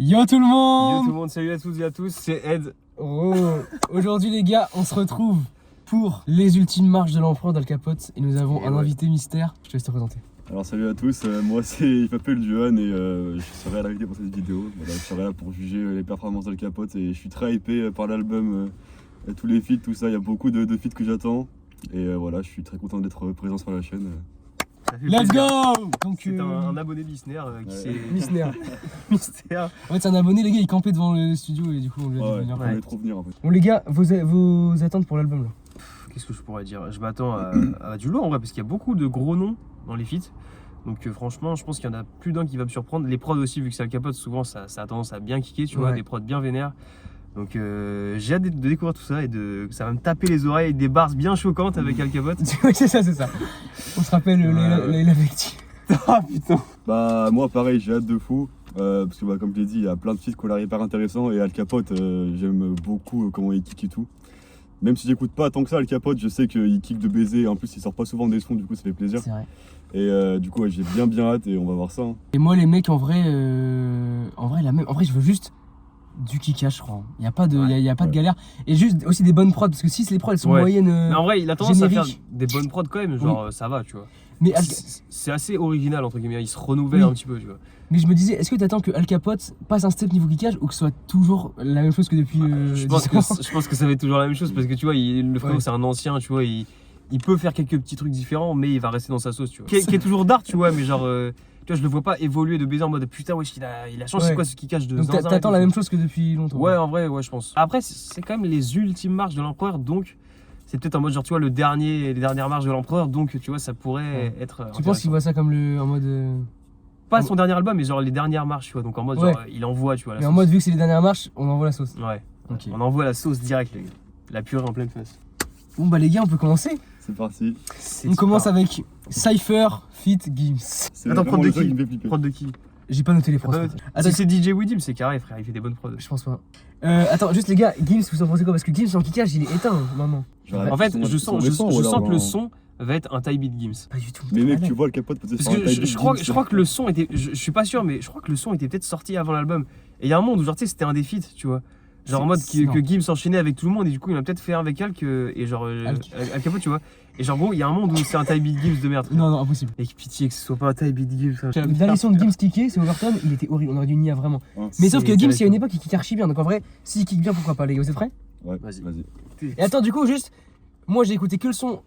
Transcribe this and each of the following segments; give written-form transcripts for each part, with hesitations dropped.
Yo tout le monde. Yo tout le monde, salut à toutes et à tous, c'est Ed. Oh, aujourd'hui les gars, on se retrouve pour les ultimes marches de l'empereur d'Al Capote et nous avons un invité mystère. Je te laisse te présenter. Alors salut à tous, moi il m'appelle Johan et je serai à l'invité pour cette vidéo. Voilà, je serai là pour juger les performances d'Al Capote et je suis très hypé par l'album, tous les feats, tout ça. Il y a beaucoup de feats que j'attends et voilà, je suis très content d'être présent sur la chaîne. Let's go. Donc C'est un abonné Listener qui s'est... mystère. Mystère. En fait c'est un abonné les gars, il campait devant le studio et du coup on lui a dit de venir. On va trop venir en fait. Bon les gars, vos attentes pour l'album là? Qu'est-ce que je pourrais dire? Je m'attends à du lourd en vrai, parce qu'il y a beaucoup de gros noms dans les feats. Donc franchement, je pense qu'il y en a plus d'un qui va me surprendre. Les prods aussi, vu que c'est Al Capote, souvent ça a tendance à bien kicker, tu vois, des prods bien vénères. Donc j'ai hâte de découvrir tout ça et ça va me taper les oreilles avec des bars bien choquantes avec Al Capote. Oui c'est ça. On se rappelle la victime. Ah putain. Bah moi pareil, j'ai hâte de fou. Parce que comme je l'ai dit, il y a plein de feats qui ont l'air hyper intéressants et Al Capote, j'aime beaucoup comment il kick et tout. Même si j'écoute pas tant que ça Al Capote, je sais qu'il kick de baiser, en plus il sort pas souvent des sons, du coup ça fait plaisir. C'est vrai. Et du coup j'ai bien hâte et on va voir ça. Hein. Et moi les mecs en vrai je veux juste du kickage, je crois. Il n'y a pas de, y a pas de galère. Et juste aussi des bonnes prods, parce que si les prods elles sont moyennes. Mais en vrai, il a tendance génériques. à faire des bonnes prods quand même, genre ça va, tu vois. Mais, c'est assez original, entre guillemets, il se renouvelle un petit peu, tu vois. Mais je me disais, est-ce que tu attends que Al Capote passe un step niveau kickage ou que ce soit toujours la même chose que depuis. Je pense que ça va être toujours la même chose, parce que tu vois, le frérot c'est un ancien, tu vois, il peut faire quelques petits trucs différents, mais il va rester dans sa sauce, tu vois. Qui est toujours d'art, tu vois, mais genre. Tu vois, je le vois pas évoluer de baiser en mode putain, wesh, il a changé, c'est quoi ce kickage de zinzin. Donc t'attends la même chose que depuis longtemps. Ouais, en vrai, ouais, je pense. Après, c'est quand même les ultimes marches de l'empereur, donc c'est peut-être en mode genre, tu vois, les dernières marches de l'empereur, donc tu vois, ça pourrait être. Tu penses qu'il voit ça comme en mode. Pas son dernier album, mais genre les dernières marches, tu vois, donc en mode genre, il envoie, tu vois. Mais en mode, vu que c'est les dernières marches, on envoie la sauce. Ouais, okay. On envoie la sauce direct, les gars. La purée en pleine face. Bon, bah les gars, on peut commencer. C'est parti. On commence avec Cypher feat. Gims. Attends, prod de qui? Prod de qui? J'ai pas noté les prods. Si c'est DJ Widim, c'est carré, frère, il fait des bonnes prods. Je pense pas. Attends, juste les gars, Gims, vous en pensez quoi? Parce que Gims en kickage, il est éteint maintenant. En fait, je sens que le son va être un type beat Gims. Pas du tout. Mais mec, tu vois le Capote peut-être. Parce que je crois que le son était. Je suis pas sûr, mais je crois que le son était peut-être sorti avant l'album. Et il y a un monde où, genre, tu sais, c'était un des feats, tu vois. Genre en mode que Gims s'enchaînait avec tout le monde et du coup il a peut-être fait un avec Alk et genre Al Capote, tu vois. Et genre gros il y a un monde où c'est un type beat Gims de merde. Non impossible. Et pitié que ce soit pas un type beat Gims. Le dernier son de Gims kické c'est Overton, il était horrible, on aurait dû nier vraiment. Mais sauf que Gims il y a une époque il kick archi bien, donc en vrai s'il kick bien pourquoi pas les gars, vous êtes prêts? Ouais, vas-y. Et attends du coup juste, moi j'ai écouté que le son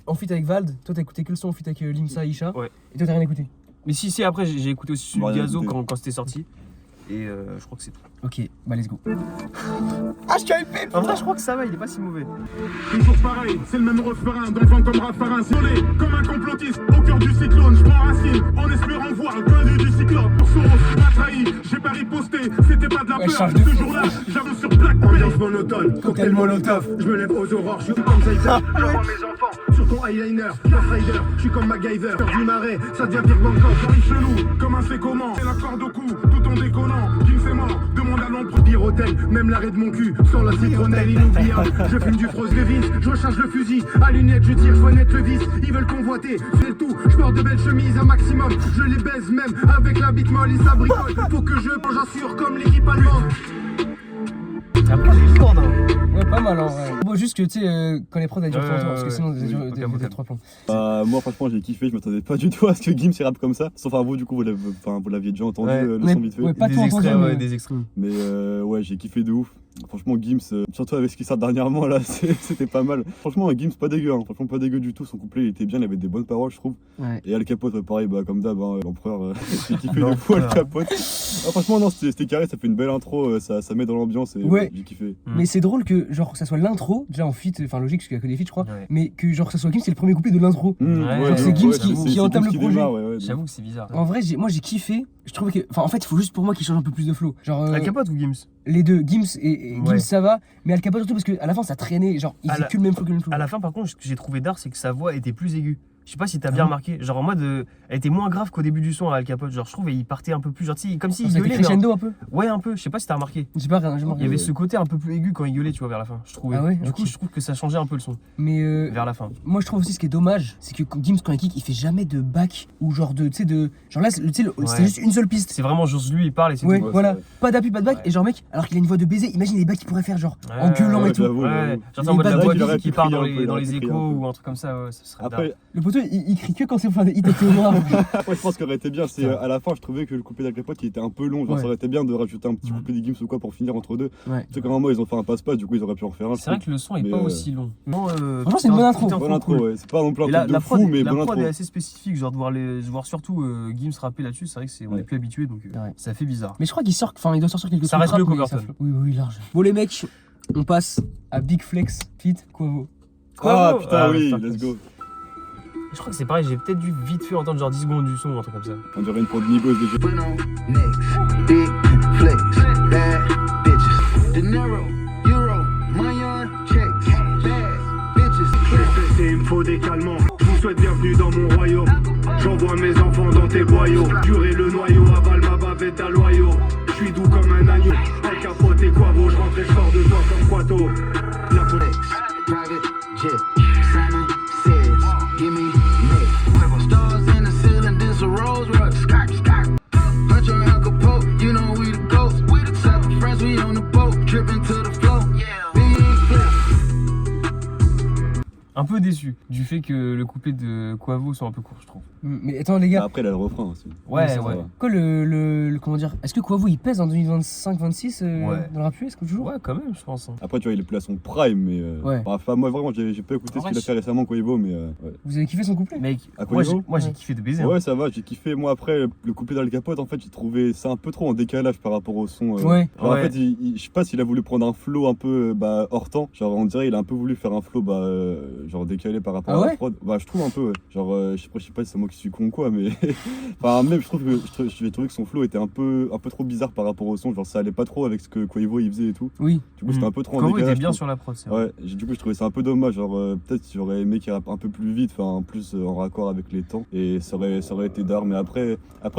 en feat avec Vald, toi t'as écouté que le son en feat avec Limsa Isha. Ouais. Et toi t'as rien écouté? Mais si après j'ai écouté aussi celui de Gazo quand c'était sorti. Et je crois que c'est tout. Ok, bah let's go. Ah, je suis hypé. En vrai, je crois que ça va, il est pas si mauvais. Toujours pareil, c'est le même refrain, d'enfant comme Raffarin, isolé comme un complotiste au cœur du cyclone. Je prends racine en espérant voir le coin du cyclope. Pour Soros, tu m'as trahi, j'ai pas riposté, c'était pas de la peur. Ce jour-là, j'avais sur plaque, ambiance monotone, cocktail molotov. Je me lève aux aurores, je suis comme Zaïda. Je rends mes enfants sur ton eyeliner, Ghost Rider, je suis comme MacGyver. Cœur du marais, ça devient pire banquant. J'arrive chelou, comme un fait comment. C'est la corde au cou, tout en déconnant. Kim c'est mort, demande à l'ombre dire hôtel, même l'arrêt de mon cul, sans la citronnelle inoubliable. Je fume du Frost Levis, je recharge le fusil, à lunettes je tire, je vois net le vis. Ils veulent convoiter, fais le tout, je porte de belles chemises un maximum. Je les baise même avec la bite molle et ça bricole. Faut que je mange assure comme l'équipe allemande. Après les cordes hein. Ouais pas mal en vrai. Bon juste que tu sais quand les prods elles durent trop longtemps parce que sinon des 3 plans. Moi franchement j'ai kiffé, je m'attendais pas du tout à ce que Gims il rappe comme ça. Sauf vous du coup vous l'aviez déjà entendu le son vite fait. Ouais, pas des extraits. Mais ouais j'ai kiffé de ouf. Franchement Gims, surtout avec ce qui sort dernièrement là, c'était pas mal. Franchement Gims pas dégueu, hein. Franchement pas dégueu du tout, son couplet il était bien, il avait des bonnes paroles je trouve. Ouais. Et Al Capote pareil comme d'hab, hein, l'empereur, j'ai kiffé de fou Al Capote. Franchement non c'était carré, ça fait une belle intro, ça met dans l'ambiance et j'ai kiffé. Mais c'est drôle que genre que ça soit l'intro, déjà en feat, enfin logique parce qu'il y a que des feats je crois, mais que genre que ça soit Gims c'est le premier couplet de l'intro. Genre c'est Gims qui entame le projet. J'avoue que c'est bizarre. En vrai moi j'ai kiffé, je trouve que, enfin en fait il faut juste pour moi qu'il change un peu plus de flow. Genre Al Capote ou Gims? Les deux, Gims et Gims ça va, mais Al Capote surtout parce qu'à la fin ça traînait, genre il faisait que le même flow que le même flow. À la fin par contre ce que j'ai trouvé d'art c'est que sa voix était plus aiguë. Je sais pas si t'as bien remarqué, genre en mode, elle était moins grave qu'au début du son à Al Capote, genre je trouve, et il partait un peu plus, genre comme s'il Ça a été gueulait. crescendo un peu. Ouais, un peu, je sais pas si t'as remarqué. J'ai pas rien, Il y avait ce côté un peu plus aigu quand il gueulait, tu vois, vers la fin, je trouvais. Ah ouais, du coup, ok. je trouve que ça changeait un peu le son, Mais vers la fin. moi je trouve aussi ce qui est dommage, c'est que Gims quand il kick, il fait jamais de back ou genre de, tu sais, de. Genre là, tu sais, c'était juste une seule piste. C'est vraiment juste lui, il parle et c'est Ouais, tout. voilà, c'est vrai. pas d'appui, pas de back, Ouais. et genre mec, alors qu'il a une voix de baiser, imagine les backs qu'il pourrait faire, genre en gueulant ouais, et tout. j'avoue. Ouais, j'entends en Il mode est la pas voix dingue, il aurait qui pu part crier dans un peu, les, il dans aurait les pu crier échos un peu. ou un truc comme ça, ouais, ça serait dingue. Après, Le poteau il crie que quand c'est enfin, il était au noir. après, je pense qu'aurait été bien, c'est à la fin, je trouvais que le coupé d'Al Capote il était un peu long. Genre, Ouais. ça aurait été bien de rajouter un petit coupé des Gims ou quoi pour finir entre deux. Ouais. Tu sais, qu'à un moment, ils ont fait un passe-passe, du coup, ils auraient pu en refaire un. C'est vrai que le son est Mais, pas aussi long. Non, Franchement, c'est une bonne intro. Bonne intro, ouais. C'est pas non plus un Et truc de prod, fou, mais la bonne prod intro. est assez spécifique, genre de voir surtout Gims rapper là-dessus, c'est vrai que on est Ouais. plus habitué donc Ouais. ça fait bizarre. Mais je crois qu'il sort, enfin il doit sortir quelque chose. Ça reste mieux qu'Overton. Oui, large. Bon les mecs, on passe à Big Flex Feat Quavo. Ah putain, oui, Masterclass. let's go. Je crois que c'est pareil, j'ai peut-être dû vite fait entendre genre 10 secondes du son ou un truc comme ça. On dirait une prod Migos déjà. Next, big flex, bad bitches. Dinero, euro, million checks, bad bitches. C'est il me faut des calmants. Je vous souhaite bienvenue dans mon royaume. J'envoie mes enfants dans tes boyaux. Durer le noyau, avale ma bavette à loyau. Je suis doux comme un agneau. Al Capote et Quavo, je rentre et je sors de toi comme Quato. La police. Private jet, Simon says, give me neck. Stars in the ceiling, this a Rolls Royce. Sky, sky. Hunter and Uncle Pope, you know we the ghosts. We the seven friends, we on the boat, tripping to the flow. Big flex. Un peu déçu du fait que le couplet de Quavo soit un peu court, je trouve. Mais attends les gars, Après, il a le refrain aussi. Ouais, ça ouais. va. quoi le comment dire, est-ce que Quavo il pèse en 2025-26 Ouais. dans le rap US comme toujours? Ouais, quand même, je pense. Hein. Après, tu vois, il est plus à son prime, mais. Ouais. Enfin, moi, vraiment, j'ai pas écouté En ce qu'il vrai, a fait récemment, Quavo, mais. Ouais. Vous avez kiffé son couplet? Mec, À moi Quavo j'ai Ouais. kiffé de baiser. hein. Ouais, ça va, j'ai kiffé. Moi, après, le couplet d'Al Capote, en fait, j'ai trouvé ça un peu trop en décalage par rapport au son. Ouais. Genre, Ouais. En fait, je sais pas s'il a voulu prendre un flow un peu hors temps. Genre, on dirait il a un peu voulu faire un flow genre décalé par rapport Ah à ouais la prod. Bah, je trouve un peu, ouais. Genre, je sais pas si c'est moi qui suis con ou quoi, mais. Enfin, même, je trouve que j'ai trouvé que son flow était un peu trop bizarre par rapport au son. Genre, ça allait pas trop avec ce que Quavo il faisait et tout. Oui. Du coup, c'était un peu trop en Quavo décalage. était bien je trouve. sur la prod, c'est vrai. Ouais, du coup, je trouvais ça un peu dommage. Genre, peut-être j'aurais aimé qu'il rappe un peu plus vite, enfin, plus en raccord avec les temps. Et ça aurait été d'art. Mais après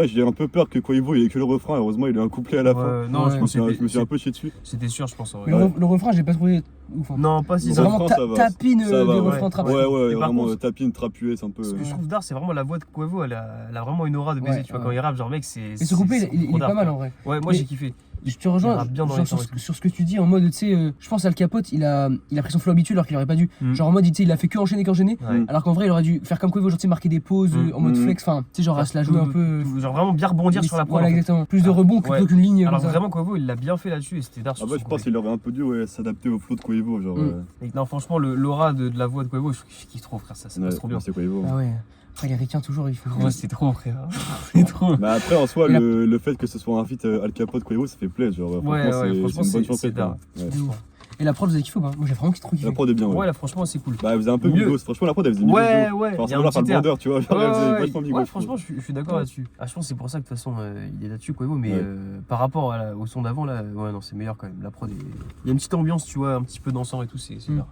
j'ai un peu peur que Quavo il ait que le refrain. Heureusement, il a un couplet à la fin. Ouais, non, Ouais. je Je me pense suis, que je me suis un peu chié dessus. c'était sûr, je pense. En Mais vrai. le refrain j'ai pas trouvé ouf. Hein. Non, pas si Le C'est ça. vraiment refrain, ça va. tapine Ça va, des ouais. refrains trap. Ouais, Et par vraiment contre, tapine, trapué, c'est un peu. Ce que je trouve d'art, c'est vraiment la voix de Quavo, elle a vraiment une aura de baiser, Ouais, tu vois, ouais. quand il rappe, genre mec, c'est. Et ce couplet c'est il trop est d'art, pas mal quoi. en vrai. Ouais, moi Mais- j'ai kiffé. Je te rejoins Il rappe bien dans genre, les sur, temps et ce, tout. sur ce que tu dis en mode, tu sais, je pense Al Capote, il a pris son flow habituel alors qu'il aurait pas dû. Mm. Genre en mode, tu sais, il a fait que enchaîner, Ouais. alors qu'en vrai, il aurait dû faire comme Quavo, genre, tu sais, marquer des pauses Mm. en mode Mm. flex, enfin, tu sais, genre à se la jouer un peu. Genre vraiment bien rebondir sur la prod. Voilà, en fait. exactement. Plus de rebond Ouais. plutôt qu'une ligne. Alors comme ça. vraiment, Quavo, il l'a bien fait là-dessus et c'était d'art. Ah sur bah, son je pense couplet. qu'il aurait un peu dû s'adapter au flow de Quavo. Genre, Mm. Et non, franchement, l'aura de la voix de Quavo, je kiffe trop, frère, ça passe trop bien. c'est Quavo. Ah ouais. Après, les ricains, toujours, il faut. Moi, c'est trop, frère. C'est trop. Mais après, en soi, Et la- le fait que ce soit un feat Al Capote Quavo, ça fait plaisir. Genre, Ouais, franchement, c'est une bonne c'est surprise. d'art. quoi. Ouais. De ouf. Et la prod, vous avez kiffé ou pas? Moi, j'ai vraiment trop kiffé. La prod est bien. Ouais, Ouais, là, franchement, c'est cool. Bah, elle faisait un peu Mieux. Migos. Franchement, la prod, elle faisait Migos. Ouais, Enfin, ouais, il y a c'est un là, par petit le air. vendeur, tu vois. Genre, elle faisait vachement Migos. Ouais, franchement, je suis d'accord là-dessus. Ah, je pense que c'est pour ça que de toute façon, il est là-dessus, Quavo, mais Ouais. par rapport au son d'avant, là, ouais, non, c'est meilleur quand même. La prod, il y a une petite ambiance, tu vois, un petit peu dansant et tout, c'est Mm. bien.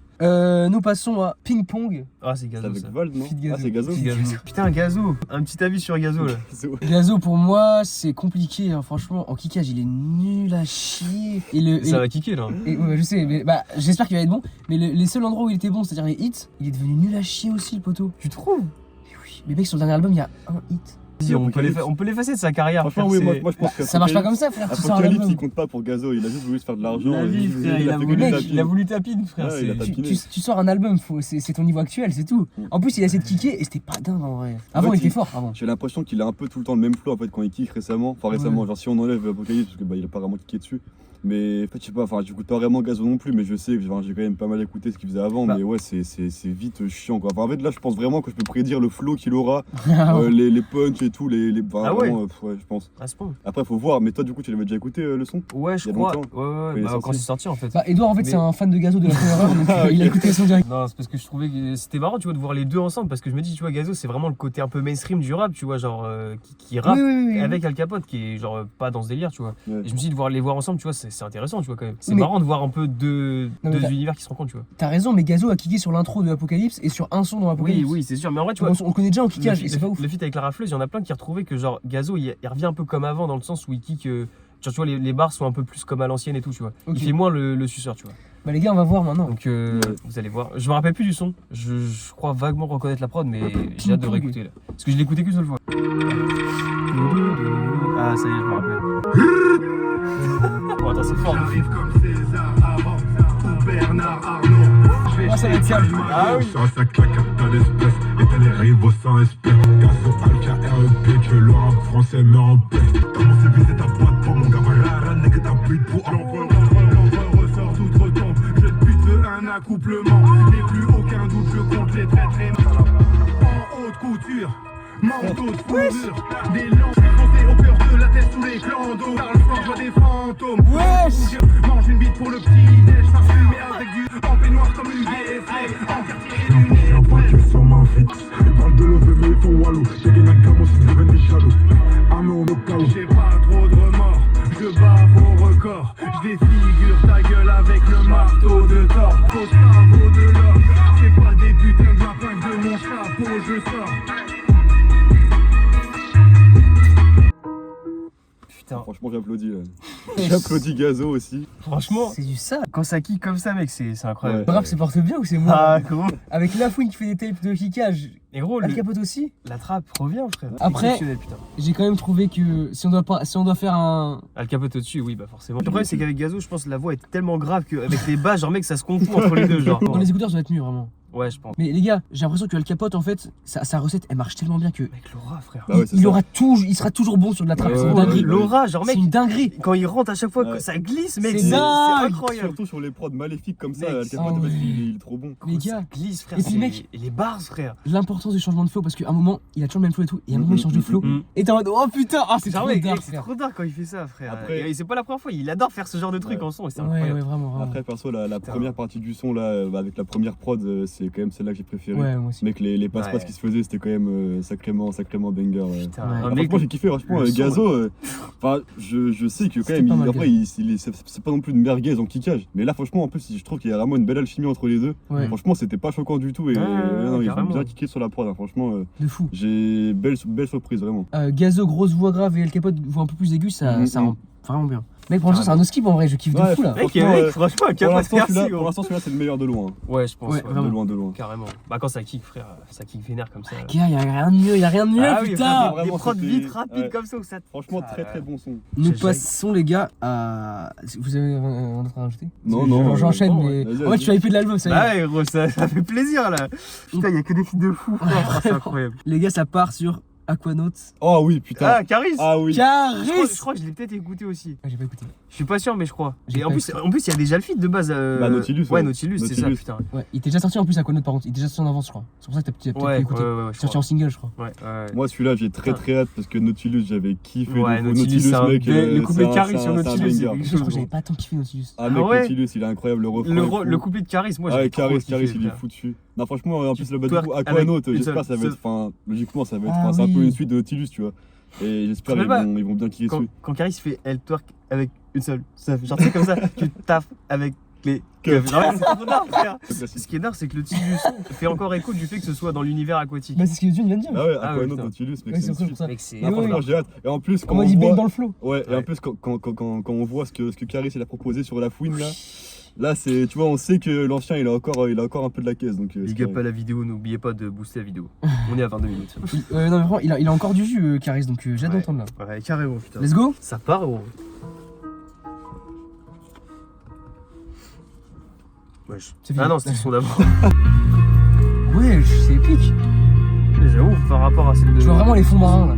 Nous passons à Ping Pong. Ah, c'est C'est Gazo, avec ça. Vald, non Feat Gazo. Ah, c'est Gazo Petit Gazo. Putain, Gazo. Un petit avis sur Gazo, là. Gazo, pour moi, c'est compliqué, hein, franchement. En kickage, il est nul à chier. Ça va kicker, là. Ouais, je sais, mais bah, j'espère qu'il va être bon. Mais les seuls endroits où il était bon, c'est-à-dire les hits, il est devenu nul à chier aussi, le poteau. Tu trouves? Mais oui, mais mec, sur le dernier album, il y a un hit. Vas-y, on peut l'effacer de sa carrière. Franchement, frère, oui, c'est- moi je pense que. Ça marche pas comme ça, frère. Tu sors un Apocalypse, album. il compte pas pour Gazo, il a juste voulu se faire de l'argent. La vie, frère, il a fait que voulu- des mec, tapines. il a voulu tapine, frère. Ouais, il a c'est- tapine. Tu sors un album, c'est ton niveau actuel, c'est tout. Mm. En plus, il a essayé de kicker et c'était pas dingue en vrai. Avant, fait, il était fort, avant. J'ai l'impression qu'il a un peu tout le temps le même flow en fait quand il kick récemment. Enfin récemment, genre si on enlève Apocalypse parce que bah il a pas vraiment kické dessus. Mais en fait je sais pas, enfin j'écoute pas vraiment Gazo non plus, mais je sais que genre, j'ai quand même pas mal écouté ce qu'il faisait avant, Bah. mais ouais c'est vite chiant quoi. Enfin, en fait là je pense vraiment que je peux prédire le flow qu'il aura, Ah ouais. les punchs et tout, Ah ouais. vraiment, ouais, je pense. À ce point. Après, faut voir, mais toi, du coup, tu l'avais déjà écouté le son? Ouais, je Il y a crois. longtemps. Ouais, Il est bah, quand sorti. c'est sorti en fait. Bah, Edouard, en fait, Mais- c'est un fan de Gazo de la première heure, donc Ah, il a ok. écouté le son direct. Non, c'est parce que je trouvais que c'était marrant, tu vois, de voir les deux ensemble. Parce que je me dis, tu vois, Gazo, c'est vraiment le côté un peu mainstream du rap, tu vois, genre, qui rappe Oui. avec Al Capote, qui est genre pas dans ce délire, tu vois. Ouais. Et je me suis dit, de les voir ensemble, tu vois, c'est intéressant, tu vois, quand même. C'est Mais- marrant de voir un peu deux Non, mais t'as- univers qui se rencontrent, tu vois. T'as raison, mais Gazo a kické sur l'intro de Apocalypse et sur un son dans Apocalypse. Oui, c'est sûr. Mais en vrai, tu Donc, vois, on le connaît déjà en kickage et c'est pas ouf. le feat avec la rafleuse, il y en a plein qui retrouvaient que genre Gazo il revient un peu comme avant dans le sens où il kick genre, tu vois les barres sont un peu plus comme à l'ancienne et tout, tu vois. Ok. Il fait moins le suceur, tu vois. Bah, les gars, on va voir maintenant. Donc vous allez voir. Je me rappelle plus du son. Je crois vaguement reconnaître la prod, mais j'ai hâte de réécouter là. Parce que je l'ai écouté qu'une seule fois. Ah ça y est, je me rappelle. Bon attends, c'est fort. J'arrive comme César avant ou Bernard Arnault. Ah, ça va être calme. Ah oui. Ça claque, t'as l'espèce et t'as les rivaux sans espèce. Gazo, Alka, REP, que le rap français met en paix. Dans mon CV, c'est ta boîte pour mon gars, rara, n'est que ta pute pour l'empereur ressort, tout retombe. Je te bute, veux un accouplement. N'ai plus aucun doute, je compte les traîtres et en haute couture. Manteau de fourrure, des lampes foncées au cœur de la tête sous les clans d'eau. Parle fort, je vois des fantômes. Wesh. Mange une bite pour le petit déj, parfumé avec du en peignoir comme une DSA. En quartier illuminé. Braqué sur ma fixe, ils parlent de lever mais ils font walou. J'ai gagné un camo si tu des jaloux. Armé au cas où. J'ai pas trop de remords, je bats vos records. Je défigure ta gueule avec le marteau de Thor. Au cerveau de l'or, c'est pas des putains de lapins que de mon chapeau je sors. Putain, Franchement, j'applaudis là. J'applaudis Gazo aussi. franchement, C'est du sale. quand ça kick comme ça, mec, c'est incroyable. Ouais. Le rap se porte bien ou c'est moi Ah gros. Avec Lafouine qui fait des tapes de kickage, Et gros, Al Capote aussi. la trappe revient, frère. Après- Exceptionnel, putain. J'ai quand même trouvé que si on doit faire un. Al Capote au-dessus, oui, bah forcément. Le problème, c'est qu'avec Gazo, je pense que la voix est tellement grave qu'avec les bas, genre, mec, ça se confond entre les deux, genre. Dans les écouteurs, ça doit être mieux vraiment. Ouais, je pense. Mais les gars, j'ai l'impression que Al Capote, en fait, sa recette, elle marche tellement bien que. Mec, Laura, frère. Bah ouais, c'est il ça. sera toujours bon sur de la trappe. Ouais, C'est une ouais, dinguerie. Laura, genre, C'est mec, une dinguerie. quand il rentre à chaque fois, Ouais. ça glisse, mec. C'est C'est dingue. incroyable. Surtout sur les prods maléfiques comme ça, Mec, Al Capote, ah ouais. il est trop bon. Les Ça gars, glisse, frère. Et puis, c'est- mec- et les bars, frère. l'importance du changement de flow, parce qu'à un moment, il a toujours le même flow et tout, et à un moment, il change de flow. Mm. Et t'es en mode, oh putain, ah, c'est Genre, trop mec, dark, c'est frère. trop dark quand il fait ça, frère. Après- Et c'est pas la première fois, il adore faire ce genre de truc Ouais. en son, et c'est Ouais, incroyable. ouais, vraiment. Après, perso, la Putain. première partie du son là, avec la première prod, c'est quand même celle-là que j'ai préférée. Ouais, moi aussi. Mec, les passe-passe Ouais. qui se faisaient, c'était quand même sacrément banger. Putain, Ouais. un Ah, mec, franchement, j'ai kiffé, franchement, le son, Gazo, enfin, je sais que quand C'était même, pas mal, après, c'est pas non plus de merguez en kickage. Mais là, franchement, en plus, je trouve qu'il y a vraiment une belle alchimie entre les deux. Ouais, Franchement, c'était pas choquant du tout. Et Ouais, non, ils ont carrément. bien kické sur la prod, hein, franchement. de fou. J'ai belle surprise, vraiment. Gazo, grosse voix grave et El Capote, voix un peu plus aiguë, ça rend vraiment bien. Mec, pour l'instant, c'est un no skip en vrai, je kiffe de Ouais, fou là. Mec, Franchement, mec, franchement, Pour Capote, l'instant, merci, celui-là, gros. c'est le meilleur de loin. Ouais, je pense. Ouais, ouais. vraiment. De loin. Carrément. Bah, quand ça kick, frère, ça kick vénère comme ça. Gars, y'a rien de mieux, Ah oui, putain. frère, des Vraiment, prods c'était- vite, rapides ouais. comme ça, où ça. Franchement, Ah, très bon son. Nous J'ai- passons les gars à. Vous avez un autre à rajouter? Non, Parce que non, j'enchaîne, non, mais. vas-y, En fait, vas-y. je suis hypé de l'album, ça y est. Bah ouais, gros, ça fait plaisir là. Putain, y'a que des filles de fou, frère. Ah, c'est incroyable. Les gars, ça part sur Aquanaut. Oh oui, putain. Ah, Caris Ah oui. je Caris. crois que je l'ai peut-être écouté aussi. Ah, j'ai pas écouté. Je suis pas sûr, mais je crois. J'ai Et en pas plus, écouté. il y a déjà le feat de base. Bah, Nautilus, Ouais, ouais. Nautilus, c'est ça, Nautilus. putain. Ouais, il était déjà sorti en plus Aquanaut par contre, il était déjà sorti en avance, je crois. C'est pour ça que t'as peut-être Ouais, écouté. je Sorti crois. en single, je crois. Ouais, ouais. Moi, celui-là, j'ai très hâte parce que Nautilus, j'avais kiffé. Ouais, de fou. Nautilus, c'est un mec, le couplet c'est de un- Caris c'est sur un- c'est un Nautilus, c'est banger. quelque Je crois chose. que j'avais pas tant kiffé Nautilus. Ah, mec, Ah ouais. Nautilus, il est incroyable. Le refrain. est fou. Le couplet de Caris, moi Ah, j'ai trop Caris, kiffé, il est frère. fou dessus. Non, franchement, en plus, le bas du twerk coup, avec Aquanaut, une j'espère seule- ça va être. Enfin, logiquement, ça va être. Ah C'est un peu oui. une suite de Nautilus, tu vois. Et j'espère Tu te rappelles ils vont bien kicker dessus. Quand Caris fait elle twerk avec une seule. Genre, c'est comme ça, tu taffes avec les keufs. Genre, c'est trop d'art, frère. C'est classique. Ce qui est d'art, c'est que le titre du son fait encore écho du fait que ce soit dans l'univers aquatique. Bah, c'est ce que Dieu vient de dire. Ah ouais, Ah ouais, Aquanaut, putain. Nautilus, mec, Ouais, c'est c'est une pour suite. ça. Mec, c'est. Non, franchement, j'ai hâte. Et en plus, quand Comment on il baigne voit. dans le flow. Ouais, et Ouais. en plus, quand on voit ce que Caris il a proposé sur la fouine là, c'est, tu vois, on sait que l'ancien il a encore un peu de la caisse. Donc, c'est Big up carré. à la vidéo, n'oubliez pas de booster la vidéo. On est à 22 minutes. Non, mais vraiment, il a encore du jus, Caris, donc j'ai hâte Ouais. d'entendre là. Ouais, carrément, putain. Let's go. Ça part, gros. Wesh. C'est fini. Ah non, c'était le son d'avant. Ouais, c'est épique. J'avoue, par rapport à celle de. Je vois vraiment les fonds marins là.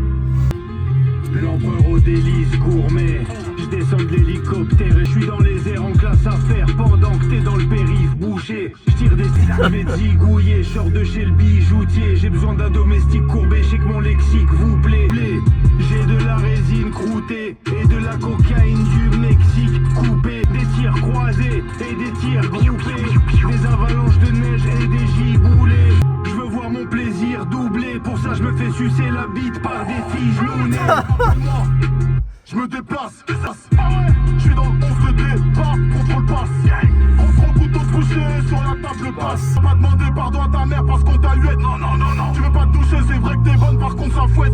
L'empereur aux délices gourmet. Je descends de l'hélicoptère et je suis dans les airs en classe affaires. Pendant que t'es dans le périph' bouché, je tire des Métigouillé, short de chez le bijoutier. J'ai besoin d'un domestique courbé, je sais que mon lexique vous plaît. J'ai de la résine croûtée et de la cocaïne du Mexique coupée. Des tirs croisés et des tirs groupés. Des avalanches de neige et des giboulées. Je veux voir mon plaisir doublé. Pour ça je me fais sucer la bite par des filles gelonnées. Je me déplace, je suis dans le 11 de départ, contrôle passe. Contrôle couteau se coucher sur la table basse. Pas demander pardon à ta mère parce qu'on t'a hué. Non, non, non, non. Tu veux pas te toucher, c'est vrai que t'es bonne, par contre ça fouette.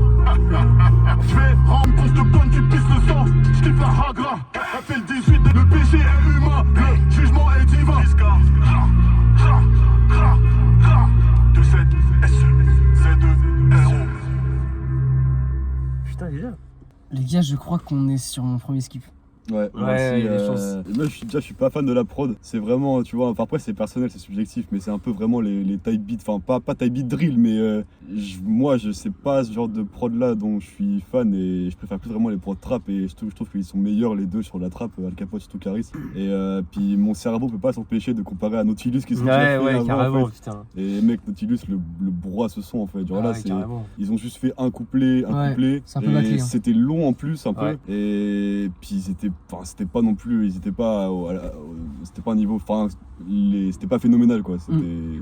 Je vais rendre qu'on te donne, tu pisses le sang. Je kiffe la hagra. Elle fait le 18, le péché est humain, le jugement est divin. 2-7 SE-Z-E-R-O. Putain, déjà. Les gars, je crois qu'on est sur mon premier skip. Ouais, moi Ouais, aussi, il y a des chances. moi je suis pas fan de la prod. C'est vraiment, tu vois, enfin, après c'est personnel, c'est subjectif, mais c'est un peu vraiment les type beats, enfin pas type beat drill, mais moi je sais pas ce genre de prod là dont je suis fan et je préfère plus vraiment les prods trap et je trouve qu'ils sont meilleurs les deux sur la trap, Al Capote surtout Caris. Et puis mon cerveau peut pas s'empêcher de comparer à Nautilus qui sont Ouais, carrément, en fait. putain. Et mec, Nautilus le broie ce son en fait. Genre là, Ouais, carrément. ils ont juste fait un couplet, c'est un peu et bâclé, hein. c'était long en plus un peu. Ouais. Et puis c'était pas non plus, ils étaient pas c'était pas un niveau, enfin c'était pas phénoménal quoi. C'était.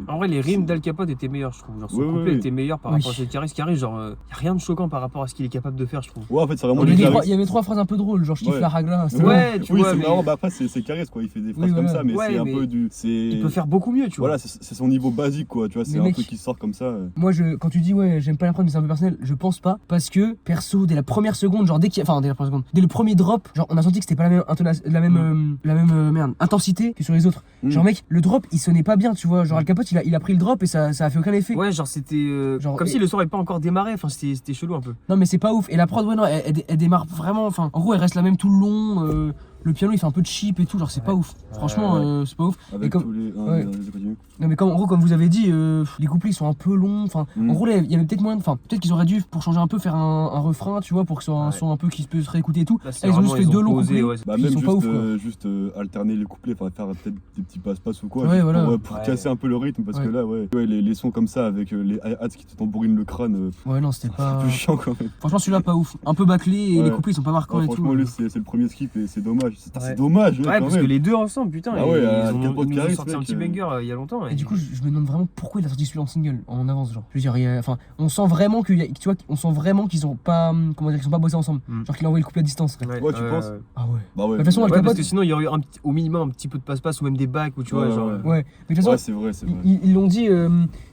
En vrai, les rimes d'Al Capote étaient meilleures, je trouve. Genre, son Ouais, couplet ouais. était meilleur par rapport à celui de Caris. Caris, genre, y a rien de choquant par rapport à ce qu'il est capable de faire, je trouve. Ouais, en fait, c'est vraiment Il y, les avait Caris. il y avait 3 phrases un peu drôles, genre je kiffe Ouais. la ragla. c'était Ouais, bon. tu Oui, vois, c'est mais marrant, bah après c'est Caris quoi, il fait des phrases Oui, comme voilà. ça, mais Ouais, c'est un mais peu du. il peut faire beaucoup mieux, tu vois. Voilà, c'est son niveau basique quoi, tu vois, c'est Mais un mec, truc qui sort comme ça. Moi, quand tu dis ouais, j'aime pas la prod, mais c'est un peu personnel, je pense pas. Parce que, perso, dès la première seconde, genre dès la première seconde, dès le premier drop, genre on a senti que c'était pas la même intensité que sur les autres. Genre, mec, le drop il sonnait pas bien, tu vois. Genre, Al Capote il a pris le drop et ça a fait aucun effet. Ouais, genre c'était Genre, comme si le son avait pas encore démarré, enfin c'était chelou un peu. Non, mais c'est pas ouf. Et la prod, ouais, non, elle démarre vraiment. Enfin, en gros, elle reste la même tout le long. Le piano il fait un peu de cheap et tout, genre c'est pas ouf. Franchement, c'est pas ouf. Avec comme- tous les. ouais. Je continue. Non, mais en gros, comme vous avez dit, les couplets ils sont un peu longs. Enfin, Mm. en gros, là, il y avait peut-être moyen. Enfin, peut-être qu'ils auraient dû, pour changer un peu, faire un refrain, tu vois, pour que ce soit un son un peu qui peut se réécouter et tout. Là, Là, ils ont juste fait 2 longs couplets. ouais, Bah Ils même sont pas ouf, quoi. juste alterner les couplets, enfin faire peut-être des petits passe-passe ou quoi, Ouais, juste voilà. pour Ouais. casser un peu le rythme parce Ouais. que là les sons comme ça avec les hi-hats qui te tambourinent le crâne, Ouais, non, c'était c'est pas. un peu chiant quand même. Franchement, celui-là, pas ouf. Un peu bâclé et les Ouais. couplets ils sont pas marquants Ouais, et tout. franchement lui c'est le premier skip et c'est dommage. Ouais. C'est dommage mec, Ouais, quand parce même. que les deux ensemble, putain, Ah ouais, ils Al nous Capote ont Caris, sorti un mec, petit banger il y a longtemps. Et du coup, je me demande vraiment pourquoi il a sorti celui-là en single, en avance, genre. Je veux dire, enfin, on sent vraiment tu vois, on sent vraiment qu'ils ont pas, comment dire, qu'ils sont pas bossés ensemble. Mm. Genre qu'il a envoyé le couplet à distance. Ouais, tu penses Ah ouais. Bah ouais. De toute façon, Al Ouais, parce Capote, que sinon il y aurait eu au minimum un petit peu de passe-passe ou même des bacs ou tu vois, Ouais, genre. ouais. ouais. Mais de toute Ouais, façon, c'est vrai, c'est vrai. ils l'ont dit,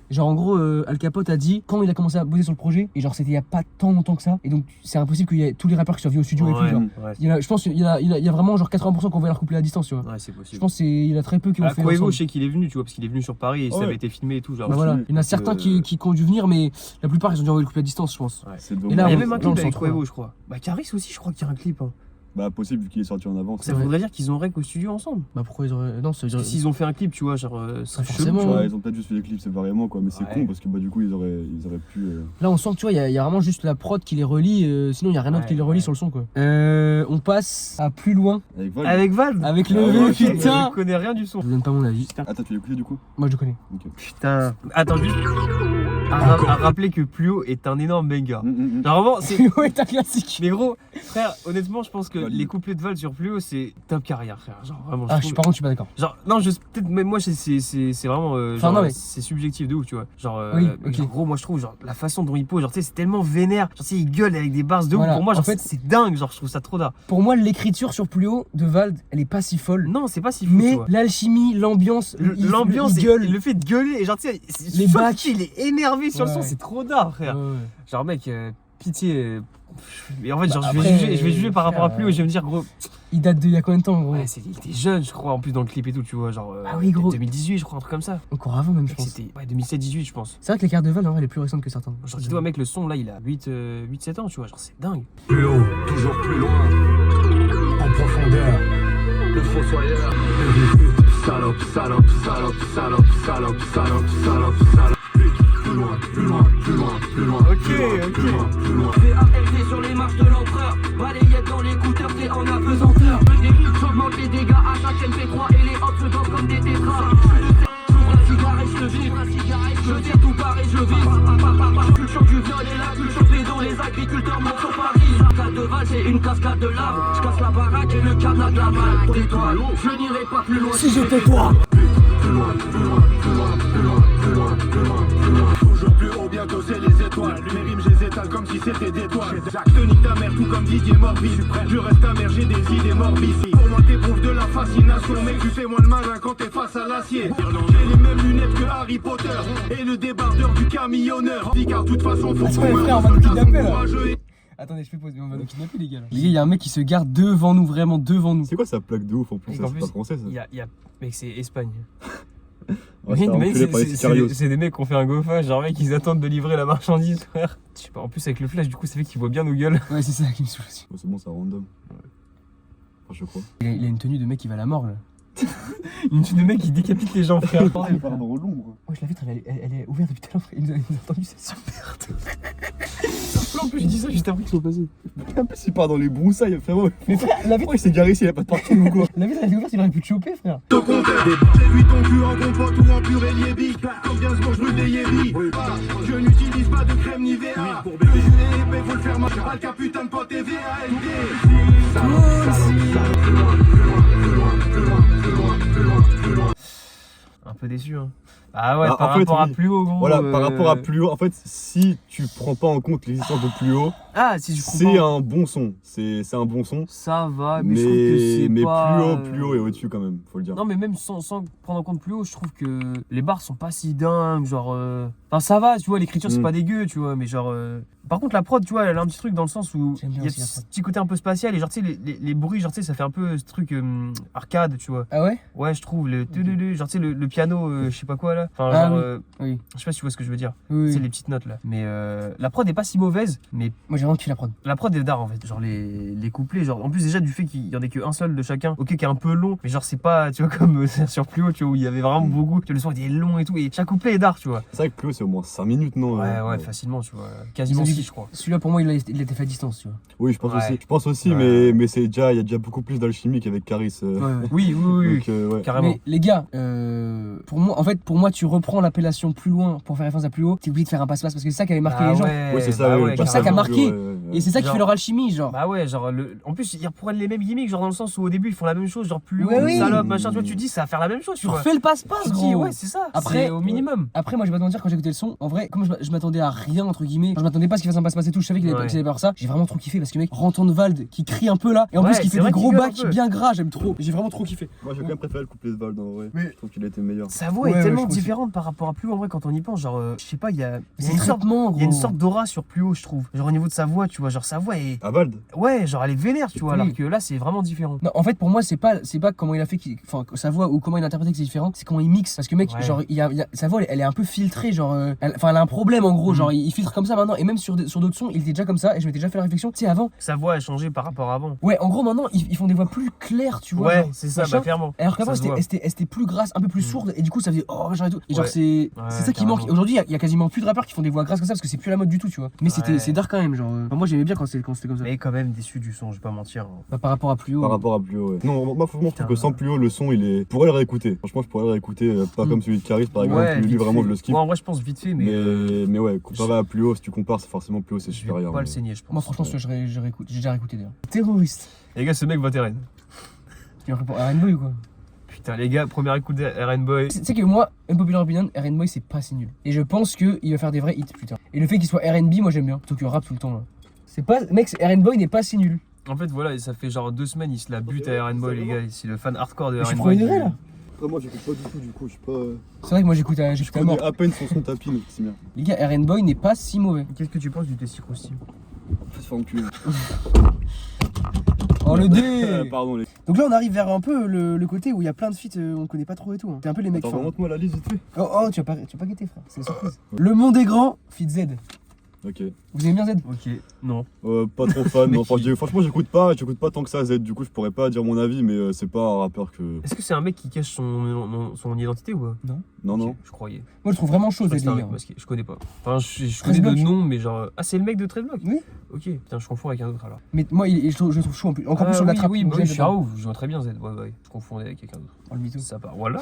genre en gros, Al Capote a dit quand il a commencé à bosser sur le projet, et genre c'était il y a pas tant longtemps que ça, et donc c'est impossible qu'il y ait tous les rappeurs qui soient venus au studio et tout. Ouais, Genre. ouais, Je pense qu'il y a vraiment genre 80% qui ont envoyé leur couplet à distance, tu vois. ouais, c'est Je possible. pense qu'il y a très peu qui ont fait. Quavo, ensemble. je sais qu'il est venu, tu vois, parce qu'il est venu sur Paris et ça Ouais. avait été filmé et tout, genre. Bah voilà, il y en a Donc, certains qui ont dû venir, mais la plupart ils ont dû envoyer le couplet à distance, je pense. Ouais. C'est Et dommage. là, Il y a on- même un là, on clip le avec sent Quavo, je crois. Bah Caris aussi, je crois qu'il y a un clip. Hein. Bah possible vu qu'il est sorti en avance. Ça Ouais. voudrait dire qu'ils ont rec au studio ensemble. Bah pourquoi ils auraient. Non, ça veut Parce dire. que s'ils ont fait un clip, tu vois, genre. Ça forcément, Tu ouais. vois, ils ont peut-être juste fait des clips séparément quoi, mais c'est Ouais. con parce que bah du coup ils auraient pu. Là, on sent que tu vois, il y a vraiment juste la prod qui les relie, sinon il y a rien d'autre Ouais, qui les relie ouais. sur le son quoi. On passe à plus loin Avec Val. Avec Valve. avec le Ah V, ouais, putain. Je connais rien du son. Je vous donne pas mon avis. Attends, tu l'as écouté du coup? Moi je le connais. Ok. Putain. Attends, juste. À rappeler que Plus haut est un énorme banger. Mm. Genre vraiment, c'est. Ouais, t'as classique. Mais gros, frère, honnêtement, je pense que Valide. les couplets de Val sur Plus haut, c'est top carrière, frère. Genre vraiment. Ah, par contre, je suis pas d'accord. Genre, non, peut-être, mais moi, c'est vraiment. Enfin, genre, non, mais- c'est subjectif de ouf, tu vois. Genre, Oui, ok. genre, gros, moi, je trouve, genre, la façon dont il pose, genre, tu sais, c'est tellement vénère. Genre, tu sais, il gueule avec des bars de ouf. Voilà, Pour moi, genre, en fait- c'est dingue. Genre, je trouve ça trop d'art. Pour moi, l'écriture sur plus haut de Vald, elle est pas si folle. Non, c'est pas si fou, tu Mais vois. l'alchimie, l'ambiance, L'ambiance, il gueule. le fait de gueuler, et genre, tu sais, Les je sens bacs. qu'il est énervé sur le Ouais, son, ouais. c'est trop d'art, frère. Ouais, ouais. Genre, mec, pitié. Mais en fait, genre, Bah, je après, vais juger par rapport à frère, Plus haut, je vais me dire, gros. Il date de il y a combien de temps, gros? Ouais, il était jeune, je crois, en plus dans le clip et tout, tu vois, genre. Ah oui, gros. 2018, je crois, un truc comme ça. Encore avant, même, je pense. C'était, ouais, 2007-18, je pense. C'est vrai que la carte de Vald, en vrai, elle est plus récente que certains. Genre, dis-toi, mec, le son là, il a 8-7 ans, tu vois, genre, c'est dingue. Plus haut, toujours plus loin, en profondeur, le fossoyeur. Salope, salope, salope, salope, salope, salope, salope, salope. Plus loin, plus loin, plus loin, plus loin. Ok, plus loin, ok. plus loin, plus loin. VALT sur les marches de l'empereur. Balayette dans l'écouteur, t'es en apesanteur. Le dérive, j'augmente les dégâts à chaque MP3 et les hops se dosent comme des tétras. J'ouvre un cigare et je te le cadenas de la balle d'étoiles. Je n'irai pas plus loin Si j'étais toi. Toujours plus haut, bientôt c'est les étoiles. Mes rimes, je les étale comme si c'était des toiles. Je te nique ta mère, tout comme Didier Morbi. Je reste amer, j'ai des idées morbides. Pour moi, t'éprouves de la fascination. Mec, tu fais moins le malin quand t'es face à l'acier. J'ai les mêmes lunettes que Harry Potter. Et le débardeur du camionneur. Car de toute façon, faut Attends, les frères, on va nous kidnapper là. Attendez, je fais pause, mais on va nous kidnapper les gars. Les gars, il y a un mec qui se garde devant nous, vraiment devant nous. C'est quoi sa plaque de ouf en plus? Et Ça, en c'est plus, pas français ça. Mec, c'est Espagne. Ouais, c'est enculé par les sicarios. C'est des mecs qui ont fait un gaufage, genre mec, ils attendent de livrer la marchandise, frère. Je sais pas, en plus avec le flash, du coup, ça fait qu'il voit bien nos gueules. Ouais, c'est ça qui me saoule aussi. Ouais, c'est bon, c'est random. Enfin, je crois. Il a une tenue de mec qui va à la mort là. Une tue de mec qui décapite les gens, frère. Il part dans l'ombre. Ouais, la vitre elle est ouverte depuis tout à l'heure, frère. Il nous a entendu, c'est super. En plus, je dis ça juste après qu'ils sont passés. En plus, il part dans les broussailles, frérot. Mais frère, la vitre, Pourquoi il s'est garé ici? Il a pas de parking ou quoi? la vitre elle est ouverte, il aurait pu te choper, frère. J'ai vu ton cul en compote ou en purée liébique. Comme Gainsbourg, je brûle des yébis. Je n'utilise pas de crème ni VA. Le jus est épais, faut le faire marcher. Pas le cas, putain de pote et Un peu déçu, hein. Ah ouais, Ah, par en fait, rapport à oui. plus haut, gros. Voilà, par rapport à plus haut, en fait, si tu prends pas en compte l'existence de plus haut, Ah, si je c'est comprends. un bon son. C'est un bon son. Ça va, mais je trouve que c'est mais pas... plus haut et au-dessus quand même, faut le dire. Non, mais même sans prendre en compte plus haut, je trouve que les barres sont pas si dingues, genre... Enfin, ça va, tu vois, l'écriture, c'est pas dégueu, tu vois, mais genre... Par contre, la prod, tu vois, elle a un petit truc dans le sens où J'aime bien il y a aussi la ce prod. petit côté un peu spatial et genre, tu sais, les bruits, genre, tu sais, ça fait un peu ce truc arcade, tu vois. Ah ouais? Ouais, je trouve, genre, tu sais, le piano, je sais pas quoi, là. Enfin, Ah genre, oui. Oui. je sais pas si tu vois ce que je veux dire. Oui. C'est les petites notes, là. Mais la prod est pas si mauvaise, mais Moi j'ai vraiment kiffé la prod. la prod est d'art, en fait. Genre, les couplets, genre, en plus, déjà, du fait qu'il y en ait qu'un seul de chacun, ok, qui est un peu long, mais genre, c'est pas, tu vois, comme sur plus haut, tu vois, où il y avait vraiment beaucoup, tu vois, le son était long et tout, et chaque couplet est d'art, tu vois. C'est vrai que plus haut, c'est au moins 5 minutes, non? Ouais, facilement, tu vois. Quasiment Ils ont 6, dit- je crois. Celui-là pour moi il a été fait à distance, tu vois. Oui, je pense Ouais. aussi. Je pense aussi, Ouais. mais c'est déjà, il y a déjà beaucoup plus d'alchimie qu'avec Caris. Ouais. Oui, Donc, ouais. carrément. Mais les gars, pour moi, tu reprends l'appellation plus loin pour faire référence à plus haut. T'es obligé de faire un passe-passe parce que c'est ça qui avait marqué les gens. Oui, c'est ça, ouais, Genre ça qui a carrément. marqué. Ouais. Et c'est ça qui Genre- fait leur alchimie, genre. Bah ouais, genre, en plus, ils reprennent les mêmes gimmicks, genre dans le sens où au début ils font la même chose, genre plus haut, Ouais, oui. salope, machin, tu vois, tu dis ça va faire la même chose, tu Tu vois. refais le passe-passe, Tu te dis, gros. ouais, c'est ça, Après, c'est au minimum. Après, moi, je vais pas te mentir, quand j'écoutais le son, en vrai, comme je m'attendais à rien, entre guillemets, je m'attendais pas à ce qu'il fasse un passe-passe et tout, je savais qu'il allait Ouais. faire ça. J'ai vraiment trop kiffé parce que, mec, Rentendwald qui crie un peu là, et en Ouais, plus, qui c'est fait des vrai gros qu'il gueule un bacs peu. bien gras, j'aime trop. J'ai vraiment trop kiffé. Moi, j'ai quand même préféré le couplet de Vald en vrai. Mais- Je trouve qu'il a été meilleur. Sa voix Ouais, est ouais, tellement je trouve différente par rapport à plus haut, en vrai, quand on y pense, genre, je sais pas, il y a C'est une sorte. traitement, gros. Il y a une sorte d'aura sur plus haut, je trouve. Genre au niveau de sa voix, tu vois, genre sa voix est. Ah, Vald? Ouais, genre elle est vénère, tu vois, Oui. alors que là c'est vraiment différent. Non, en fait, pour moi, c'est pas comment il a fait, enfin, sa voix ou comment il a interprété que c'est différent, c'est comment il mixe. Parce que, mec, Ouais. genre, sa voix, elle est un peu filtrée, genre, elle a un problème en gros, Mhm. genre, il filtre comme ça maintenant. Et même sur d'autres sons, il était déjà comme ça. Et je m'étais déjà fait la réflexion, tu sais, avant, Sa voix a changé par rapport à avant. ouais, en gros, maintenant, ils font des voix plus claires, tu vois. Ouais, genre, c'est ça, machin. bah clairement. Alors qu'avant, Ça se voit. c'était plus grasse, un peu plus Mhm. sourde, et du coup, ça faisait oh, genre et tout. Et genre, Ouais. c'est Ouais, ça qui carrément. manque. Aujourd'hui, il y a quasiment plus de rappeurs qui font des voix grasses comme ça parce que c'est plus la mode du tout, tu vois. Mais Ouais. c'est dark quand même, genre. Enfin, moi, j'aimais bien quand c'était comme ça. Mais quand même déçu du son, je vais pas mentir. Bah, par rapport à plus haut. Par rapport à plus haut, ouais. Non, moi, franchement, je trouve Putain. que sans plus haut, le son, il est. Je pourrais le réécouter. Franchement, je pourrais le réécouter. Pas Mm. comme celui de Caris, par exemple. Ouais, lui, vite vraiment, fait. je le skip. Moi en vrai je pense vite fait, Mais ouais, comparé à plus haut, si tu compares, c'est forcément plus haut, c'est je vais supérieur. pas le mais- saigner, je pense. Moi, franchement, j'ai déjà réécouté d'ailleurs. Terroriste. Les gars, ce mec vote RN. Tu as répondu à Boy ou quoi? Putain, les gars, première écoute de RN Boy. Tu sais que moi, Unpopular Opinion, R&B c'est pas si nul. Et je pense qu'il va faire des vrais hits, putain. Et le fait qu'il soit R&B, moi j'aime bien. Plutôt que rap tout le temps là. C'est pas. Mec, R&B n'est pas si nul. En fait, voilà, et ça fait genre 2 semaines, il se la bute à RN Boy, les gars. C'est le fan hardcore de Mais je suis RN premier Boy. degré là. Après, moi, j'écoute pas du tout, du coup, je suis pas. C'est vrai que moi j'écoute à Je mort. connais à peine son tapis, donc c'est bien. Les gars, R&B n'est pas si mauvais. Qu'est-ce que tu penses du Tessie Crousty? Faut se faire enculer. Oh le dé. Pardon, les. Donc là on arrive vers un peu le côté où il y a plein de feats on connaît pas trop et tout. Hein. T'es un peu les mecs Attends, fins. remonte-moi la liste vite fait. Oh tu vas pas guetter frère, c'est une surprise. Le monde est grand, feat Z. Ok. Vous aimez bien Z? Ok, non. Pas trop fan, non. Mec, il- Franchement, j'écoute pas tant que ça Z. Du coup, je pourrais pas dire mon avis, mais c'est pas un rappeur que. Est-ce que c'est un mec qui cache son identité ou pas? Non, Ok, non. je croyais. Moi je trouve vraiment chaud Je crois Z que c'est un les mec gars. masqué. Je connais pas. Enfin, je 13 connais de blocs. nom, mais genre. Ah, c'est le mec de 13 blocs? Oui. Ok, putain, je confonds avec un autre alors. Mais moi, je trouve chaud en plus. Encore plus sur la trappe. Oui, donc oui, j'aime je suis bien. ouf, je vois très bien Z. Ouais. Je confondais avec quelqu'un d'autre. Oh, le mytho. Ça part, voilà.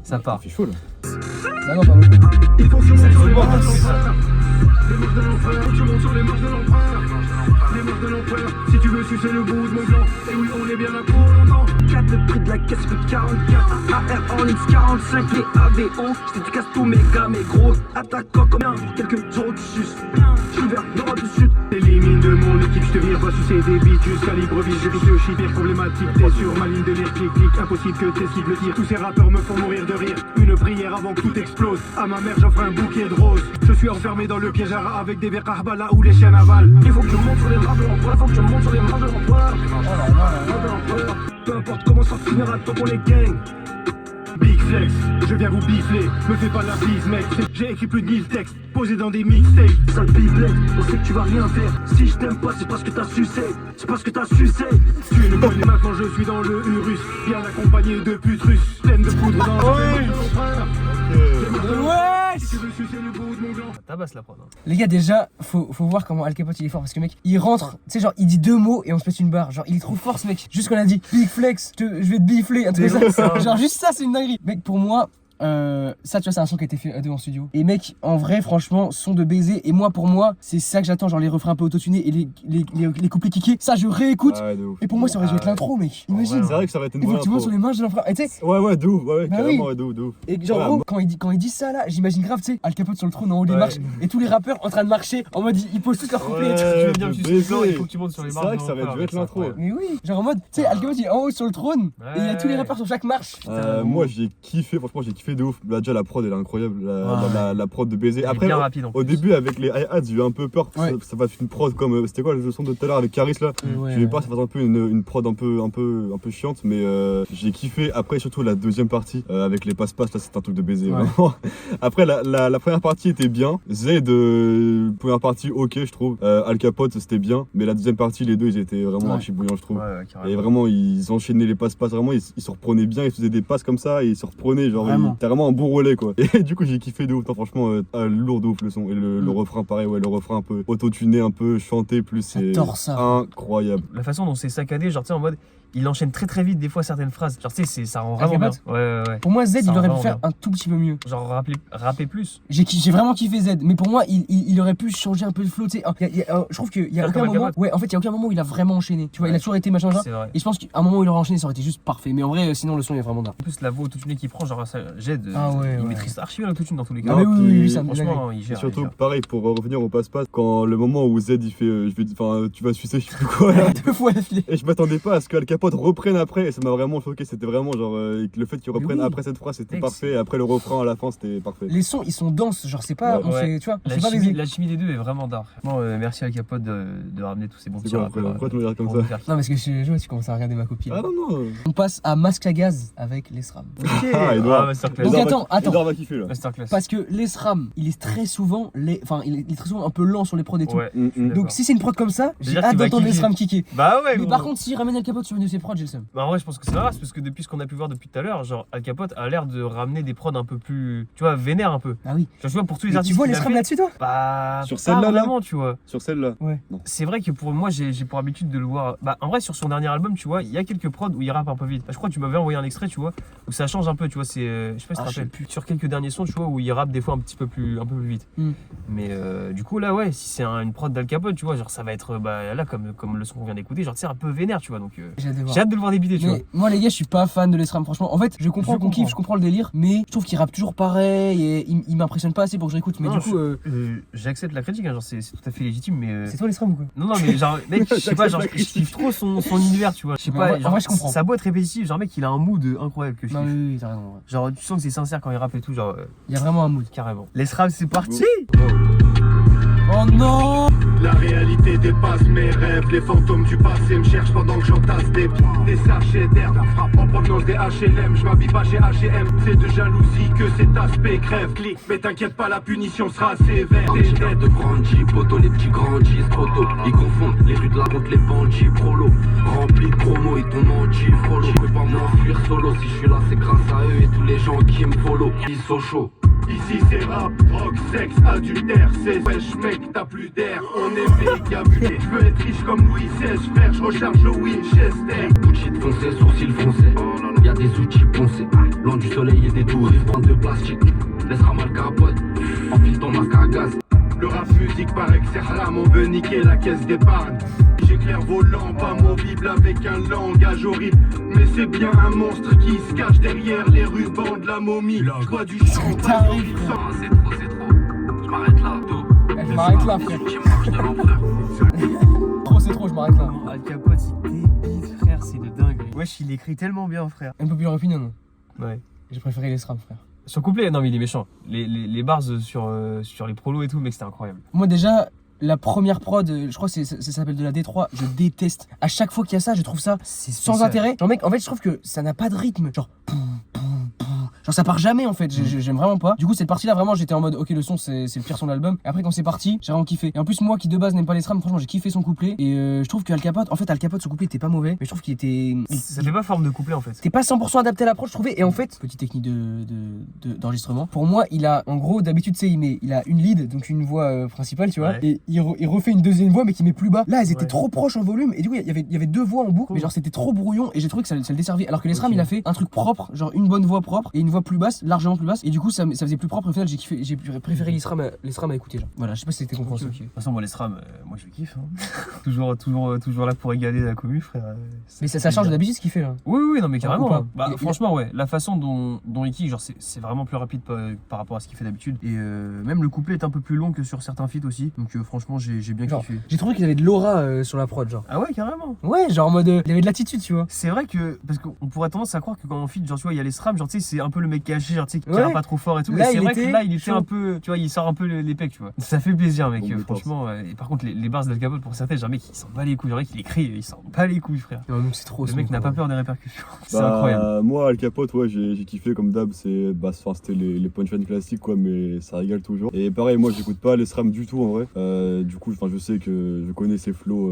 Ça part. Il fait chaud là. Bah non, pas beaucoup. Il faut que tu montes sur les Bon, marches de c'est ça. l'empereur. Les marches de l'empereur, faut que tu montes sur les marches de l'empereur. Les marches de l'empereur, si tu veux sucer le bout de mon gland. Et oui, on est bien là pour longtemps. 4 le prix de la caisse fait 44 AR en X45 les AVO. Je te casse tous mes gars, mes gros attaquants comme un. Quelques euros de sus. Je suis vers l'Europe du Sud. Élimine de mon équipe, je te vire, va sucer des bitus. Calibre vise, je vis le shit, pire problématique. T'es sur ma ligne de l'air, clic. Impossible que tes cibles tirent. Tous ces rappeurs me font mourir de rire. Une prière avant que tout explose. À ma mère, j'offre un bouquet de roses. Je suis enfermé dans le piège à rats avec des verres Karbala où les chiens avalent. Il faut que tu montes sur les marches de l'empereur. Faut que tu montes sur les marches de l'empereur. Peu importe comment ça finira, tant pour les gangs. Big flex, je viens vous bifler, me fais pas la bise mec. J'ai écrit plus de 1000 textes, posés dans des mixtapes. Sale biblette, on sait que tu vas rien faire. Si je t'aime pas, c'est parce que t'as sucé. C'est parce que t'as sucé. Tu le connais maintenant, je suis dans le Urus, bien accompagné de putes russes, pleine de poudre dans Ouais. Si tu veux sucer le bout de mon gland. Ça tabasse la prod. Hein. Les gars, déjà, faut voir comment Al Capote il est fort parce que mec, il rentre, tu sais, genre, il dit 2 mots et on se pète une barre. Genre, il est trop fort ce mec. Juste qu'on a dit Big Flex, je vais te bifler, un truc comme ça. Genre, juste ça, c'est une dinguerie. Mec, pour moi, ça, tu vois, c'est un son qui a été fait à 2 en studio. Et mec, en vrai, franchement, son de baiser. Et moi, pour moi, c'est ça que j'attends. Genre, les refrains un peu autotunés et les couplets kickés. Ça, je réécoute. Ouais, de ouf. Et pour moi, ça aurait dû être l'intro, mec. Imagine. C'est vrai que ça aurait été une Il faut bonne que tu montes intro. sur les marches de l'empereur. Et tu sais, Ouais, de ouf, ouais, Bah carrément, oui. ouais, de ouf. et genre, Ouais, gros, quand il dit ça là, j'imagine grave, tu sais, Al Capote sur le trône en haut des Ouais. marches et tous les rappeurs en train de marcher en mode ils posent tous leurs couplets et tout. Tu veux bien de que tu suces baiser. il faut que tu montes sur les C'est marches. vrai que ça aurait dû être l'intro. Mais oui, genre en mode, tu sais, Al Capote il est en haut sur le trône et il y a tous les rappeurs sur chaque marche. Moi j'ai kiffé, franchement j'ai kiffé de ouf. Là déjà la prod elle est incroyable, la prod de baiser. Après bien rapide en au plus. début avec les hi-hats j'ai eu un peu peur que Ouais. ça fasse une prod comme c'était quoi le son de tout à l'heure avec Caris là. Ouais. Je vais pas que ça fasse un peu une prod un peu chiante mais j'ai kiffé. Après surtout la deuxième partie avec les passe-passe là c'est un truc de baiser Ouais. vraiment. Après la première partie était bien. Z première partie ok je trouve. Al Capote c'était bien mais la deuxième partie les deux ils étaient vraiment Ouais. archi bouillants je trouve. Ouais, Et carrément. vraiment, ils enchaînaient les passes-passes, vraiment, ils se reprenaient bien, ils faisaient des passes comme ça, et ils se reprenaient, genre, Vraiment. t'as vraiment un bon relais, quoi. Et du coup, j'ai kiffé de ouf, non, franchement, lourd de ouf le son. Et le refrain, pareil, ouais, le refrain un peu autotuné, un peu chanté, plus, c'est J'adore ça. incroyable. La façon dont c'est saccadé, genre tu sais en mode, il enchaîne très vite des fois certaines phrases. Genre tu sais, ça rend Al vraiment bien. Capote Ouais. Pour moi, Z, Ça il aurait rend pu faire bien. un tout petit peu mieux. Genre rapper plus. J'ai vraiment kiffé Z, mais pour moi, il aurait pu changer un peu de flow, tu sais. Je trouve qu'il y a Faire aucun comme Al moment. Capote. Ouais, en fait, il y a aucun moment où il a vraiment enchaîné. Tu vois, il a Ouais. toujours été machin genre. C'est vrai. Et je pense qu'à un moment où il aurait enchaîné, ça aurait été juste parfait. Mais en vrai, sinon, le son il est vraiment dingue. En plus la voix autotunée qu'il prend, genre Jed, Ah ouais, il ouais. maîtrise archi bien l'autotune dans tous les cas. Ah, mais oui, puis, ça me Franchement, il Et gère. surtout, il gère. pareil, pour revenir au passe-passe, quand le moment où Z il fait, tu vas sucer, je sais plus quoi, là. 2 fois d'affilée. Et je m'attendais pas à ce que Al Capote reprenne après, et ça m'a vraiment choqué. C'était vraiment genre, le fait qu'il Mais reprenne oui. après cette phrase, c'était Mec, parfait, et après le refrain à la fin, c'était parfait. Les sons, ils sont denses. Genre, c'est pas. Ouais. On Ouais. fait, tu vois, on La fait pas chimie, baiser. la chimie des deux est vraiment d'art. Bon, merci à Capote de ramener tous ces bons C'est petits quoi, rappeurs. pourquoi tu me regardes comme pour ça nous faire Non, parce que je vois, tu commences à regarder ma copine. Ah non, non. On passe à Masque à gaz avec les SRAM. Ah, Edouard. Masterclass. Donc, Edouard attends. Edouard va kiffer là. Masterclass. Parce que les SRAM, il est très souvent il est très souvent un peu lent sur les prods et tout. Ouais. Donc si c'est une prod comme ça, j'ai C'est-à-dire hâte qu'il va d'entendre les kicker. SRAM kicker. Bah ouais, Mais gros. par contre, s'il ramène Al Capote sur une de ses prods, j'ai le seum. Bah en vrai je pense que c'est rare parce que depuis ce qu'on a pu voir depuis tout à l'heure, genre Al Capote a l'air de ramener des prods un peu plus, tu vois, vénère un peu. Ah oui. Genre, tu vois pour tous les Mais artistes tu vois qu'il les a SRAM fait, là-dessus, toi? bah Sur pas celle-là, là vraiment, tu vois. Sur celle-là. Ouais. C'est vrai que pour moi j'ai pour habitude de le voir. Bah en vrai sur son dernier album, tu vois, il y a quelques prods où il rappe un peu vite. Bah, je crois que tu m'avais envoyé un extrait, tu vois, où ça change un peu, tu vois, c'est je sais pas si tu te je sais rappelles. Sur quelques derniers sons, tu vois, où il rappe des fois un peu plus vite. Mm. Mais du coup là ouais, si c'est une prod d'Al Capote, tu vois, genre ça va être bah là comme le son qu'on vient d'écouter, genre tu sais un peu vénère, tu vois. Donc J'ai hâte de voir. j'ai hâte de le voir débiter, tu vois. Mais moi les gars, je suis pas fan de l'ESRAM franchement. En fait, je comprends qu'on kiffe, je comprends le délire, mais je trouve qu'il rappe toujours pareil et il m'impressionne pas assez pour que je réécoute. Mais Non, du coup, j'accepte la critique, hein, genre c'est tout à fait légitime, mais c'est toi l'ESRAM ou quoi? non mais genre mec, je sais pas, genre je kiffe trop son univers, tu vois. Je sais Mais pas, en vrai, genre, je comprends. sa boîte répétitive, genre mec, il a un mood incroyable que je Non, kiffe. oui, t'as raison. Ouais. Genre tu sens que c'est sincère quand il rappe et tout, genre Il y a vraiment un mood. carrément. Les SRAM, c'est parti. Oh non! La réalité dépasse mes rêves, les fantômes du passé me cherchent pendant que j'entasse des sachets d'air. La frappe en provenance des HLM, je m'habille pas chez H&M. C'est de jalousie que cet aspect crève. Clique, mais t'inquiète pas, la punition sera sévère. Des têtes de grandis, poto, les petits grandissent trop tôt. Ils confondent les rues de la route, les bandits, prolo. Remplis de promos, ils t'ont menti, follow. Je peux pas m'enfuir solo, si je suis là, c'est grâce à eux et tous les gens qui me follow. Ils sont chauds. Ici c'est rap, drogue, sexe, adultère, c'est wesh mec, t'as plus d'air, on est méga buté. Je veux être riche comme Louis XVI, frère, je recharge le Winchester. Bullshit foncé, sourcils foncés. Y'a des outils poncés. Loin du soleil et des touristes, bande de plastique. Laissera mal capote, enfile ton masque à gaz. Le rap musique paraît que c'est haram, on veut niquer la caisse d'épargne. J'éclaire vos lampes amovibles avec un langage horrible. Mais c'est bien un monstre qui se cache derrière les rubans de la momie. Je vois du champagne. C'est trop, je m'arrête là, dos. Je m'arrête là, frère. J'ai marche de l'empereur. Trop, c'est trop, je m'arrête là. Al Capote, il débite, frère, c'est de dingue. Wesh, il écrit tellement bien, frère. Un peu plus opinion, non? Ouais. J'ai préféré les SRAM, frère. Sur couplet, non mais il est méchant. Les bars sur les prolos et tout, mec, c'était incroyable. Moi, déjà, la première prod, je crois que ça s'appelle de la D3, je déteste. À chaque fois qu'il y a ça, je trouve ça C'est sans spécial. intérêt. Genre, mec, en fait, je trouve que ça n'a pas de rythme. Genre, genre, ça part jamais en fait. J'aime vraiment pas. Du coup, cette partie-là, vraiment, j'étais en mode, ok, le son, c'est le pire son de l'album. Et après, quand c'est parti, j'ai vraiment kiffé. Et en plus, moi qui de base n'aime pas les SRAM, franchement, j'ai kiffé son couplet. Et je trouve que Al Capote, en fait, Al Capote, son couplet était pas mauvais. Mais je trouve qu'il était. Ça fait pas forme de couplet en fait. C'était pas 100% adapté à l'approche, je trouvais. Et en fait, petite technique d'enregistrement. Pour moi, il a, en gros, d'habitude, c'est il a une lead, donc une voix principale, tu vois. Ouais. Et il refait une deuxième voix, mais qui met plus bas. Là, elles étaient Ouais. trop proches en volume. Et du coup, il y avait deux voix en boucle, mais genre, c'était trop brouillon. Et j'ai trouvé que ça le desservait. Alors que les SRAM, Ok. il a fait un truc propre, genre une bonne voix propre et une voix plus basse, largement plus basse. Et du coup, ça faisait plus propre. Au final, j'ai préféré les SRAM à écouter. Genre. Voilà, je sais pas si c'était compréhensible. De toute façon, moi les SRAM, moi je kiffe. Hein. toujours là pour égaler la commu, frère. Mais ça change d'habitude ce qu'il fait là. Oui, non, mais carrément. Ou pas. Hein. Bah, Et- franchement, ouais, la façon dont il kick, genre, c'est vraiment plus rapide par rapport à ce qu'il fait d'habitude. Et même le couplet est un peu plus long que sur certains feats aussi. Donc, franchement, j'ai bien Genre, kiffé. j'ai trouvé qu'il avait de l'aura sur la prod, genre. Ah ouais, carrément. Ouais, genre en mode. Il avait de l'attitude, tu vois. C'est vrai que, parce qu'on pourrait tendance à croire que quand on feat, genre, tu vois, il y a les SRAM, genre, tu sais, c'est un peu le mec caché, genre, tu sais, qui Ouais. tire pas trop fort et tout. Là, Et c'est il vrai était que là, il était chaud. un peu, tu vois, il sort un peu les pecs, tu vois. Ça fait plaisir, mec, Bon, mais franchement. Et par contre, les bars d'Al Capote, pour certains, genre, mec, il s'en bat les couilles. Genre, mec, il écrit, il s'en bat les couilles, frère. Non, c'est trop. Le son, mec n'a quoi. pas peur des répercussions. C'est incroyable. Moi, Al Capote, ouais, j'ai kiffé comme d'hab. C'était les punchlines classiques, quoi, mais ça régale toujours. Et pareil, moi, j'écoute pas les SRAM du tout en vrai. Du coup, je sais que je connais ses flows,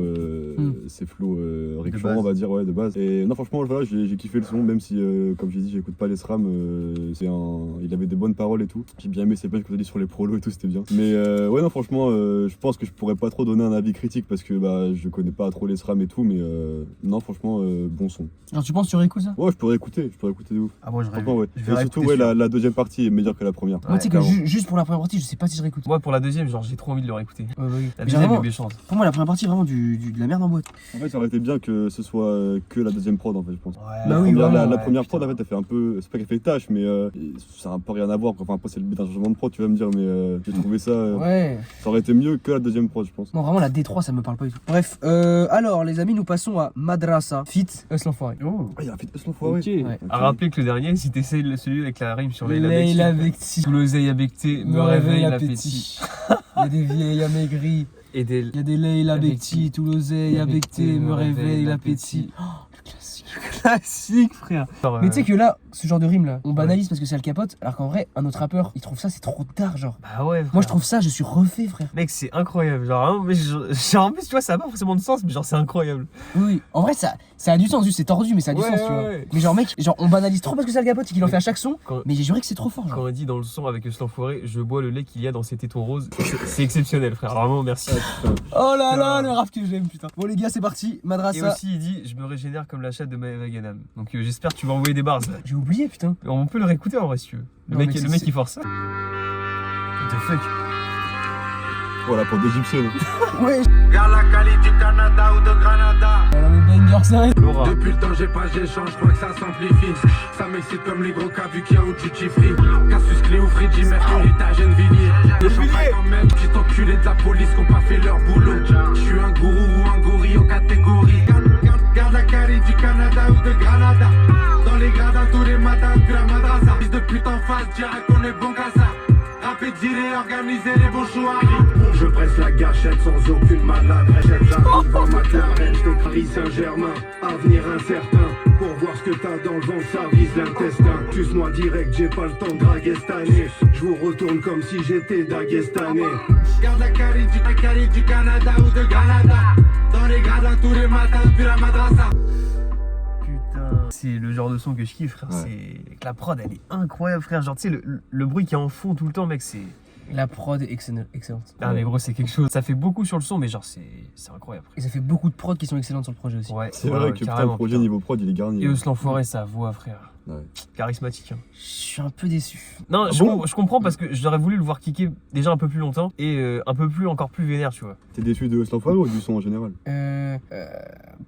récurrents, base. on va dire, ouais, de base. Et non, franchement, voilà, j'ai kiffé le son, même si, comme j'ai dit, j'écoute pas les SRAM. Il avait des bonnes paroles et tout. J'ai bien aimé ses punchs que t'as dit sur les prolos et tout, c'était bien. Mais ouais, non, franchement, je pense que je pourrais pas trop donner un avis critique parce que je connais pas trop les SRAM et tout, mais non, franchement, bon son. Genre, tu penses que tu réécoutes ça? Ouais, je pourrais écouter de ouf. Ah, moi, je Franchement, ouais. Je Et vais surtout, réécouter ouais, celui-là. la deuxième partie est meilleure que la première. Moi, tu sais que clairement. juste pour la première partie, je sais pas si je réécoute. Moi, pour la deuxième, genre, j'ai trop envie de le réécouter. Ouais, oui. La Mais deuxième vraiment, est méchante. pour moi, la première partie, vraiment de la merde en boîte. En fait, ça aurait été bien que ce soit que la deuxième prod, en fait, je pense. Ouais, Bah oui, La vraiment, première prod, en fait, elle fait un peu. C'est pas qu'elle fait tâche, mais ça a un peu rien à voir. Enfin, après, c'est le but d'un changement de prod, tu vas me dire, mais j'ai trouvé ça. Ouais. Ça aurait été mieux que la deuxième prod, je pense. Non, vraiment, la D3, ça me parle pas du tout. Bref, alors, les amis, nous passons à Madrasa, Fit, Us l'enfoiré. Oh. Ah, il a fait ce l'enfoiré. Ok. Ouais. À rappeler que le dernier, si t'essayes celui avec la rime sur Leila Leila Bekti, Tout l'oseille abecté me réveille l'appétit. Il y a des vieilles amaigries. Et des. Il y a des Leila Bekti, tout l'oseille abecté me réveille l'appétit. Oh, le classique. Classique, frère. Mais tu sais que là, ce genre de rime là, on banalise parce que c'est Al Capote, alors qu'en vrai, un autre rappeur, il trouve ça, c'est trop tard, genre. Bah ouais, frère. Moi, je trouve ça, je suis refait, frère. Mec, c'est incroyable. Genre, hein, mais genre, en plus, tu vois, ça a pas forcément de sens, mais genre, c'est incroyable. Oui, en vrai, ça a du sens, juste c'est tordu, mais ça a du Ouais, sens, tu vois. ouais. Mais genre, mec, genre, on banalise trop parce que c'est Al Capote et qu'il en fait à chaque son, Quand- mais j'ai juré que c'est trop fort, genre. Quand on dit dans le son avec ce l'enfoiré, je bois le lait qu'il y a dans ces tétons roses, c'est exceptionnel, frère. Vraiment, merci. Oh là là, Putain. le rap que j'aime, putain. Bon, les gars, c'est parti, Et Madrasa. aussi, il dit, je me régénère comme la chatte de Maëva Ganam. Donc, j'espère que tu vas envoyer des bars. J'ai oublié, putain. On peut le réécouter en vrai, si tu veux. Non, mais Le mec, c'est- il force. What the fuck? Voilà, pour d'égyptienne. Ouais, Regarde la qualité du Canada ou de Granada. alors le banger, ça. Laura. Depuis le temps j'ai pas j'échange, je crois que ça s'amplifie. Ça m'excite comme les gros cas vu qu'il y a un duty free. Casus Clé ou Fridji, Mercury, Tagen Villiers. Le champagne quand même, petit enculé de la police qui ont pas fait leur boulot. Je suis un gourou ou un gorille aux catégories. Garde la qualité du Canada ou de Granada. Dans les gradins tous les matins depuis la madrasa. Fils de pute en face, direct on est bon qu'à ça. Rapper, tirer, organiser les bons choix. Je presse la gâchette sans aucune maladresse. J'arrive en McLaren, je te Paris Saint-Germain. Avenir incertain. Pour voir ce que t'as dans le ventre, ça vise l'intestin. Tue-moi direct, j'ai pas le temps de draguer cette année. Je vous retourne comme si j'étais daguestanais. Garde la qualité du Canada ou de Granada. Dans les gradins tous les matins depuis la madrasa. Putain. c'est le genre de son que je kiffe, frère. Ouais. C'est que la prod, elle est incroyable, frère. Genre, tu sais, le bruit qui est en fond tout le temps, mec, c'est. La prod est excellente. Ah, mais gros, c'est quelque chose. Ça fait beaucoup sur le son, mais genre, c'est incroyable. Et ça fait beaucoup de prods qui sont excellentes sur le projet aussi. Ouais, C'est ouais, vrai ouais, que putain, carrément, le projet putain. niveau prod, il est garni. Et hein. Eus l'enfoiré, sa voix, frère. Ouais. Charismatique. Hein. Je suis un peu déçu. Non, Ah je, bon je comprends parce que j'aurais voulu le voir kicker déjà un peu plus longtemps et encore plus vénère, tu vois. T'es déçu de l'enfoiré ou du son en général?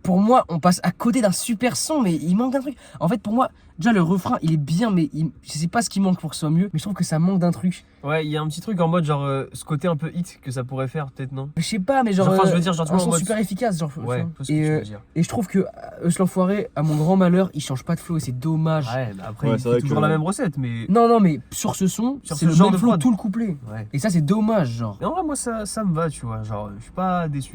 Pour moi, on passe à côté d'un super son, mais il manque d'un truc. En fait, pour moi, déjà le refrain, il est bien, mais je sais pas ce qui manque pour que ce soit mieux, mais je trouve que ça manque d'un truc. Ouais, il y a un petit truc en mode genre ce côté un peu hit que ça pourrait faire, peut-être, non? Je sais pas, mais genre. Enfin, je veux dire, genre, tu un vois, en son mode- super efficace, genre. Ouais, tu je vois. vois ce que tu veux dire. Et je trouve que l'enfoiré, à mon grand malheur, il change pas de flow et c'est dommage. Ouais, mais après, Ouais, il c'est fait vrai toujours que- la même recette, mais. Non, mais sur ce son, Sur c'est ce le genre même de flow prod. tout le couplet. Ouais. Et ça, c'est dommage, genre. Mais en vrai, moi, ça me va, tu vois. Genre, je suis pas déçu,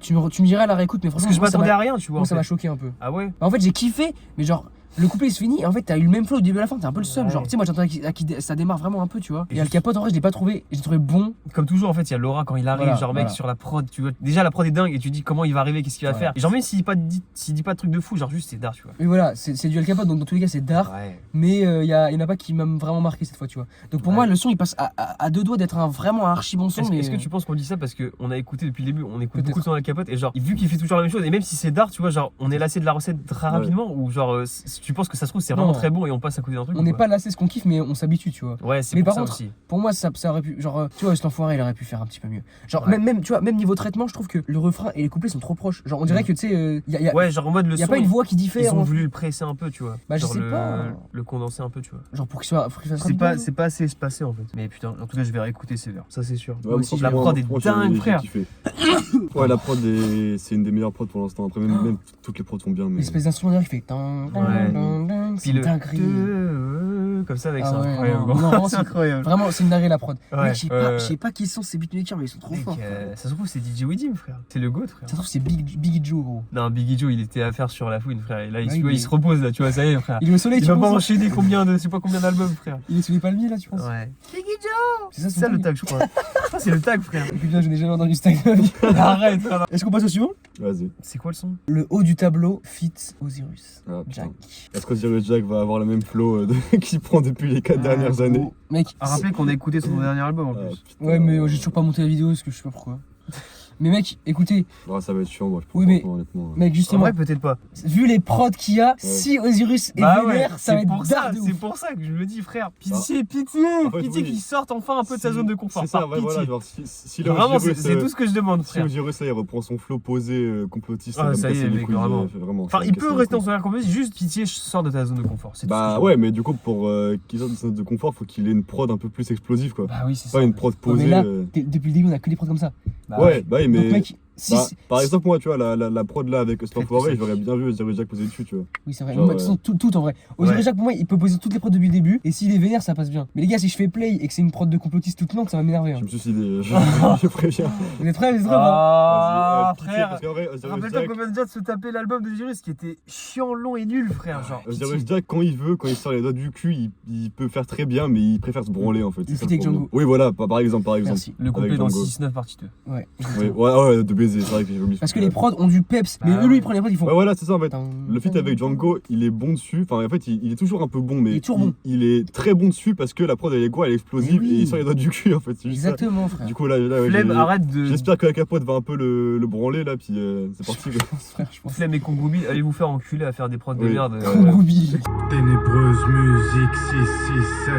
tu vois. Tu me diras à la réécoute, mais Parce franchement, que je moi, ça m'attendais m'a- à rien, tu vois. moi, en ça m'a fait. choqué un peu. Ah ouais? En fait, j'ai kiffé, mais genre, le couplet il se finit, et en fait, t'as eu le même flow au début à la fin, t'es un peu le seum. Ouais. Genre, tu sais, moi, j'attendais ça démarre vraiment un peu, tu vois. Et Et Al Capote, en vrai, je l'ai pas trouvé, j'ai trouvé bon. Comme toujours, en fait, il y a Laura quand il arrive, Voilà, genre, mec, voilà. sur la prod, tu vois. Déjà, la prod est dingue et tu dis comment il va arriver, qu'est-ce qu'il va Ouais. faire. Et genre, même s'il dit pas de truc de fou, genre, juste c'est dark, tu vois. Mais voilà, c'est du Al Capote, donc dans tous les cas, c'est dark. Ouais. Mais il y en a pas qui m'a vraiment marqué cette fois, tu vois. Donc pour Ouais. moi, le son, il passe à deux doigts d'être vraiment un archi bon son. Est-ce mais... est-ce que tu penses qu'on dit ça parce qu'on a écouté depuis le début, on écoute Peut-être. beaucoup de sons Al Capote et genre, vu qu'il fait toujours la même chose, et même si c'est dark, tu vois, genre, on est lassé de la recette très rapidement, ou genre, tu penses que ça se trouve, c'est vraiment Non. très bon et on passe à côté d'un truc On ou n'est quoi? pas lassé ce qu'on kiffe, mais on s'habitue, tu vois. Ouais, c'est Mais pour par ça contre, aussi. Pour moi, ça aurait pu. Genre, tu vois, cet enfoiré, il aurait pu faire un petit peu mieux. Genre, Ouais. même, tu vois, même niveau traitement, je trouve que le refrain et les couplets sont trop proches. Genre, on dirait que, tu sais, y a Ouais, genre en mode le y a son, pas une voix qui ils diffère. ont hein. voulu le presser un peu, tu vois. Bah, je Genre sais pas. le condenser un peu, tu vois. Genre, pour qu'il fasse C'est rapide, pas, c'est pas assez espacé en fait. Mais putain, en tout cas, je vais réécouter Sévère, ça c'est sûr. Ouais, aussi, franchement, la prod est moi, j'ai dingue, frère. kiffé. Ouais, la prod, c'est une des meilleures prods pour l'instant. Après, même toutes les prods sont bien. Mais... L'espèce d'instrument derrière qui fait. Tan, tan, Ouais. tan, tan, Puis c'est le une dinguerie. comme ça avec Ah ça, ouais, incroyable. non, gros. non, vraiment, C'est c'est- incroyable. Vraiment, c'est une dinguerie la prod. Ouais, Mec, je sais ouais. pas qui sont ces beatmakers, mais ils sont trop Mec, forts. ça se trouve c'est DJ Widim, frère. C'est le GOAT, frère. Ça se trouve, c'est Biggie Joe, gros. Non, Biggie Joe, il était à faire sur la fouine, frère. Et là, Ouais, tu vois, il se repose là, tu vois, ça y est, frère. Il est au soleil, Il tu va pas penses enchaîner je sais pas combien d'albums, frère. Il est sous les palmiers, là, tu penses Ouais. C'est ça, C'est ça le tag, je crois. Je crois que c'est le tag, frère. Écoute bien, je n'ai jamais entendu ce tag de ma vie. Arrête, frère. Est-ce qu'on passe au suivant? Vas-y. C'est quoi le son? Le haut du tableau, fit Osiris. Ah, putain. Jack. Est-ce qu'Osiris Jack va avoir le même flow qu'il prend depuis les 4 dernières années? Mec, À rappeler qu'on a écouté son dernier album en Ah, plus. putain. ouais, mais j'ai toujours pas monté la vidéo parce que je sais pas pourquoi. Mais mec, écoutez, Ah, ça va être chiant, moi, je pense, Oui, mais- franchement, honnêtement. mec, En justement, vrai, peut-être pas. vu les prods qu'il y a, si Osiris est vénère, ça va c'est être pour ça, dark de c'est ouf. pour ça que je le dis, frère. Pitié, En fait, pitié oui. qu'il sorte enfin un peu de sa Si- zone de confort. C'est ça, par ouais, voilà. pitié. Genre, si là, Vraiment, Osiris, c'est tout ce que je demande, Si frère. Osiris, là, il reprend son flow posé, complotiste, Ah, va me ça y est, casser les mec, couilles, vraiment. vraiment. Enfin, ça va il me peut casser les rester en couilles. son composé, juste pitié, sors de ta zone de confort. C'est tout Bah ce que ouais, mais du coup, pour qu'il sorte de sa zone de confort, faut qu'il ait une prod un peu plus explosive, quoi. Bah oui, c'est Pas ça. une prod Ouais, mais posée. là, depuis le début, on a que des prods comme ça. Bah Ouais, bah oui, mais. Donc, mec, si. Bah, par exemple, moi, tu vois, la prod là avec Très Stanford, puissant. j'aurais bien vu Osiris Jack poser dessus, tu vois. Oui, c'est vrai. Genre, Moi, de toute façon, tout en vrai. Osiris Ouais. Jack, pour moi, il peut poser toutes les prods depuis le début. Et s'il est vénère, ça passe bien. Mais les gars, si je fais play et que c'est une prod de complotiste toute longue, ça va m'énerver. Hein. Je me suis dit, je préviens. Vous êtes prêts, vous êtes prêts ou pas Ah, Vas-y, pitié, frère. parce qu'en vrai, Osiris Rappelle-toi Jack, qu'on vient déjà de se taper l'album de Osiris qui était chiant, long et nul, frère. Genre, Osiris pitié. Jack, quand il veut, quand il sort les doigts du cul, il peut faire très bien, mais il préfère se branler en fait. Le c'est ça feat avec problème. Django. Oui, voilà, par exemple. Merci. Le couplet Avec dans Django. 6-9 partie 2. Ouais. Ouais, de baiser, c'est vrai que j'ai oublié. Parce que les prods ont du peps. Mais Bah eux, lui, ouais. ils prennent les prods, ils font. Ouais, voilà, c'est ça en fait. Tan, Le feat tan, avec tan. Django, il est bon dessus. Enfin, en fait, il est toujours un peu bon, mais Il est toujours bon. il est très bon dessus parce que la prod elle est quoi, elle est explosive Mais oui. et il sort les doigts du cul en fait. C'est juste ça. Exactement, frère. Du coup, là ouais, Flemme, arrête de. j'espère que la capote va un peu le branler là, puis c'est parti. Quoi. Frère, je pense. Flemme et Kongoubi, allez vous faire enculer à faire des prods de Oui. merde. Kongoubi. Ténébreuse musique 667.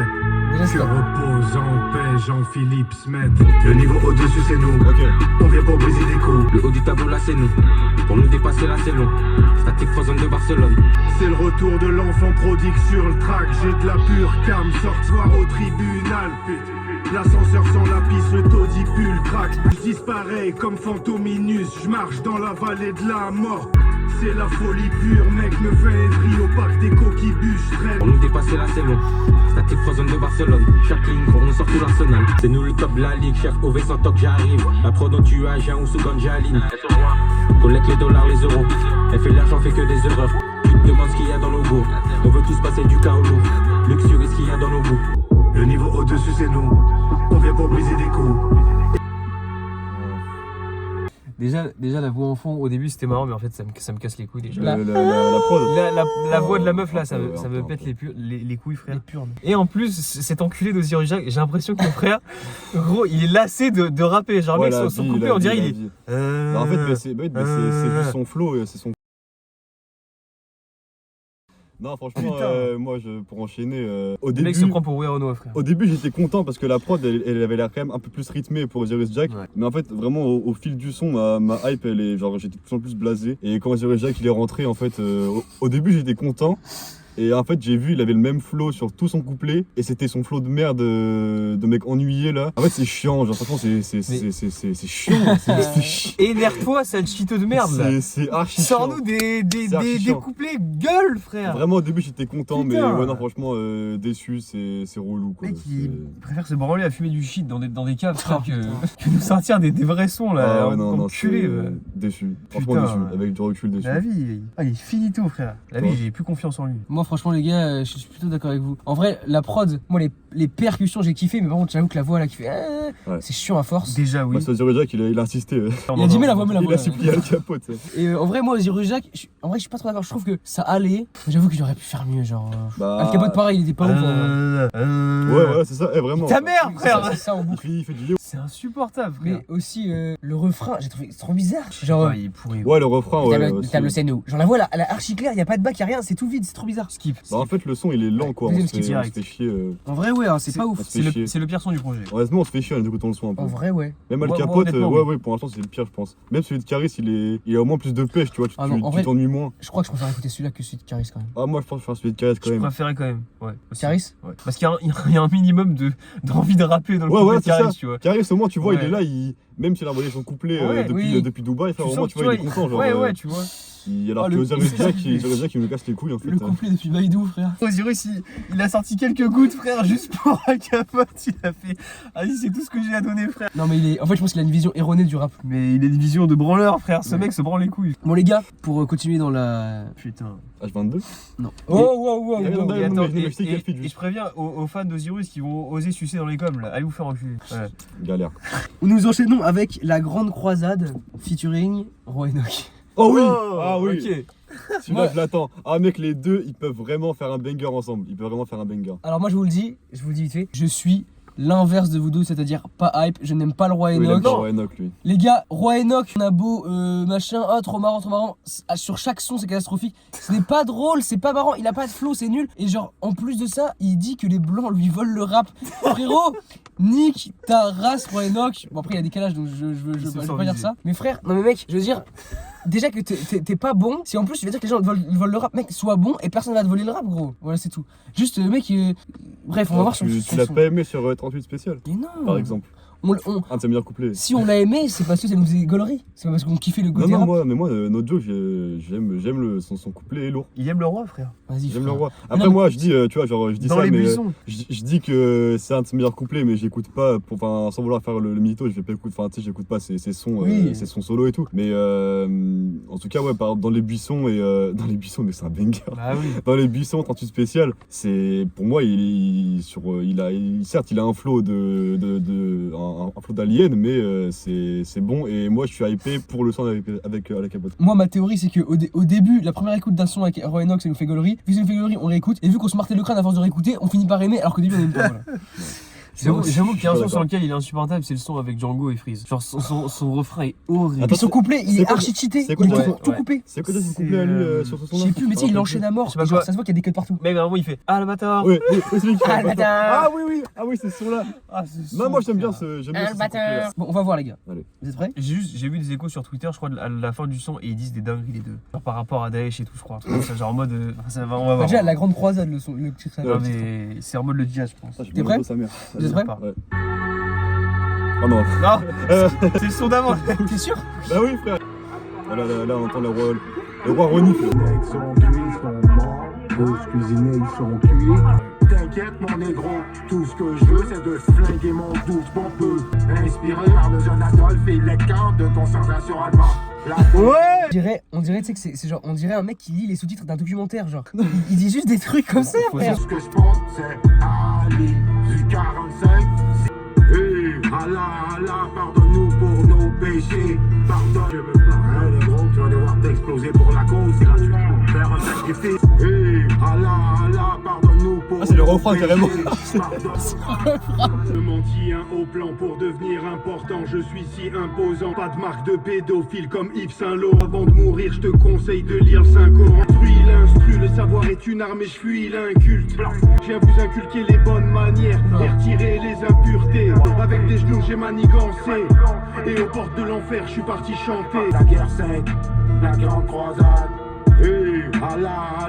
Déjà, c'est Que pas- repose en paix Jean-Philippe Smet. Le niveau au-dessus c'est nous. Ok. On vient pour briser des coups. Le haut du tableau là c'est nous, pour nous dépasser là c'est long. Static Frozen de Barcelone. C'est le retour de l'enfant prodigue sur le track. J'ai de la pure cam, sortir au tribunal, putain. L'ascenseur sans la piste, le taudibule craque. Je disparais comme Fantominus, je marche dans la vallée de la mort. C'est la folie pure, mec, me fait rire au parc des coquilles bûches. Pour nous dépasser là c'est long. Static Frozen de Barcelone. Chaque ligne quand on sort tout l'arsenal. C'est nous le top de la ligue, chef OV sans toc j'arrive. La prod dont tu as ou sous Ganjaline. Collecte les dollars, les euros. Elle fait l'argent, fait que des erreurs. Tu te demandes ce qu'il y a dans nos goûts. On veut tous passer du chaos lourd. Luxury ce qu'il y a dans nos goûts. Le niveau au-dessus c'est nous, on vient pour briser des coups. Déjà la voix en fond, au début c'était marrant, mais en fait ça me casse les couilles déjà. La prod. La voix de la meuf là, ça me un pète peu. les couilles, frère. Les purnes. Et en plus, cet enculé d'Ozzy Jack, j'ai l'impression que mon frère, gros, il est lassé de rapper. Genre, Ouais, mec, la son vie, couplet, la on dirait vie, il la est. vie. Bah, en fait, c'est juste son flow et c'est son. Non, franchement, moi, pour enchaîner, au Le début. mec se prend pour Will Renault, frère. Au début, j'étais content parce que la prod, elle avait l'air quand même un peu plus rythmée pour Osiris Jack. Ouais. Mais en fait, vraiment, au fil du son, ma hype, j'étais de plus en plus blasé. Et quand Osiris Jack, il est rentré, en fait, au début, j'étais content. Et en fait, j'ai vu, il avait le même flow sur tout son couplet. Et c'était son flow de merde, de mec ennuyé, là. En fait, c'est chiant, genre, franchement, c'est chiant. C'est chiant. Énerve-toi, sale chiteux de merde, là. C'est archi chiant. Sors-nous des archi chiant. couplets gueule, frère. Vraiment, au début, j'étais content, mais Putain. ouais, non, franchement, déçu, c'est relou, quoi. Mec, C'est- il préfère se branler à fumer du shit dans des caves, frère, que nous sortir des vrais sons, là. Ah ouais, non, enculé, c'est ouais. déçu. Franchement, Putain. déçu. Avec du recul, déçu. La vie, il est finito, frère. La vie, j'ai plus confiance en lui. Moi, franchement, les gars, je suis plutôt d'accord avec vous. En vrai, la prod, moi, les percussions, j'ai kiffé, mais par contre, j'avoue que la voix là qui fait. Ouais. C'est chiant à force. Déjà, oui. Moi, c'est Osiris Jack, il a insisté. Il a dit, mais la voix. Il a supplié Al Capote. Et en vrai, moi, Osiris Jack, en vrai, je suis pas trop d'accord. Je trouve que ça allait. Mais j'avoue qu'il aurait pu faire mieux. Genre. Bah. Al Capote, pareil, il était pas ouf. hein. Ouais, voilà, c'est ça. Vraiment. Ta mère, frère. C'est ça en boucle. Il fait du Léo. C'est insupportable, frère. Mais aussi, le refrain, j'ai trouvé c'est trop bizarre. Genre. Ouais, il est pourri. Ouais, le refrain, ouais. aussi. Table c'est nous. Genre la voix, elle est archi claire, y a pas de bac, y a rien, c'est tout vide, c'est trop bizarre. Skip. Bah, en fait, le son, il est lent, quoi. On Deuxième se fait skip on se direct. fait chier. En vrai, ouais, hein, c'est pas ouf. on se fait chier. C'est le pire son du projet. Honnêtement, on se fait chier en écoutant le son un peu. En vrai, ouais. Même Al Moi, Capote, honnêtement, ouais, oui. ouais, pour l'instant, c'est le pire, je pense. Même celui de Caris, il a au moins plus de pêche, tu vois. Ah non, en vrai- Tu t'ennuies moins. Je crois que je préfère écouter celui-là que celui de Caris quand même. Ah, moi, je pense que je ferai celui de Caris quand Je même. préférais quand même. Ouais. aussi. Caris Ouais. Parce qu'il y a un minimum d'envie de rapper dans le Ouais, couplet ouais, de c'est Caris, ça. tu vois. Caris, au moins, tu vois, Ouais. il est là, même s'il a envoyé son couplet Ouais, depuis Dubaï, frère, au moins, sens tu que, vois, il est content. Genre, ouais, tu vois. Alors Ah, que le- Osiris Jack, il me casse les couilles, en fait. Le couplet depuis Baïdou, frère. Osiris, il a sorti quelques gouttes, frère, juste pour un capote. Il a fait. Ah, c'est tout ce que j'ai à donner, frère. Non, mais en fait, je pense qu'il a une vision erronée du rap. Mais il a une vision de branleur, frère. Ce mec se branle les couilles. Bon, les gars, pour continuer dans la. Putain. H22. Non. Oh, wow, Et- wow. et- Et attends, mais je sais quel feat, et juste. je préviens aux fans d'Osiris qui vont oser sucer dans les coms, là. Allez vous faire enculer. Ouais. Galère. Nous enchaînons avec La Grande Croisade featuring Roy Enoch. Oh oui. Oh, Ah oui. Ok. Celui-là, Ouais. je l'attends. Ah, mec, les deux, ils peuvent vraiment faire un banger ensemble. Ils peuvent vraiment faire un banger. Alors, moi, je vous le dis vite fait, je suis l'inverse de vous deux, c'est-à-dire pas hype, je n'aime pas le Roy Oui, il aime Enoch. pas Roy Enoch, lui. Les gars, Roy Enoch, on a beau machin, trop marrant. Sur chaque son, c'est catastrophique. Ce n'est pas drôle, c'est pas marrant, il a pas de flow, c'est nul. Et genre, en plus de ça, il dit que les blancs lui volent le rap. Frérot, nique ta race, Roy Enoch. Bon, après, il y a des calages, donc je veux pas dire ça. Mais frère, non mais mec, je veux dire, déjà que t'es pas bon, si en plus tu veux dire que les gens te volent le rap, mec, sois bon et personne va te voler le rap, gros. Voilà, c'est tout. Juste, mec, bref, on va voir son Tu l'as pas aimé sur 38 spécial, Mais non, par exemple. on- Un de ses meilleurs couplets. si on l'a aimé, c'est parce que ça nous faisait gaulerie. C'est pas parce qu'on kiffait le Non, côté non, rap. moi, No Joke, j'aime son couplet est lourd. Il aime le roi, frère. Vas-y, J'aime le frère. roi. Après, non, moi, je dis, tu vois, genre, je dis Dans ça, les mais buissons. je dis que c'est un de ses meilleurs couplets, mais j'écoute pas, sans vouloir faire le mytho, je vais pas écouter, enfin, tu sais, j'écoute pas ses sons, Oui. ses sons solo et tout. Mais en tout cas, ouais, par exemple, dans les buissons, mais c'est un banger. Bah oui. Dans les buissons, 38 spécial, pour moi, certes, il a un flow un flow d'alien, mais c'est bon. Et moi, je suis hypé pour le son avec Al Capote. Moi, ma théorie, c'est qu'au début, la première écoute d'un son avec Roy Enoch, ça nous fait gaulerie. Vu que ça nous fait gaulerie, on réécoute. Et vu qu'on se martelait le crâne à force de réécouter, on finit par aimer, alors qu'au début, on aime pas. Voilà. J'avoue qu'il y a un Je suis son sur d'accord. lequel il est insupportable, c'est le son avec Django et Freeze. Genre son refrain est horrible. Attends, Et son couplet, il c'est est quoi- archi cheaté. c'est quoi Il est le- tout ouais. coupé. C'est quoi ça, son C'est, couplet à lui sur ce Je son-là? sais plus, mais tu sais, il enchaîne à mort. Je sais pas Et genre, quoi. ça se voit qu'il y a des cuts partout. Mec, vraiment, il fait Ah le bâtard. Oui, c'est lui qui fait Ah, le bâtard. Ah oui, c'est ce son-là. Ah, ce Non, son, moi, j'aime bien frère. ce couplet-là. Bon, on va voir, les gars. Allez. Vous êtes prêts? J'ai vu des échos sur Twitter, je crois, à la fin du son, et ils disent des dingueries les deux. Genre par rapport à Daesh et tout, je crois. Un truc comme ça, genre en mode. On va voir. Déjà, La Grande Croisade, le titre. Non, mais c'est en mode le jazz, je pense. Ah, j'ai T'es pas prêt sa mère. Vous êtes prêts? Ouais. Oh non. Non, c'est le son d'avant. T'es sûr? Bah oui, frère. Ah, là, on entend le roi renifle. Les mecs sont cuits, ils sont morts. Tous cuisinés, ils sont cuits. T'inquiète, mon négro, tout ce que je veux, c'est de flinguer mon douce pompeux. Inspiré par le jeune Adolphe et les camps de concentration allemands. On dirait, tu sais, que c'est genre, on dirait un mec qui lit les sous-titres d'un documentaire, genre. Il dit juste des trucs comme ça, frère. Ce que je pense, c'est Ali du 45. Hey, Allah, Allah, pardonne-nous pour nos péché, pardonne. Je me parle, les gros, tu vas devoir t'exploser pour la cause, c'est gratuit. Faire un sacrifice. Hey, Allah, pardonne-nous pour. Ah, c'est le refrain carrément. Je menti un haut plan pour devenir important. Je suis si imposant. Pas de marque de pédophile comme Yves Saint-Laurent. Avant de mourir, je te conseille de lire le Saint-Coran. L'instru, le savoir est une arme et je fuis l'inculte. Je viens vous inculquer les bonnes manières et retirer les impuretés. Avec des genoux, j'ai manigancé. Et aux portes de l'enfer, je suis parti chanter. La guerre sec, la grande croisade. Hey, Allah.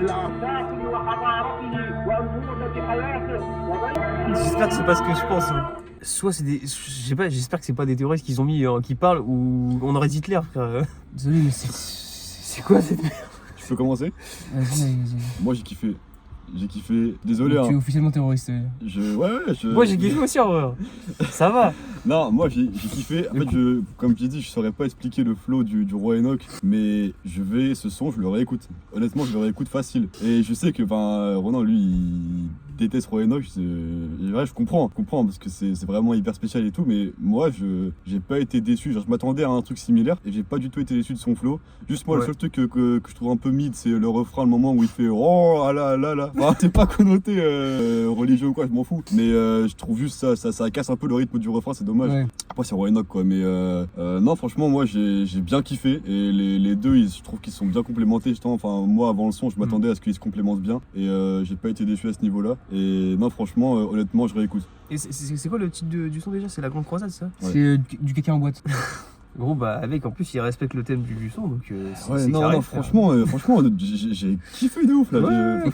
J'espère que c'est pas ce que je pense. Hein. Soit c'est des. Je sais pas, j'espère que c'est pas des terroristes qu'ils ont mis qui parlent ou on aurait dit Hitler, frère. Désolé, mais C'est quoi cette merde? Tu peux commencer? Vas-y. Moi j'ai kiffé. Désolé Tu es hein. officiellement terroriste. Moi j'ai kiffé aussi en vrai. Ça va. Non, moi j'ai kiffé. En fait, comme j'ai dit, je saurais pas expliquer le flow du Roi Enoch, mais ce son, je le réécoute. Honnêtement, je le réécoute facile. Et je sais que Ronan, lui, il déteste Roi Enoch. Ouais, je comprends, parce que c'est vraiment hyper spécial et tout, mais moi, j'ai pas été déçu. Genre, je m'attendais à un truc similaire et j'ai pas du tout été déçu de son flow. Juste moi, le seul truc que je trouve un peu mid, c'est le refrain, le moment où il fait oh ah là. Enfin, c'est pas connoté religieux ou quoi, je m'en fous. Mais je trouve juste ça casse un peu le rythme du refrain, c'est dommage. Ouais. Après c'est Roi Enoch quoi, mais non franchement moi j'ai bien kiffé et les deux je trouve qu'ils sont bien complémentés. Enfin moi avant le son je m'attendais à ce qu'ils se complémentent bien et j'ai pas été déçu à ce niveau là. Et non franchement honnêtement je réécoute. Et c'est quoi le titre du son déjà? C'est La Grande Croisade, ça? Ouais. C'est du caca en boîte. Gros, avec en plus, il respecte le thème du son, donc Ouais, c'est non, carré, non, frère. franchement, j'ai kiffé de ouf là. Ouais,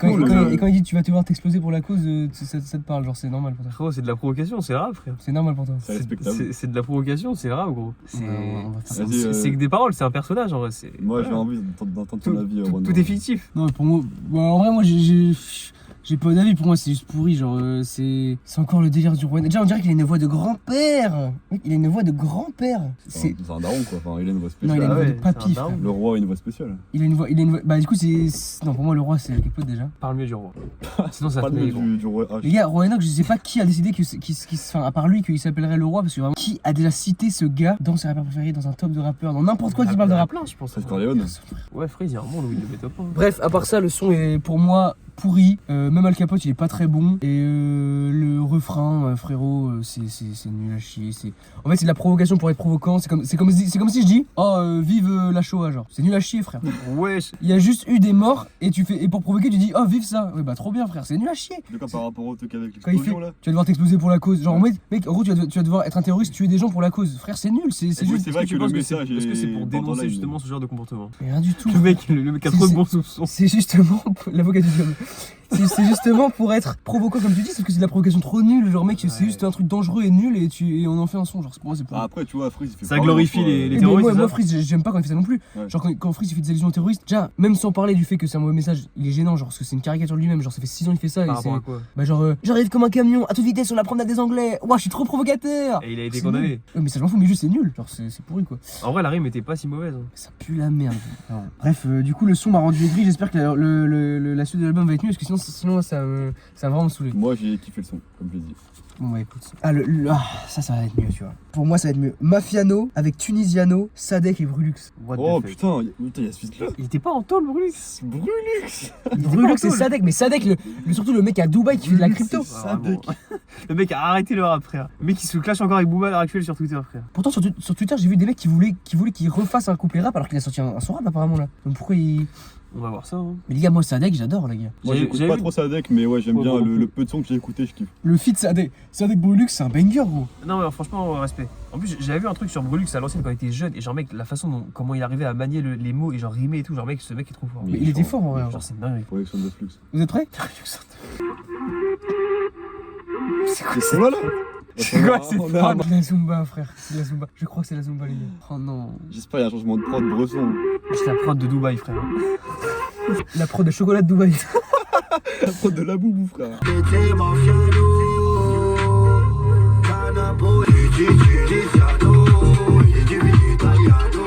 Et quand il dit tu vas te voir t'exploser pour la cause, ça te parle, genre c'est normal pour toi. Frérot, c'est de la provocation, c'est grave, frère. C'est normal pour toi. C'est respectable. C'est de la provocation, c'est grave, gros. Vas-y, C'est que des paroles, c'est un personnage en vrai. Moi j'ai envie d'entendre ton avis. Ronan. Tout est fictif. Non, pour moi, en vrai, moi j'ai pas d'avis, pour moi c'est juste pourri, genre c'est encore le délire du roi. Déjà on dirait qu'il a une voix de grand-père. Mec, il a une voix de grand-père. C'est un daron quoi, enfin, il a une voix Non, spéciale. il a une voix de c'est papy, un frère. daron. Le roi a une voix spéciale. Il a une voix, bah du coup non, pour moi le roi c'est quelque chose déjà. Parle mieux du roi. Sinon ça Pas te met, gros. du roi H. Les gars, Roi Enoch, je sais pas qui a décidé à part lui, qu'il s'appellerait le roi, parce que vraiment, qui a déjà cité ce gars dans ses rappeurs préférés, dans un top de rappeurs, dans n'importe quoi qui parle de rap. plein, je pense. Fred Corleone. Ouais, Freeze, il y a un monde où il le met top 1. Bref, à part ça, le son est pour moi pourri. Même Al Capote, il est pas très bon. Et le refrain, frérot, c'est nul à chier. En fait, c'est de la provocation pour être provoquant. C'est comme si je dis, oh, vive la Shoah, genre. C'est nul à chier, frère. Wesh. Il y a juste eu des morts et pour provoquer, tu dis, oh, vive ça. Ouais, bah trop bien, frère. C'est nul à chier. De quoi par rapport au truc avec Quand il fait, l'explosion là? tu vas devoir t'exploser pour la cause. Genre, mec, en gros, tu vas devoir être un terroriste, tuer des gens pour la cause. Frère, c'est nul. C'est Oui, juste. c'est vrai que le message Est-ce que c'est pour dénoncer borderline. justement ce genre de comportement? Rien du tout. Le mec a trop de bons soupçons. C'est justement l'avocat du diable. C'est justement pour être provoquant comme tu dis, sauf que c'est de la provocation trop nulle. Genre mec, c'est juste un truc dangereux et nul et on en fait un son. Genre pour moi c'est pas. Ah, après tu vois Freeze il fait Ça pas glorifie mal, les Mais terroristes. moi Freeze j'aime pas quand il fait ça non plus. Ouais. Genre quand Freeze il fait des allusions aux terroristes, déjà même sans parler du fait que c'est un mauvais message, il est gênant genre parce que c'est une caricature de lui-même. Genre ça fait 6 ans qu'il fait ça Par et c'est rapport à quoi? bah genre j'arrive comme un camion à toute vitesse sur la promenade des Anglais. Ouah je suis trop provocateur. Et il a été C'est condamné. nul. Ouais, mais ça je m'en fous mais juste c'est nul. Genre c'est pourri quoi. En vrai, la rime était pas si mauvaise. Hein. Ça pue la merde. Alors, bref, du coup le son m'a rendu aigri. J'espère que la suite de l'album va être mieux parce que sinon ça va vraiment me saouler. Moi j'ai kiffé le son, comme je l'ai dit. Bon bah écoute. Ça va être mieux tu vois. Pour moi ça va être mieux. Mafiano avec Tunisiano, Sadek et Brulux. What Oh the fuck. putain, il y a ce feat là. Il était pas en tôle, Brulux. Brulux. Brulux et Sadek, mais Sadek surtout le mec à Dubaï qui fait de la crypto. Sadek. Le mec a arrêté le rap, frère. Le mec il se clash encore avec Booba à l'heure actuelle sur Twitter, frère. Pourtant sur Twitter j'ai vu des mecs qui voulaient qu'il refasse un couplet rap alors qu'il a sorti un son rap apparemment là. Donc pourquoi il. On va voir ça. Hein. Mais les gars moi Sadek j'adore les gars. Moi j'écoute J'avais pas vu- trop Sadek, mais ouais j'aime Ouais, bien moi non le plus. peu de sons que j'ai écouté, je kiffe. Le feat Sadek Brulux c'est un banger gros. Non, mais franchement, respect. En plus, j'avais vu un truc sur Brulux à l'ancienne quand il était jeune. Et genre, mec, la façon comment il arrivait à manier les mots et genre rimer et tout. Genre, mec, ce mec est trop fort. Mais il était fort en vrai. Genre, c'est dingue. Projection de Flux. Vous êtes prêts? C'est ça là. C'est quoi cette On est phrase à- C'est la Zumba frère, c'est la Zumba. Je crois que c'est la Zumba les gars. Oh non. J'espère qu'il y a un changement de prod Bresson. C'est la prod de Dubaï, frère. La prod de chocolat de Dubaï. La prod de la boubou frère. T'étais mafiano, canapo, Tunisiano, italiano.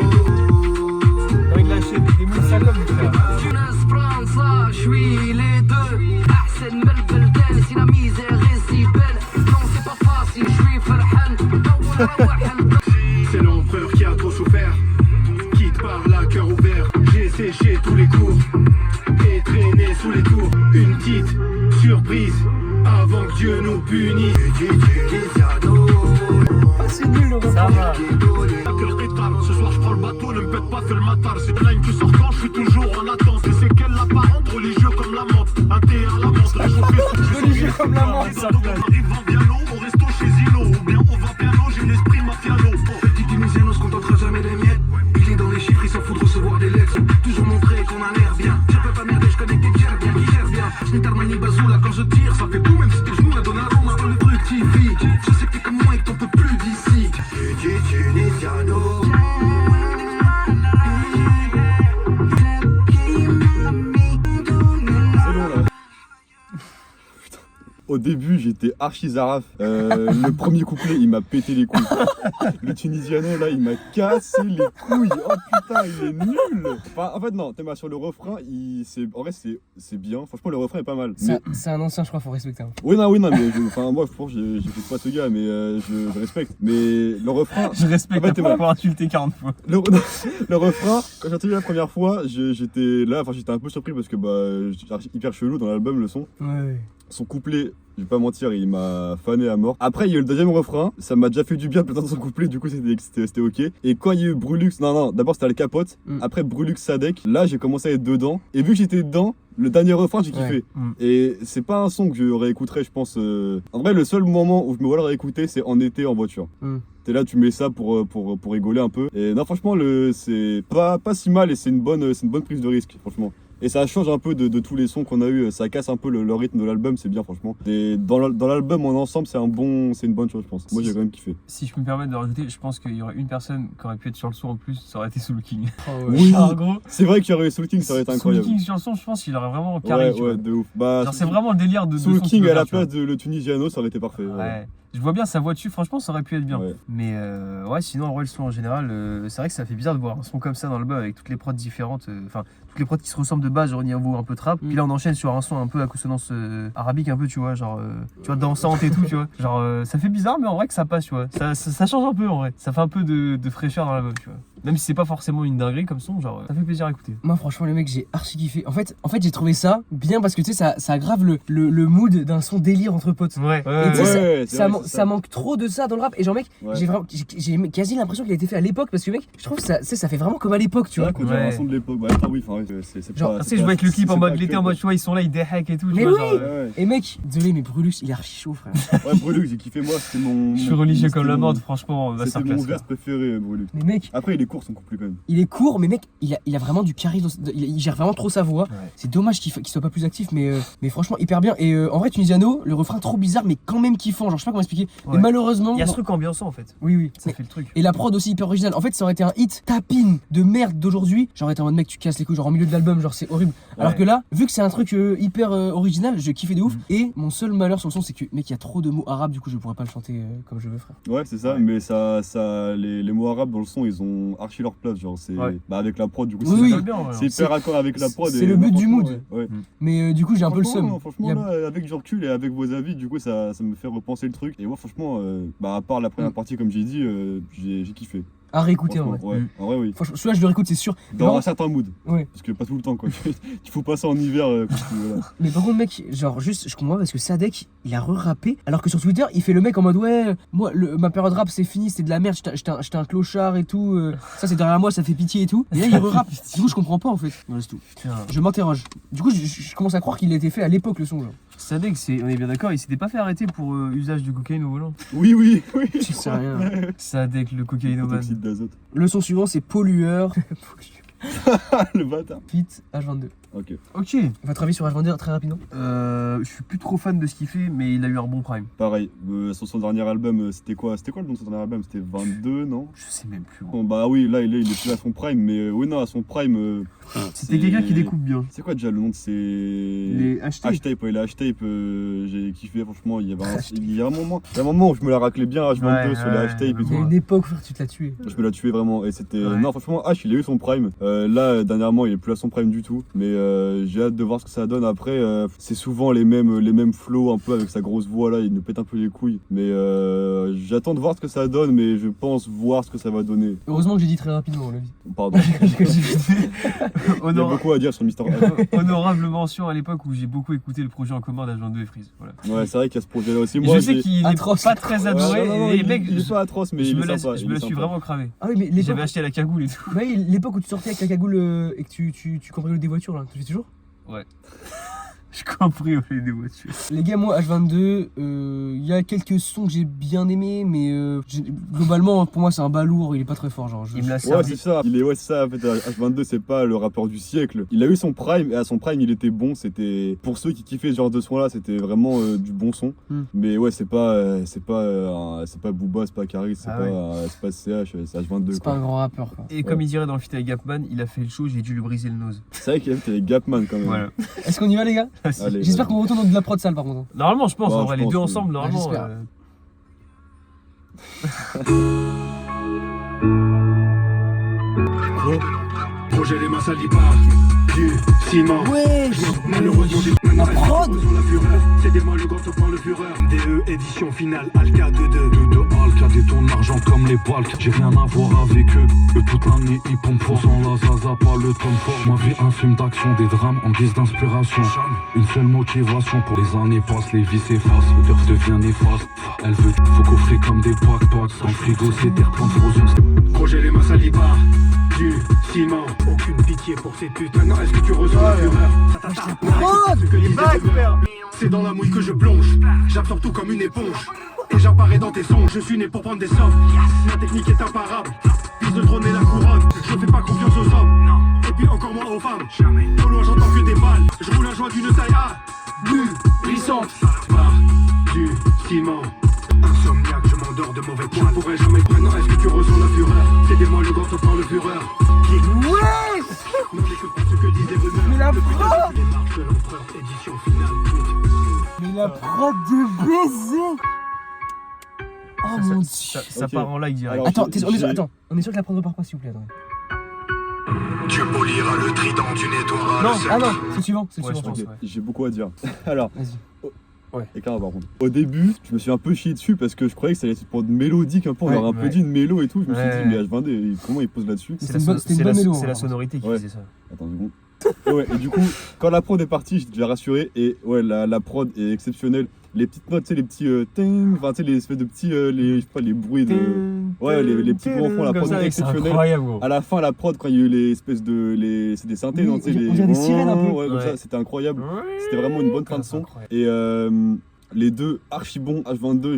Quand il lâchait des mots de ça comme frère. Jeunesse France, je suis les deux. Ahsen من البلدان si la misère est si belle. Non c'est pas facile, je suis فرحان. C'est l'empereur qui a droit surprise avant que Dieu nous punisse. C'est nul le refrain. Ça va. Ce soir je prends le bateau, ne me pète pas, fais le matar. C'est de line qui sort quand je suis toujours en attente. Et c'est quelle l'apparente, religieux comme la menthe. Un thé à la menthe, réchauffé. Religieux comme la menthe. On arrive en piano, au resto chez Zino. Ou bien on va piano, j'ai l'esprit mafiano. Petit Tunisien, on se contentera jamais des miettes. Il est dans les chiffres, il s'en fout de recevoir des lettres. Toujours montrer qu'on a l'air bien. Je peux pas merder, je connais que gère bien, qui gère bien. Je n'ai Armani Bazou là quand je tire, ça fait boum, même si tes genoux la donnent à Rome. Quand le truc t'y vit, je sais que t'es comme moi et que t'en peux plus d'ici. Tunisiano. Au début, j'étais archi zaraf. Le premier couplet, il m'a pété les couilles. Le Tunisiano, là, il m'a cassé les couilles. Oh putain, il est nul. Enfin, en fait, non, t'es mal sur le refrain. En vrai, c'est bien. Franchement, le refrain est pas mal. C'est un ancien, je crois, faut respecter. Hein. Oui, non, mais moi, je pense que j'écoute pas ce gars, mais je respecte. Mais le refrain. Je respecte, en fait, t'as pas encore insulté 40 fois. Le refrain, quand j'ai entendu la première fois, j'étais là, enfin, j'étais un peu surpris parce que j'étais hyper chelou dans l'album, le son. Ouais. Son couplet, je vais pas mentir, il m'a fané à mort. Après, il y a eu le deuxième refrain, ça m'a déjà fait du bien peut-être dans son couplet, du coup c'était ok. Et quand il y a eu Brulux, non, d'abord c'était Al Capote, après Brulux Sadek, là j'ai commencé à être dedans. Et vu que j'étais dedans, le dernier refrain j'ai kiffé. Et c'est pas un son que je réécouterai, je pense. En vrai, le seul moment où je me vois le réécouter, c'est en été en voiture. T'es là, tu mets ça pour rigoler un peu. Et non, franchement, c'est pas si mal et c'est une bonne prise de risque, franchement. Et ça change un peu de tous les sons qu'on a eu, ça casse un peu le rythme de l'album, c'est bien franchement. Et dans l'album en ensemble, c'est une bonne chose je pense. Moi j'ai quand même kiffé. Si je peux me permettre de rajouter, je pense qu'il y aurait une personne qui aurait pu être sur le son en plus, ça aurait été Soul King. Oui, en gros, c'est vrai qu'il y aurait eu Soul King, ça aurait été incroyable. Soul King sur le son, je pense qu'il aurait vraiment carré. Ouais, de ouf. Genre c'est vraiment le délire de Soul son King qu'il à la veut faire, place de le Tunisiano, ça aurait été parfait. Ouais. Je vois bien sa voix dessus, franchement ça aurait pu être bien. Ouais. Mais ouais, sinon en vrai le son en général, c'est vrai que ça fait bizarre de voir un son comme ça dans l'album avec toutes les prods différentes, enfin toutes les prods qui se ressemblent de base, genre au niveau un peu trap. Puis là on enchaîne sur un son un peu à consonance arabique un peu, tu vois, genre tu vois dansante et tout, tu vois. Genre ça fait bizarre mais en vrai que ça passe, tu vois. Ça change un peu en vrai. Ça fait un peu de fraîcheur dans l'album, tu vois. Même si c'est pas forcément une dinguerie comme son, genre ça fait plaisir à écouter. Moi franchement le mec j'ai archi kiffé. En fait j'ai trouvé ça bien parce que tu sais ça aggrave le mood d'un son délire entre potes. Ouais. Et tu sais, c'est vrai, ça manque trop de ça dans le rap. Et genre mec, j'ai quasi l'impression qu'il a été fait à l'époque parce que mec, je trouve que ça fait vraiment comme à l'époque, tu vois. Qu'on dirait un son de l'époque. Bah oui, enfin c'est Genre, pas. Tu sais, je vois avec le clip en mode l'été l'été en mode tu vois ils sont là, ils déhack et tout. Mais tu vois, oui. genre, Ouais. Et mec, désolé mais Brulux il est archi chaud frère. Ouais, Brulux, j'ai kiffé moi, c'était mon. je suis religieux comme la c'était mon- mode, franchement, C'était masterclass. mon verse préféré, Brulux. Mais mec, Après, il est court son couplet quand même. il est court mais mec, il a vraiment du charisme, il gère vraiment trop sa voix. Ouais. C'est dommage qu'il soit pas plus actif mais franchement hyper bien. Et en vrai Tunisiano, le refrain trop bizarre mais quand même kiffant, genre je sais pas comment expliquer. Ouais. Et malheureusement, Il y a ce truc ambiançant en fait. oui. Ça fait le truc. Et la prod aussi hyper originale. En fait, ça aurait été un hit tapine de merde d'aujourd'hui. J'aurais été en mode mec, tu casses les couilles, genre en milieu de l'album, genre c'est horrible. Alors que là, vu que c'est un truc hyper original, je kiffais de ouf. Et mon seul malheur sur le son, c'est que mec, il y a trop de mots arabes, du coup, je pourrais pas le chanter comme je veux, frère. Ouais, c'est ça, mais les mots arabes dans le son, ils ont archi leur place. Genre, c'est. Ouais. Bah, avec la prod, du coup, Oui, c'est bien, ouais. c'est hyper accord avec la prod. c'est et le but du franchement, mood. Ouais. Mais du coup, j'ai un peu le seum. Franchement, Il y a- là, avec du recul et avec vos avis, du coup, ça me fait repenser le truc. Et moi, franchement, bah, à part la première partie, comme j'ai dit, j'ai kiffé. À réécouter en vrai. Franchement, ouais, en vrai, oui. Franchement, celui-là, je le réécoute, c'est sûr. Dans Mais un certain mood. Ouais. Parce que pas tout le temps, quoi. Il faut pas ça en hiver. Voilà. Mais par contre, mec, genre, juste, je comprends pas parce que Sadek, il a re-rappé. Alors que sur Twitter, il fait le mec en mode, ouais, moi, ma période rap, c'est fini, c'est de la merde, j'étais un clochard et tout. Ça, c'est derrière moi, ça fait pitié et tout. Et là, il re-rappe. Du coup, je comprends pas en fait. Voilà, c'est tout. Putain. Je m'interroge. Du coup, je commence à croire qu'il a été fait à l'époque, le son, genre. Sadek, on est bien d'accord, il s'était pas fait arrêter pour usage de cocaïne au volant. Oui. Je sais rien. Sadek, le cocaïnomane. Oxyde d'azote. Le son suivant, c'est Pollueur. Le bâtard. Fit H22. Ok. Ok. Votre avis sur H22 très rapidement? Je suis plus trop fan de ce qu'il fait, mais il a eu un bon prime. Pareil, sur son dernier album, c'était quoi le nom de son dernier album? C'était 22, non? Je sais même plus. Bon, bah oui, là il est plus à son prime, mais oui, non, à son prime. C'était quelqu'un qui découpe bien. C'est quoi déjà le nom de ces. Les hashtags. H-Tape, ouais, les H-Tape, j'ai kiffé, franchement. Il y a un moment où je me la raclais bien, H22 sur les H-Tape et Il y a tout. une époque, frère, tu te l'as tué. Je me la tué vraiment, et c'était. Ouais. Non, franchement, H il a eu son prime. Là, dernièrement, il est plus à son prime du tout. Mais j'ai hâte de voir ce que ça donne. Après, c'est souvent les mêmes flows, un peu avec sa grosse voix là. Il nous pète un peu les couilles. Mais j'attends de voir ce que ça donne. Mais je pense voir ce que ça va donner. Heureusement que j'ai dit très rapidement, Levi. Pardon. Il y a beaucoup à dire sur Mister Honorable mention à l'époque où j'ai beaucoup écouté le projet en commun d'H22 et Freeze. Voilà. Ouais, c'est vrai qu'il y a ce projet-là aussi. Je sais qu'il n'est atroce. pas très adoré. non, et mec, il est pas atroce, mais je il me est sympa. je me la suis vraiment cravé. Ah oui, mais J'avais acheté la cagoule et tout. Ouais, l'époque où tu sortais avec la cagoule et que tu cambriolais des voitures là, tu fais toujours? Ouais. Je cambriolais des voitures. Les gars, moi H22, il y a quelques sons que j'ai bien aimés, mais globalement pour moi c'est un balourd, il est pas très fort genre. Il me l'a Ouais, servi. c'est ça. C'est ça. En fait, H22, c'est pas le rappeur du siècle. Il a eu son prime et à son prime, il était bon. C'était pour ceux qui kiffaient ce genre de son là, c'était vraiment du bon son. Mais ouais, c'est pas Booba, c'est pas Caris, c'est pas CH, c'est H22. C'est pas un grand rappeur quoi. Et comme il dirait dans le feat avec Gapman, il a fait le show, j'ai dû lui briser le nose. C'est vrai qu'il y avait Gapman quand même. Voilà. Est-ce qu'on y va les gars? Allez, J'espère qu'on retourne dans de la prod sale par contre. Normalement, je pense, Ouais, en vrai, je les pense, deux oui. ensemble, normalement. j'espère. Projet les masses à l'IPA, du ciment. Ouais. Malheureusement, j'ai La prod. sur la fureur. C'est des mois le grand par le fureur. DE édition finale, Alka 2-2. Alka détourne l'argent comme les balques. J'ai rien à voir avec eux. Toute l'année ils pompent fort. Sans la zaza, pas le tom fort. Ma vie un film d'action, des drames en guise d'inspiration. Une seule motivation pour les années passent, les vies s'effacent. L'odeur devient néfaste. Elle veut faut coffrer comme des backpacks. Sans frigo, c'est des replantes frozen. Projet les masses à l'IPA, du ciment. Aucune pitié pour ces putes. Maintenant, est-ce que tu ressens la fureur? Ce que disait le maire. C'est dans la mouille que je plonge. J'absorbe tout comme une éponge. Et j'apparais dans tes sons. Je suis né pour prendre des sommes. Ma technique est imparable. Fils de trône et la couronne. Je fais pas confiance aux hommes. Et puis encore moins aux femmes. Au loin j'entends que des balles. Je roule un joint d'une taille A. Glissante. Par du ciment. Insomniaque, je m'endors de mauvais points. Je pourrais jamais. Maintenant, est-ce que tu ressens la fureur? C'est des mots le grand prend le fureur. Ouais. Non, n'écoute pas ce que disent les rumeurs. Mais la Le putain prod. de l'empereur, édition finale. Mais la prod de baiser. Oh mon dieu. Ça Ok. part en like direct. Alors, Attends, j'ai- on est sûr que la prod repart pas s'il vous plaît. Attendez. Tu polieras le trident, tu nettoieras Non, le cercle. ah non, c'est le suivant, c'est le Ouais, suivant. je Ok, pense, j'ai beaucoup à dire. Alors, Vas-y. et clairement, par contre. Au début, je me suis un peu chié dessus parce que je croyais que ça allait être pour de mélodique un peu. On Ouais, aurait un peu ouais. dit une mélo et tout. Je me suis Ouais. dit, mais H22, comment il pose là-dessus? C'est une bonne mélo, C'est hein. la sonorité qui Ouais. faisait ça. Attends une seconde. Et du coup, quand la prod est partie, j'étais déjà rassuré. Et ouais, la prod est exceptionnelle. Les petites notes, tu sais, les petits ting, enfin, tu sais, les espèces de petits, je sais pas, les bruits de. Ouais, les petits bruits en fond, la Comme prod ça, est c'est exceptionnelle. incroyable, gros. À la fin, la prod, quand il y a eu les espèces de. C'est des synthés, Oui, non, tu sais, on dirait des sirènes un peu. Ouais, comme Ouais. ça, c'était incroyable. C'était vraiment une bonne fin de son. Et les deux archi bons H22,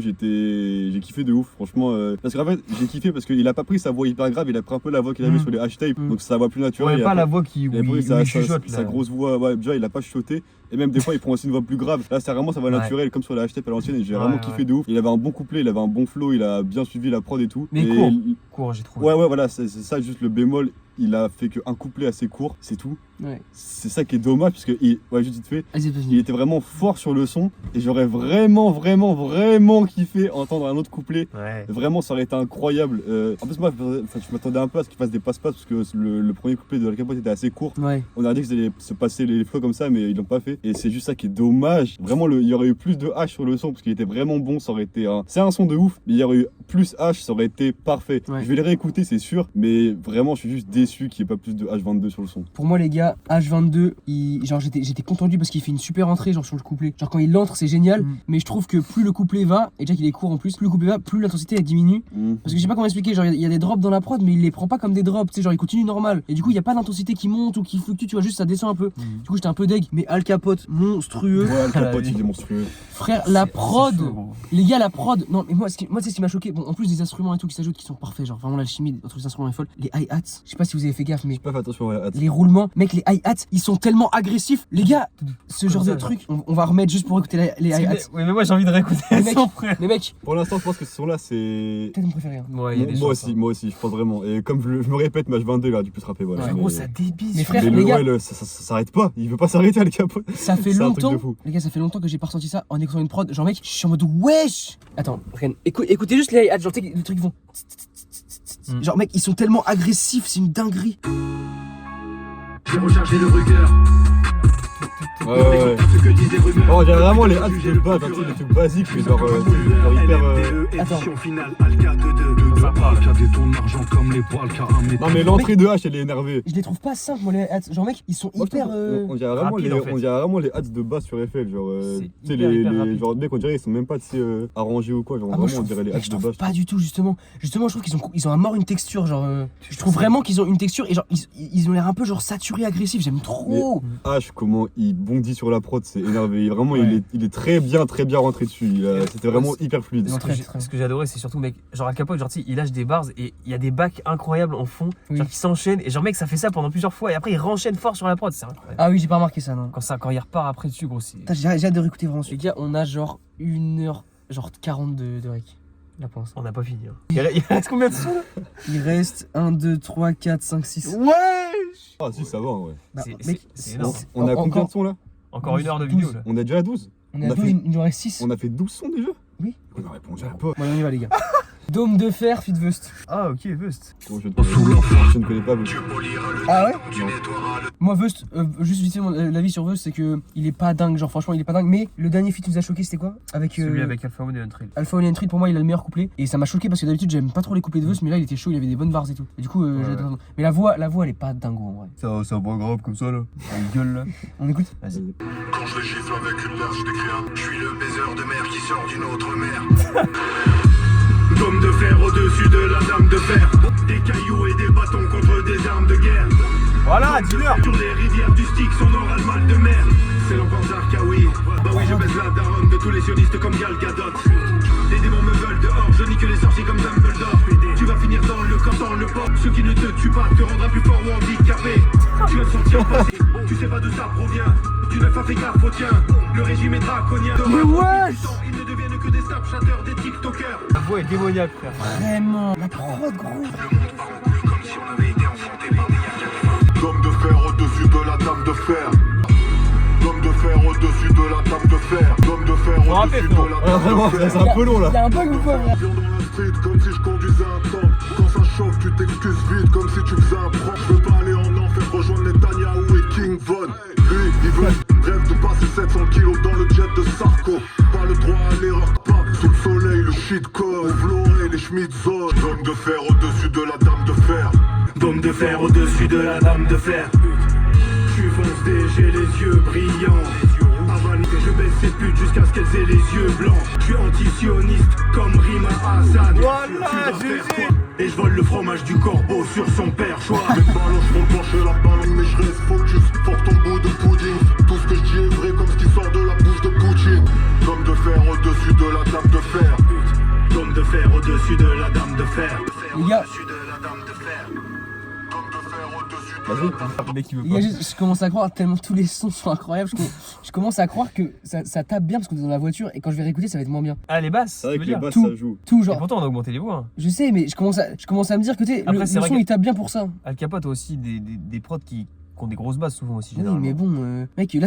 j'ai kiffé de ouf, franchement. Parce qu'en fait, j'ai kiffé parce qu'il a pas pris sa voix hyper grave, il a pris un peu la voix qu'il avait sur les hashtapes, donc sa voix plus naturelle. Ouais, il a pas la voix qui il a pris où il chuchote sa là. grosse voix, ouais, déjà il a pas chuchoté. Et même des fois il prend aussi une voix plus grave. Là c'est vraiment sa voix Ouais. naturelle comme sur la hashtag à l'ancienne et j'ai Ouais, vraiment ouais. kiffé de ouf. Il avait un bon couplet, il avait un bon flow, il a bien suivi la prod et tout. Mais et court, j'ai trouvé. Ouais, voilà, c'est ça, juste le bémol. Il a fait qu'un couplet assez court, c'est tout. Ouais. C'est ça qui est dommage, parce que, ouais, juste vite fait, Vas-y, il vas-y. était vraiment fort sur le son. Et j'aurais vraiment kiffé entendre un autre couplet. Ouais. Vraiment, ça aurait été incroyable. En plus, moi, je m'attendais un peu à ce qu'il fasse des passe-passe, parce que le premier couplet de Al Capote était assez court. Ouais. On a dit qu'ils allaient se passer les flows comme ça, mais ils l'ont pas fait. Et c'est juste ça qui est dommage. Vraiment, il y aurait eu plus de H sur le son, parce qu'il était vraiment bon. Ça aurait été c'est un son de ouf, mais il y aurait eu plus H, ça aurait été parfait. Ouais. Je vais les réécouter, c'est sûr, mais vraiment, je suis juste déçu qu'il n'y ait pas plus de H22 sur le son. Pour moi les gars, H22, genre j'étais content de lui parce qu'il fait une super entrée genre sur le couplet. Genre quand il entre c'est génial, mais je trouve que plus le couplet va, et déjà qu'il est court en plus, plus le couplet va, plus l'intensité elle diminue. Parce que je sais pas comment expliquer, genre il y a des drops dans la prod mais il les prend pas comme des drops, tu sais, genre il continue normal. Et du coup il y a pas d'intensité qui monte ou qui fluctue, tu vois, juste ça descend un peu. Du coup j'étais un peu deg, mais Al Capote, monstrueux. Ouais, Al Capote, il est monstrueux. Frère, la prod, C'est chaud, gros. les gars, la prod, non mais moi c'est ce qui m'a choqué, bon en plus des instruments et tout qui s'ajoutent qui sont parfaits, genre vraiment l'alchimie entre les instruments est folle. Les hi-hats, je sais pas si vous avez fait gaffe mais Pas fait attention, ouais, les roulements, mec, les hi-hats, ils sont tellement agressifs. Les gars, ce genre de truc, on va remettre juste pour écouter les hi-hats. Ouais, mais moi j'ai envie de réécouter Les mecs, son frère. les mecs, Pour l'instant, je pense que ce son-là, c'est. peut-être mon préféré. Hein. Ouais, il y a des Moi chances, aussi, je pense vraiment. Et comme je me répète, match 22 là, tu peux se rappeler. Voilà. Ouais, Gros, ça débite. Mais frère, Mais les gars, ça s'arrête pas, il veut pas s'arrêter Al Capote. ça fait C'est un truc de longtemps, fou. les gars, ça fait longtemps que j'ai pas ressenti ça en écoutant une prod. Genre, mec, je suis en mode wesh. Attends, regarde, écoutez juste les hi-hats, genre, tu sais, les trucs vont. Genre, mec, ils sont tellement agressifs, c'est une dinguerie. J'ai rechargé le Ruger. Ouais. Ce que disent les rumeurs. Oh, j'ai vraiment les hâtes de base, tu sais, des trucs basiques, mais genre hyper. Édition finale, Alka 2-2. Alka détourne l'argent comme les balles, car un Non, mais l'entrée de H, elle est énervée. Je les trouve pas simples, moi, les hats. Genre, mec, ils sont Moi, je hyper. trouve- on dirait vraiment rapides, les, en fait. on dirait vraiment les hats de base sur FL, genre, C'est tu sais, hyper rapide. genre, mec, on dirait ils sont même pas, tu sais, arrangés ou quoi, genre, Ah, moi, vraiment, on dirait les hats je de trouve base. pas du tout, justement. Justement, je trouve qu'ils ont à mort une texture, genre. Je trouve vraiment qu'ils ont une texture et genre, ils ont l'air un peu, genre, saturés, agressifs. J'aime trop. H, comment il bondit sur la prod, c'est énervé. Vraiment, Ouais. il est très bien rentré dessus. C'était vraiment hyper fluide. Ils ont très, Ce que j'ai adoré, c'est surtout, mec, genre Al Capote, genre, tu sais, il lâche des bars et il y a des backs incroyables en fond, Oui. genre qui s'enchaînent. Et genre, mec, ça fait ça pendant plusieurs fois et après, il renchaîne fort sur la prod, c'est incroyable. Ah oui, j'ai pas remarqué ça, non. Quand il repart après dessus, gros, c'est. Putain, j'ai hâte de réécouter vraiment. Les gars, on a genre 1h, genre 40 de rec. La pense. On n'a pas fini. Hein. Il reste combien de sons là? Il reste 1, 2, 3, 4, 5, 6. Ouais. Ah, si, ça va, ouais. Bah, C'est- mec, c'est énorme. On a combien de sons là? Encore 1 heure de 12. vidéo là. On est déjà à 12. On on a a deux, fait- il nous en reste 6. On a fait 12 sons déjà? Oui. On a répondu à pas. Bon, allez, on y va, les gars. Dôme de fer, fit Vust. Ah, ok, Bust. Je ne connais pas. Ah ouais? Non. Moi, Vust, juste vite fait, l'avis sur Vust, c'est que il est pas dingue, genre franchement, il est pas dingue. Mais le dernier feat qui nous a choqué, c'était quoi? Avec. Celui avec Alpha One et Untrail. Alpha One Entry, pour moi, il a le meilleur couplet. Et ça m'a choqué parce que d'habitude, j'aime pas trop les couplets de Vust, mais là, il était chaud, il avait des bonnes barres et tout. Et du coup, Ouais. j'adore. Mais la voix, elle est pas dingo en vrai. Ça va grave comme ça là. Il gueule là. On écoute? Vas-y. Quand je les gifle avec une large, je décris un. Je suis le baiser de mer qui sort d'une autre mer. Dôme de fer au-dessus de la dame de fer. Des cailloux et des bâtons contre des armes de guerre. Voilà, dis-leur. Sur les rivières du stick, son aura le mal de mer. C'est l'enfant Zarkawi. Bah oui, je baisse la daronne de tous les sionistes comme Gal Gadot. Les démons me veulent dehors, je nique les sorciers comme Dumbledore. Tu vas finir dans le camp, dans le port. Ce qui ne te tue pas te rendra plus fort ou handicapé. Tu vas te sentir passé, tu sais pas d'où ça provient. Tu n'as pas fait gaffe au tien, le régime est draconien. Mais ouais! Ils ne deviennent que des snapchatters, des tiktokers. La voix est démoniaque, frère. Vraiment, la prod, gros. Comme si on avait été enfanté par des yakas. Dôme de fer au-dessus de la dame de fer. Dôme de fer au-dessus de la dame de fer. Dôme de fer Faut rappeler, au-dessus de la Ah, dame vraiment, de fer. c'est un peu long Il y là. a un bug ou quoi, frère? Viens dans la street comme si je conduisais un tank. Quand ça chauffe, tu t'excuses vite comme si tu faisais un prank. Je veux pas aller en enfer, rejoindre Netanyahou et King Von. Lui, il veut rêve de passer 700 kilos dans le jet de Sarko. Pas le droit à l'erreur, pas sous le soleil, le shit code. Vloré, les Schmidt zone. Dôme de fer au-dessus de la dame de fer. Dôme de fer au-dessus de la dame de fer. Tu fonces des, j'ai les yeux brillants. Avale, je baisse ces putes jusqu'à ce qu'elles aient les yeux blancs. Je suis anti-sioniste comme Rima Hassan. Voilà, Tu vas faire GG. quoi? Et je vole le fromage du corbeau sur son perchoir. Les ballons font pencher la balle, mais je reste focus. Fort ton bout de pudding. Tout ce que je dis est vrai comme ce qui sort de la bouche de Poutine. Dôme de fer au-dessus de la dame de fer. Dôme de fer au-dessus de la dame de fer. Les gars, Au-dessus de la dame de fer. Dôme de fer au-dessus de Le mec, il veut les gars, pas. je commence à croire tellement tous les sons sont incroyables. Je commence à croire que ça tape bien parce qu'on est dans la voiture et quand je vais réécouter, ça va être moins bien. Ah, les basses. C'est vrai tu que veux les dire. basses Tout. ça joue. Tout Et genre. pourtant, on a augmenté les voix. Hein. Je sais, mais je commence à me dire que Après, le c'est vrai son que- il tape bien pour ça. Al Capote a aussi des prods qui ont des grosses basses souvent aussi. Oui, Généralement. mais bon, mec, là,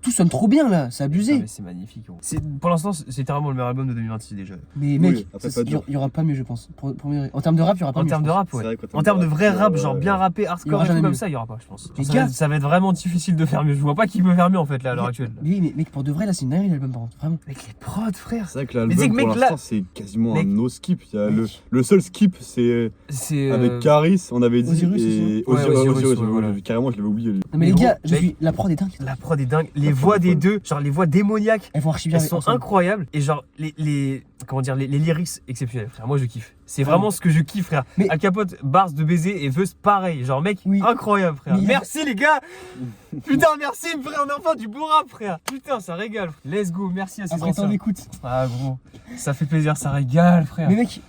tout sonne trop bien là, c'est Ah, abusé. mais c'est magnifique. Gros. Pour l'instant, c'est littéralement le meilleur album de 2026 déjà. Mais Oui, mec, après, ça, pas dur. il y aura pas mieux, je pense. En termes de rap, il y aura pas En mieux. termes je de pense. rap, C'est ouais. vrai qu'en En termes de vrai rap, ouais, genre ouais. bien rappé, Il y hardcore aura et tout jamais comme mieux. ça, il y aura pas, je pense. Les Ça, gars- ça va être vraiment difficile de faire mieux. Je vois pas qui peut faire mieux en fait là à l'heure actuelle. Mais oui, mais mec, pour de vrai, là, c'est une dinguerie l'album par contre, vraiment. Avec les prods, frère. C'est vrai que Mais l'album c'est que, pour mec, l'instant là- c'est quasiment Mec. un no skip. Il y a le seul skip c'est C'est. avec Caris, on avait dit. Osiris et aussi. Ouais, Osiris, ouais, voilà. Carrément, je l'avais oublié. lui. Non, mais les gros, gars, mec, la prod est dingue. La prod est dingue. Les voix des deux, genre les voix démoniaques, Elles vont archi bien elles sont ensemble. incroyables. Et genre comment dire, les lyrics exceptionnels, frère. Moi je kiffe. C'est Ouais. vraiment ce que je kiffe, frère. Mais- Al Capote, bars de baiser et Veus pareil. Genre mec, Oui. incroyable, frère. Mais il y a- Merci les gars. Putain, merci, frère. On a enfin du bon rap, frère. Putain, ça régale. Let's go. Merci à ces Après tant anciens. d'écoute. Ah gros, ça fait plaisir, ça régale, frère. Mais mec,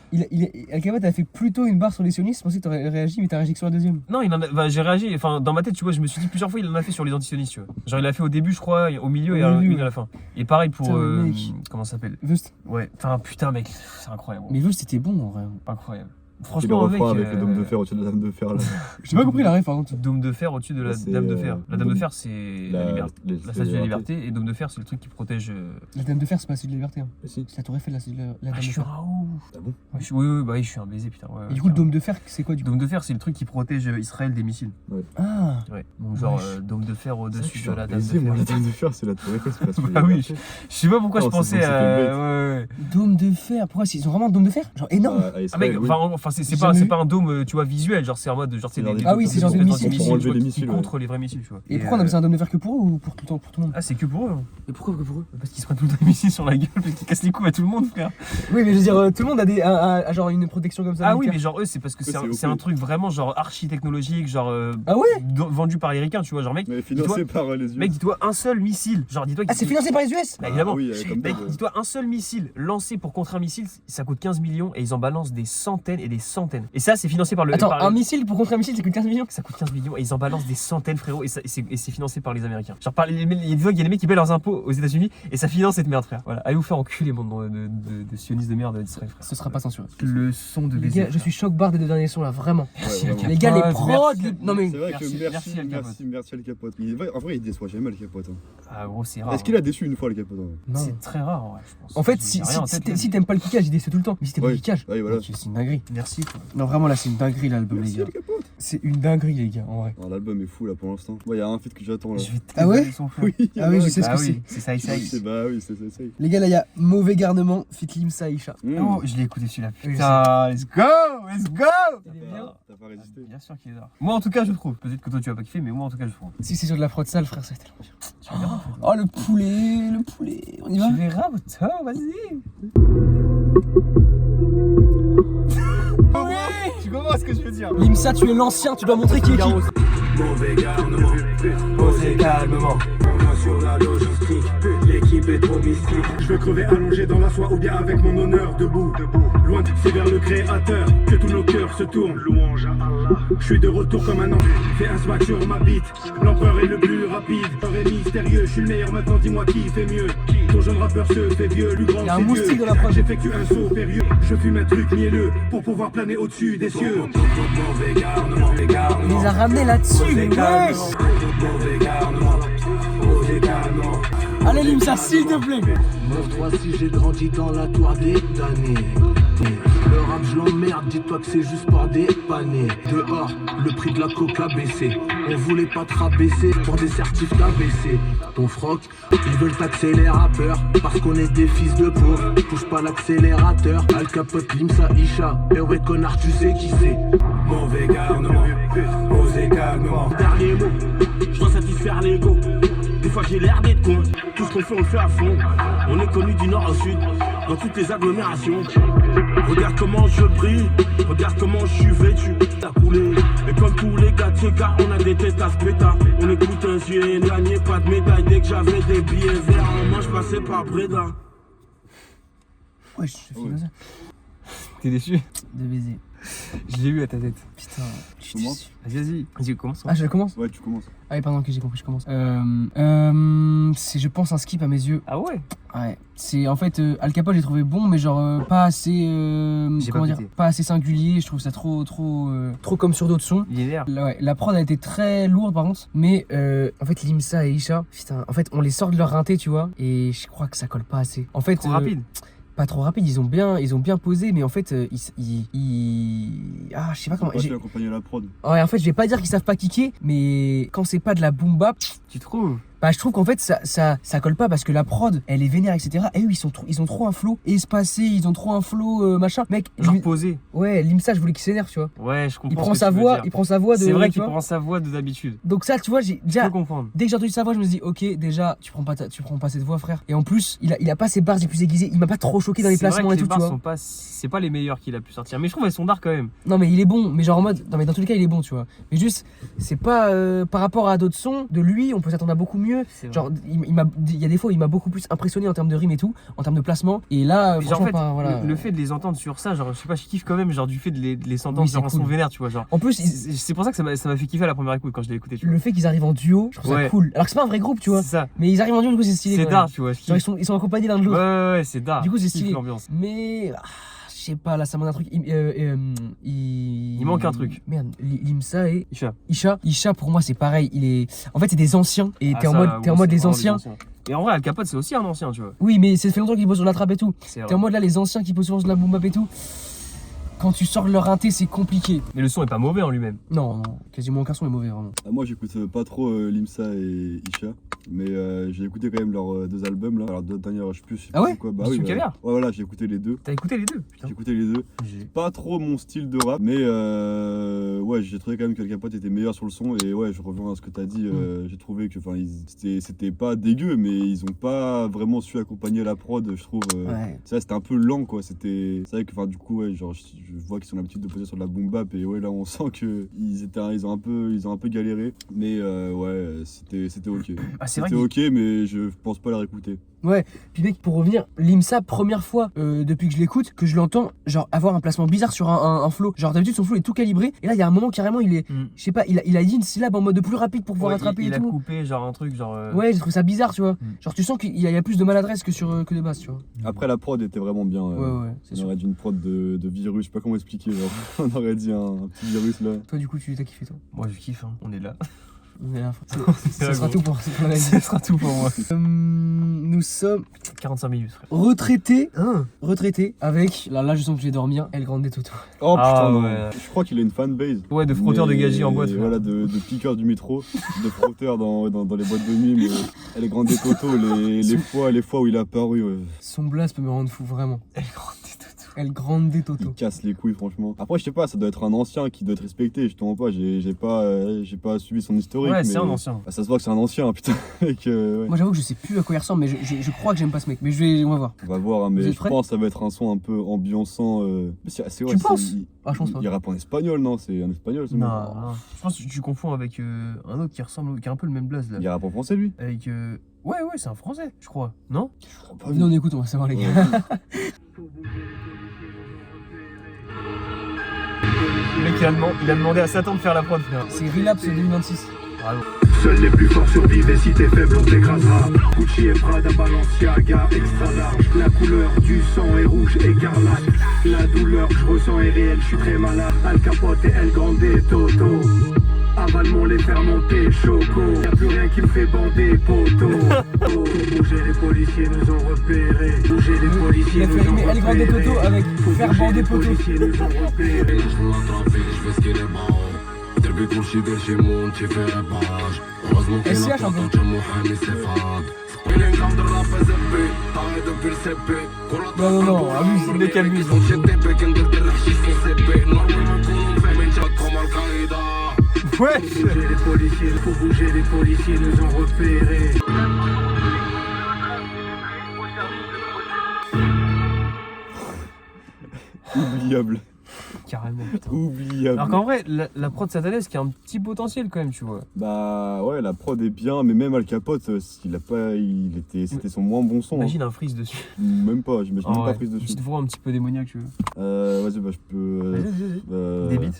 Al Capote a fait plutôt une barre sur les sionistes. Je pensais que t'aurais réagi, mais t'as réagi que sur la deuxième. Non, j'ai réagi. Enfin, dans ma tête, tu vois, je me suis dit plusieurs fois, il en a fait sur les antisionistes, tu vois. Genre, il l'a fait au début, je crois, au milieu et Au début, une à la fin. Et pareil pour. Putain, mec. Comment ça s'appelle? Vust. Ouais, enfin, putain, mec, c'est incroyable. Mais Vust, c'était bon en vrai. Incroyable. Et le Franchement, mec. refrain avec le dôme de fer au-dessus de la dame de fer là. J'ai pas compris la ref par contre. Dôme de fer au-dessus de la C'est, dame de fer. La dame de fer, c'est la statue de la liberté. liberté. Et dôme de fer, c'est le truc qui protège. La dame de fer, c'est pas la Statue de la liberté. Hein. Si. C'est la tour Eiffel, la Statue de la Ah, dame je de suis fer. un ouf. Ah bon? Oui, je suis un baiser, putain. Et du coup, le dôme de fer, c'est quoi du Le coup? dôme de fer, c'est le truc qui protège Israël des missiles. Ah. Ouais. Donc, genre, Wesh. dôme de fer au-dessus de la dame de baiser, fer. moi, la dame de fer, c'est la tour Eiffel, c'est pas ce que Bah j'ai oui, marqué. je sais pas pourquoi Non, je pensais c'est à. bête. Dôme de fer. Pourquoi ils ont vraiment un dôme de fer? Genre énorme. Bah, à Ah Israël, mec, oui. enfin c'est J'ai pas, jamais c'est vu. pas un dôme, tu vois, visuel, genre c'est en mode, genre c'est C'est des genre Ah oui, c'est genre des missiles, missiles. Pour enlever tu vois, les qui missiles, ouais. contre les vrais missiles, tu vois. Et pourquoi on a besoin d'un dôme de fer que pour eux ou pour tout le monde? Ah, c'est que pour eux. Hein. Et pourquoi pour eux? Parce qu'ils se prennent tout le temps des missiles sur la gueule, parce qu'ils cassent les couilles à tout le monde, frère. Oui, mais je veux dire, tout le monde a genre une protection comme ça. Ah oui, militaire. mais genre eux, c'est parce que Ouais, c'est c'est un OP. truc vraiment genre archi technologique, genre Ah ouais? vendu par les ricains, tu vois, genre mec. Mais financé par les US. Mec, dis-toi un seul missile, genre dis-toi. Ah, c'est financé par les US? Bah, évidemment. Ah oui, comme Mec, d'hab. dis-toi un seul missile lancé pour contrer un missile, ça coûte 15 millions et ils en balancent des centaines et des centaines. Et ça, c'est financé par le. Attends, par un le- missile pour contrer un missile, ça coûte 15 millions? Ça coûte 15 millions et ils en balancent des centaines, frérot, et c'est financé par les Américains. Genre, il y a des mecs qui paient leurs impôts aux États-Unis et ça finance cette merde, frère. Voilà, allez vous faire enculer, monde de sionistes de merde d'Israël, frère. Ce sera pas censuré. Le son de Les baiser. gars, je suis choc-barre des deux derniers sons là, vraiment. Ouais, vraiment. Les gars, les Capote, prods, merci. non mais. C'est vrai Merci, que merci, Al Capote. merci Al Capote. En vrai, il déçoit jamais Al Capote. Hein. Ah, gros, c'est rare. Est-ce qu'il a déçu une fois Al Capote? Hein? Non. C'est très rare, ouais, je pense. En fait, J'ai rien en tête, là. si t'aimes pas le kickage, il déçoit tout le temps. Mais si t'aimes pas le Ouais. kickage, Ouais, voilà. mec, c'est une dinguerie. Merci, quoi. Non, vraiment là, c'est une dinguerie l'album, les Merci gars. Al Capote. C'est une dinguerie, les gars, en vrai. Alors, l'album est fou là pour l'instant. Il y a un feat que j'attends là. Je vais Ah ouais t'évaluer son frère. Oui, Ah oui, je sais ce Ah que oui, c'est. c'est ça, ça. Bah oui, c'est ça. Les gars, là, il y a Mauvais Garnement, fit Limsa Aisha. Oh, je l'ai écouté celui-là. Oui, Putain, let's go, let's go. T'as pas résisté. Bien sûr qu'il est là. Moi, en tout cas, je trouve. Peut-être que toi, tu vas pas kiffer, mais moi, en tout cas, je trouve. Si c'est sur de la fraude sale, frère, ça va être tellement bien. Tu verras. Oh, le poulet, on y va? Tu verras, putain, vas-y. Oui, tu comprends ce que je veux dire. Limsa, tu es l'ancien, tu dois montrer qui est qui. Mauvais garnement, posez calmement. On assure la logistique, l'équipe est trop mystique. Je veux crever allongé dans la soie ou bien avec mon honneur debout. Loin, c'est vers le créateur que tous nos cœurs se tournent. Louange à Allah. Je suis de retour comme un ange. Fais un smack sur ma bite. L'empereur est le plus rapide. L'empereur est mystérieux. Je suis le meilleur maintenant. Dis-moi qui fait mieux. Ton jeune rappeur se fait vieux. Lui grand Y a un c'est moustique Dieu. dans la prod. J'effectue un saut périlleux. Je fume un truc mielleux pour pouvoir planer au-dessus des cieux. Mauvais garnement, mauvais Il garnement. les a ramenés là-dessus, mais wesh. Mauvais garnement, mauvais garnement. Allez, Limsa, s'il te plaît. 9-3 si j'ai grandi dans la tour des damnés. Le rap je l'emmerde, dis-toi que c'est juste pour dépanner. Dehors, le prix de la coca baissé. On voulait pas te rabaisser pour des certifs d'ABC. Ton froc, ils veulent taxer les rappeurs parce qu'on est des fils de pauvres. Touche pas l'accélérateur. Al Capote, Limsa, Isha. Et ouais connard, tu sais qui c'est. Mauvais garnement, mauvais garnement. Dernier mot, je dois satisfaire l'ego. Des fois j'ai l'air d'être con, tout ce qu'on fait on le fait à fond. On est connu du nord au sud, dans toutes les agglomérations. Regarde comment je brille, regarde comment je suis vêtu. T'as coulé, et comme tous les gars de ces gars, on a des têtes à ce pétard. On écoute un yeux et gagné pas de médaille. Dès que j'avais des billets verts en main, je passais par Breda. Wesh, je fais comme ça. T'es déçu? De baiser. Je l'ai eu à ta tête. Putain, je suis Comment déçu. Vas-y, vas-y, commence. Ah, je commence? Ouais, tu commences. Ah oui, pardon, que j'ai compris, je commence. C'est, je pense, un skip à mes yeux. Ah ouais? Ouais. C'est, en fait, Al Capote, j'ai trouvé bon, mais genre, pas assez, J'ai comment pas dire, pété. pas assez singulier. Je trouve ça trop comme sur d'autres sons. Il est l'air. Ouais, la prod a été très lourde par contre, mais en fait Limsa et Isha, putain, en fait on les sort de leur rinté, tu vois, et je crois que ça colle pas assez. En fait, Trop rapide. Pas trop rapide, ils ont bien posé, mais en fait ah, je sais pas comment. Pas accompagner la prod. Ouais, en fait, je vais pas dire qu'ils savent pas kicker, mais quand c'est pas de la boom bap, Tu trouves? bah je trouve qu'en fait ça colle pas parce que la prod, elle est vénère, etc. Et eux ils ont trop un flow espacé, ils ont trop un flow machin. Mec, Genre posé. ouais, Limsa, je voulais qu'il s'énerve, tu vois. Ouais, je comprends. Il prend ce que sa tu veux voix, dire. il prend sa voix de. C'est vrai tu qu'il vois. prend sa voix de d'habitude. Donc ça, tu vois, j'ai Je déjà. peux comprendre. Dès que j'ai entendu sa voix, je me dis, ok, déjà, tu prends pas cette voix, frère. Et en plus, il a pas ses bars les plus aiguisés. Il m'a pas trop choqué dans les C'est vrai placements que et les tout, tu bars vois. sont pas, c'est pas les meilleurs qu'il a pu sortir, mais je trouve elles sont d'art quand même. Non, mais il est bon. Mais genre en mode, non, mais dans tous les cas, il est bon, tu vois. Mais juste, c'est pas par rapport à d'autres sons de lui, on peut s'attendre à beaucoup mieux. C'est vrai. Genre, il y a des fois, il m'a beaucoup plus impressionné en termes de rime et tout, en termes de placement. Et là, Mais genre, franchement, en fait, pas, voilà. le fait de les entendre sur ça, genre, je sais pas, je kiffe quand même, genre, du fait de les entendre Oui, sur un c'est son cool. vénère, tu vois, genre. En plus, C'est pour ça que ça m'a fait kiffer à la première écoute quand je l'ai écouté, tu vois. le fait qu'ils arrivent en duo, je trouve ça Ouais. cool. Alors que c'est pas un vrai groupe, tu vois. C'est ça. Mais ils arrivent en duo, du coup, c'est stylé. C'est quand d'art, même. tu vois. Je Genre, kiffe. ils sont accompagnés l'un de l'autre. Ouais, c'est d'art. Du coup, c'est Je kiffe stylé. l'ambiance. Mais je sais pas, là ça manque un truc. Il manque un truc. Merde, Limsa et Isha. Isha, pour moi c'est pareil. En fait, c'est des anciens. Et Ah, t'es en ça, mode, ouais, t'es en mode c'est les vraiment anciens. Et en vrai, Al Capote, c'est aussi un ancien, tu vois. Oui, mais ça fait longtemps qu'ils bossent sur la trappe et tout. C'est T'es vrai. en mode là, les anciens qui bossent sur la boom bap et tout. Quand tu sors de leur inté, c'est compliqué. Mais le son est pas mauvais en lui-même. Non, quasiment aucun son est mauvais, vraiment. Moi j'écoute pas trop Limsa et Isha, mais j'ai écouté quand même leurs 2 albums là. Alors deux dernières, je sais plus Ah ouais quoi. Bah Bisous oui, Caviar. ouais voilà, j'ai écouté les deux. T'as écouté les deux, putain. J'ai écouté les deux. Pas trop mon style de rap, mais ouais, j'ai trouvé quand même que Al Capote était meilleur sur le son. Et ouais, je reviens à ce que t'as dit. J'ai trouvé que c'était pas dégueu, mais ils ont pas vraiment su accompagner la prod, je trouve. Ouais. Ça, c'était un peu lent quoi. C'est vrai que du coup, ouais, genre, je vois qu'ils ont l'habitude de poser sur de la boom bap. Et ouais, là, on sent que ils ont un peu galéré. Mais ouais, c'était ok. Ah, c'est vrai C'était ok, mais je pense pas la réécouter. Ouais, puis mec, pour revenir, Limsa, première fois depuis que je l'écoute, que je l'entends, genre avoir un placement bizarre sur un flow. Genre d'habitude son flow est tout calibré, et là il y a un moment carrément il est, je sais pas, il a dit une syllabe en mode plus rapide pour pouvoir rattraper il et a tout. coupé genre un truc genre. Ouais, j'ai trouvé ça bizarre, tu vois. Genre tu sens qu'il y a plus de maladresse que de base, tu vois. Après, la prod était vraiment bien. Ouais, c'est On sûr. aurait dit une prod de virus, je sais pas comment expliquer. Genre. On aurait dit un petit virus là. Toi du coup tu t'as kiffé toi. Moi je kiffe, hein. On est là. Mais là, ça sera tout pour la Ça sera tout pour moi. Nous sommes 45 minutes, frère. retraités avec, là je sens que je vais dormir, El Grande Toto. Oh putain, Ah, non. ouais. Je crois qu'il a une fanbase. Ouais, de frotteurs de Mais gagie en boîte. frère. Voilà, de piqueurs du métro, de frotteurs dans les boîtes de nuit. Mais elle est grande des Toto, les fois où il est apparu, Son blaze peut me rendre fou, vraiment. El Grande Toto. El Grande Toto. il casse les couilles, franchement. Après, je sais pas, ça doit être un ancien qui doit être respecté. Je te mens pas, j'ai pas suivi son historique. Ouais, mais c'est un ancien. bah, ça se voit que c'est un ancien, putain. Mec, ouais. Moi j'avoue que je sais plus à quoi il ressemble, mais je crois que j'aime pas ce mec. Mais on va voir. On va voir, hein, Vous mais êtes je prêts pense que ça va être un son un peu ambiançant. Mais c'est vrai, Tu penses il, Ah, je pense pas. il rappe en espagnol, non? C'est en espagnol, ce mec. Non. Je pense que tu confonds avec un autre qui ressemble, qui a un peu le même blaze là. Il rappe en français, lui? Avec. Ouais, c'est un français, je crois. Non? Venez, on écoute, on va savoir les gars. Le mec il a demandé à Satan de faire la prod, frère. C'est Relapse 2026. Bravo. Seuls les plus forts survivent et si t'es faible on t'écrasera. Gucci et Prada, Balenciaga, extra large. La couleur du sang est rouge écarlate. La douleur que je ressens est réelle, je suis très malade. Al Capote et El Grande Toto. Avalement les faire monter choco. Y'a plus rien qui me fait bander poteau. Bouger, les policiers nous ont repérés. Bouger, les Il policiers a nous fait ont rimer El Grande repérés. Toto avec faire bander Les poteau. policiers nous ont repérés. SCH un peu. Non, abuse. Le mec abuse. Ouais. Faut bouger, les policiers nous ont repérés. Oubliable. Carrément, putain. Oubliable. Alors qu'en vrai, la prod satanaise qui a un petit potentiel quand même, tu vois. Bah ouais, la prod est bien, mais même Al Capote, c'était son moins bon son. Imagine un freeze dessus. Même pas, j'imagine même Ah pas ouais. prise dessus. Petite voix un petit peu démoniaque, tu veux. Vas-y, bah je peux. Vas-y. Des beats.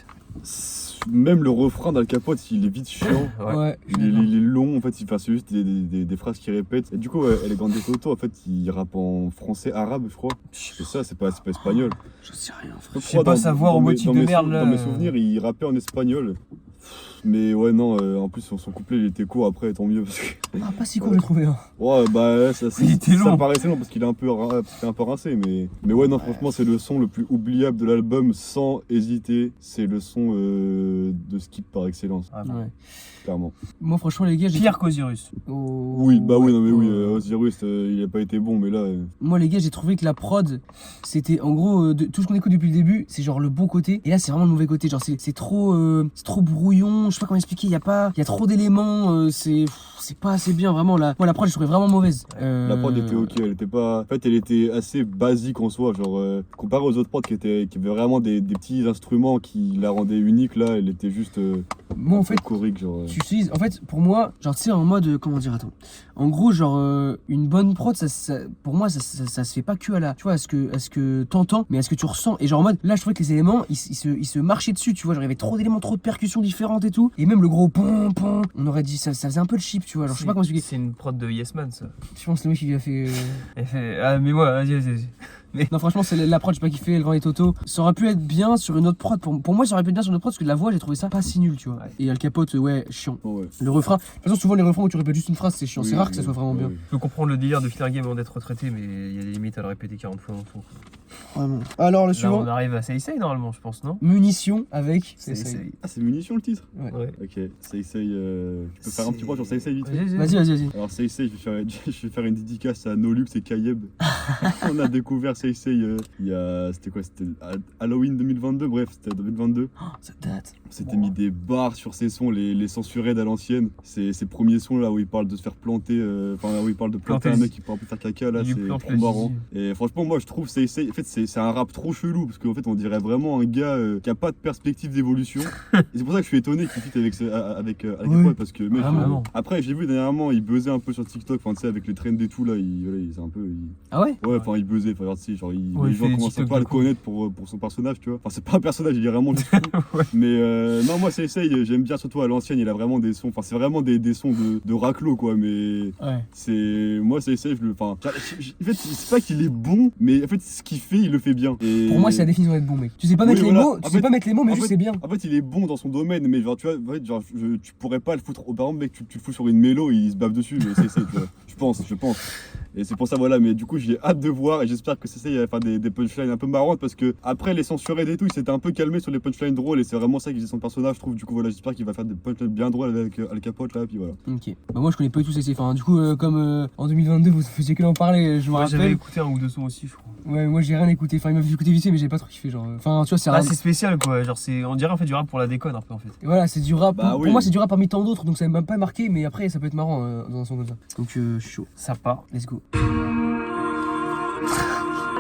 Même le refrain d'Al Capote, il est vite chiant. Ouais. Il est long en fait, c'est juste des phrases qu'il répète. Et du coup, El Grande Toto, en fait, il rappe en français arabe, je crois. C'est ça, c'est pas espagnol. Je sais rien, frère. Je Je sais pas savoir au motif de merde là. Dans mes souvenirs, il rappait en espagnol. Mais ouais, non, en plus, son couplet il était court après, tant mieux. Parce que... Ah, pas si court, j'ai trouvé. Hein. Ouais, bah Il était ça long. paraissait long parce qu'il est un peu rincé. Mais ouais, non, franchement, c'est le son le plus oubliable de l'album sans hésiter. C'est le son de Skip par excellence, Ah, bon. Ouais. clairement. Moi, franchement, les gars, j'ai. Pire qu'Osiris. Oh, Oui, bah oui, non, mais oui, ouais. Osiris, il a pas été bon, mais là. Moi, les gars, j'ai trouvé que la prod, c'était en gros, tout ce qu'on écoute depuis le début, c'est genre le bon côté. Et là, c'est vraiment le mauvais côté. Genre, c'est trop brouillon. Je sais pas comment expliquer. Il y a trop d'éléments. C'est pas assez bien, vraiment. Moi, la prod, je trouvais vraiment mauvaise. La prod était ok, elle était pas. En fait, elle était assez basique en soi, genre comparé aux autres prods qui avaient vraiment des petits instruments qui la rendaient unique, là, elle était juste. Moi, en fait, chorique, genre. tu utilises, en fait, pour moi, genre, tu sais, en mode, comment dire, attends. En gros, genre, une bonne prod, pour moi, ça se fait pas que à la, tu vois, à ce que t'entends, mais à ce que tu ressens. Et genre, en mode, là, je trouvais que les éléments, ils se marchaient dessus, tu vois, genre, il y avait trop d'éléments, trop de percussions différentes et tout. Et même le gros pom, on aurait dit, ça faisait un peu le cheap, tu vois, genre, je sais pas comment expliquer. C'est une prod de Yes Man, ça. Je pense que le mec, il lui a fait. Elle fait. Ah, mais moi, vas-y. Mais... Non, franchement, c'est la prod, j'ai pas kiffé, le grand et Toto. Ça aurait pu être bien sur une autre prod. Pour moi, ça aurait pu être bien sur une autre prod parce que la voix, j'ai trouvé ça pas si nul, tu vois. Ouais. Et Al Capote, ouais, chiant. Oh, ouais. Le refrain, de toute façon, souvent les refrains où tu répètes juste une phrase, c'est chiant. Oui, C'est rare oui, que ça soit vraiment bien. oui. Je peux comprendre le délire de finir un game avant d'être retraité, mais il y a des limites à le répéter 40 fois en fond. Vraiment. Alors, le Là, suivant. on arrive à Seisei normalement, je pense, non? Munitions avec Seisei. Ah, c'est Munition le titre? Ouais. Ouais. Ok, Seisei. Je peux faire un petit point sur Seisei vite fait? Vas-y. Alors Seisei, je vais faire une dédicace à Nolux et Kayeb. On a découvert Seisei il y a... C'était quoi? C'était Halloween 2022, bref, c'était 2022. Oh, ça date. On s'était mis des barres sur ces sons, les censurés à l'ancienne. Ces premiers sons là où il parle de se faire planter, où il parle de planter un mec qui peut un peu faire caca là, Il lui c'est plante trop le marrant. zizi. Et franchement, moi je trouve Seisei, en fait c'est un rap trop chelou parce qu'en fait on dirait vraiment un gars qui a pas de perspective d'évolution. Et c'est pour ça que je suis étonné qu'il fit avec Oui. parce que mec, Vraiment. après j'ai vu dernièrement il buzzait un peu sur TikTok, enfin tu sais avec les trends et tout là, il c'est un peu Ah ouais? ouais, enfin il buzzait, enfin tu sais genre Ouais, les il gens fait des commencent un TikTok peu à le de con. connaître pour son personnage, tu vois. Enfin c'est pas un personnage, il est vraiment juste fou. Ouais. Mais non, moi Seisei, j'aime bien surtout à l'ancienne, il a vraiment des sons, enfin c'est vraiment des sons de raclo quoi, mais Ouais. c'est moi Seisei, en fait c'est pas qu'il est bon, mais en fait ce qu'il fait il le fait bien. Et... Pour moi, c'est la définition d'être bon, mec. Tu sais pas mettre Oui, les voilà. mots, tu En sais fait- pas mettre les mots, mais en juste fait- c'est bien. En fait, il est bon dans son domaine, mais genre, tu vois, en fait, genre, tu pourrais pas le foutre. Par exemple, mec, tu le fous sur une mélo, il se bave dessus, mais c'est, tu vois. Je pense. Et c'est pour ça, voilà, mais du coup, j'ai hâte de voir et j'espère que il va faire des punchlines un peu marrantes parce que après les censurés et tout, il s'était un peu calmé sur les punchlines drôles et c'est vraiment ça qui faisait son personnage, je trouve. Du coup, voilà, j'espère qu'il va faire des punchlines bien drôles avec Al Capote là, et puis voilà. Ok. Bah, moi, je connais pas du tout CC. Enfin, du coup, comme en 2022, vous faisiez que d'en parler, je me Moi, j'avais rappelle. écouté un ou deux sons aussi, je crois. Ouais, moi, j'ai rien écouté. Enfin, il m'a fait écouter vite fait, mais j'ai pas trop kiffé. Genre, enfin, tu vois, c'est Ah, rap. c'est spécial quoi, genre on dirait en fait du rap pour la déconne un peu en fait. Et voilà, c'est du rap. Bah pour oui. moi, c'est du rap parmi tant d'autres, donc ça m'a pas marqué, mais après, ça peut être marrant dans un son comme ça. Donc, je suis chaud. Ça part. Let's go.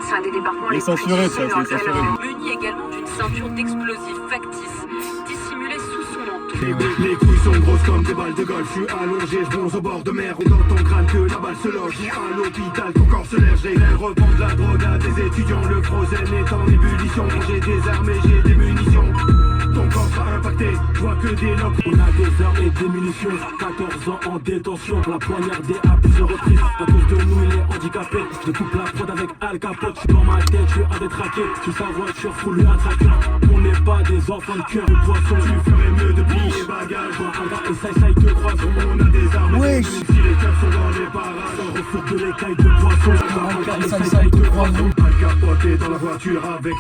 C'est un des débarquements Les les plus censurés, difficiles ça, dans c'est lequel censuré. on est muni également d'une ceinture d'explosifs factices dissimulée sous son manteau. Les couilles sont grosses comme des balles de golf. Je suis allongé, je bronze au bord de mer. Et dans ton crâne que la balle se loge. À l'hôpital, ton corps se lève. J'ai revendre la drogue à des étudiants. Le frozen est en ébullition. J'ai des armes et j'ai des munitions. Ton corps sera impacté, je vois que des locks. On a des armes et des munitions. 14 ans en détention. La poignardée à plusieurs reprises. À cause de nous, il est handicapé. Je coupe la prod avec Al Capote. Dans ma tête, je suis à détraquer. Sur sa voiture, faut lui attraquer. On n'est pas des enfants de cœur. Le poisson, tu ferais mieux de plier bagages. Bon, Alga et Sai te croisent. On a des armes et des munitions. Si les cœurs sont dans les parages, on refourgue de l'écaille de poisson. Alga et Sai te croisent. Al Capote est dans la voiture avec.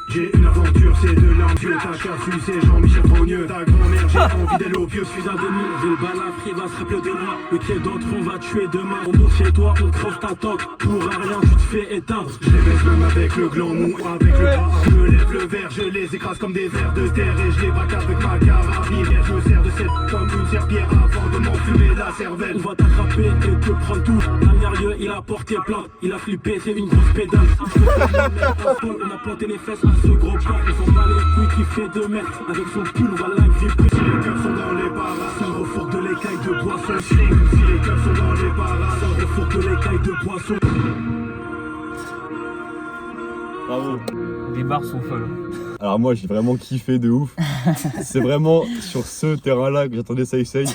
J'ai une aventure, c'est de l'envieux. T'as qu'à sucer Jean-Michel Trogneux. Ta grand-mère, j'ai envie d'elle au pieu. Suis un demi, j'ai le balafri, va se rappeler de moi. Lequel d'entre on va tuer demain? On monte chez toi, on creuse ta tente. Pour rien, tu te fais éteindre. Je les baisse même avec le gland mou, avec le bras. Je me lève le verre, je les écrase comme des vers de terre. Et je les bac avec ma carabine. Je me sers de cette comme une serpillère avant de m'enfumer la cervelle. On va t'attraper et te prendre tout. L'amiérieux, il a porté plainte. Il a flippé, c'est une grosse pédale. On a planté les fesses à ce gros plan. Ils sont pas les couilles qui fait 2 mètres. Avec son pull, on va live vibrer. Si les cœurs sont dans les parages, ça refourgue de l'écaille de poisson. Si les cœurs sont dans les parages, ça refourgue de l'écaille de poisson. Bravo. Les barres sont folles. Alors moi j'ai vraiment kiffé de ouf. C'est vraiment sur ce terrain-là que j'attendais Seisei.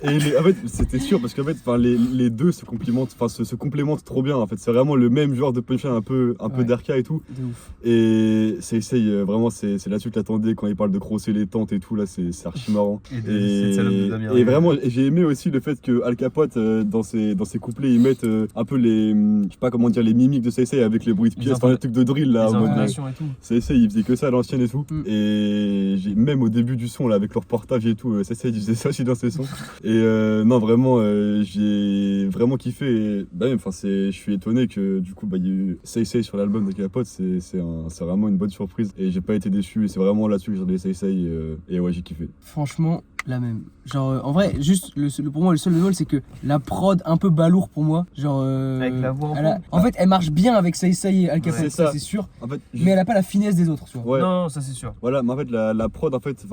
Et en fait c'était sûr parce qu'en fait les deux se complémentent, se complémentent trop bien. En fait c'est vraiment le même genre de punchline un peu d'arca et tout. De ouf. Et Seisei vraiment c'est là-dessus que j'attendais quand il parle de crosser les tentes et tout là, c'est archi marrant. Cette salope de Damien. Et vraiment j'ai aimé aussi le fait que Al Capote dans ses couplets ils mettent un peu les je sais pas comment dire les mimiques de Seisei avec les bruits de pièces, le truc de drill là. Les en mode, intonations et tout. Seisei il faisait que ça à l'ancienne et tout. Et même au début du son là avec le reportage et tout, Seisei il faisait ça aussi dans ses sons. Et non vraiment j'ai vraiment kiffé. Et, je suis étonné que du coup il y a eu Seisei sur l'album de Capote, c'est vraiment une bonne surprise et j'ai pas été déçu. Et c'est vraiment là-dessus que j'ai regardé Seisei et ouais j'ai kiffé. Franchement, la même. Genre, en vrai, juste, pour moi, le seul bémol, c'est que la prod un peu balourd pour moi. Genre, Avec la voix en fait, elle marche bien avec Seisei et Al Capote, c'est ça ça. c'est sûr. En fait, Mais elle a pas la finesse des autres, tu vois. ouais. Non, ça c'est sûr. Voilà, mais en fait la prod en fait,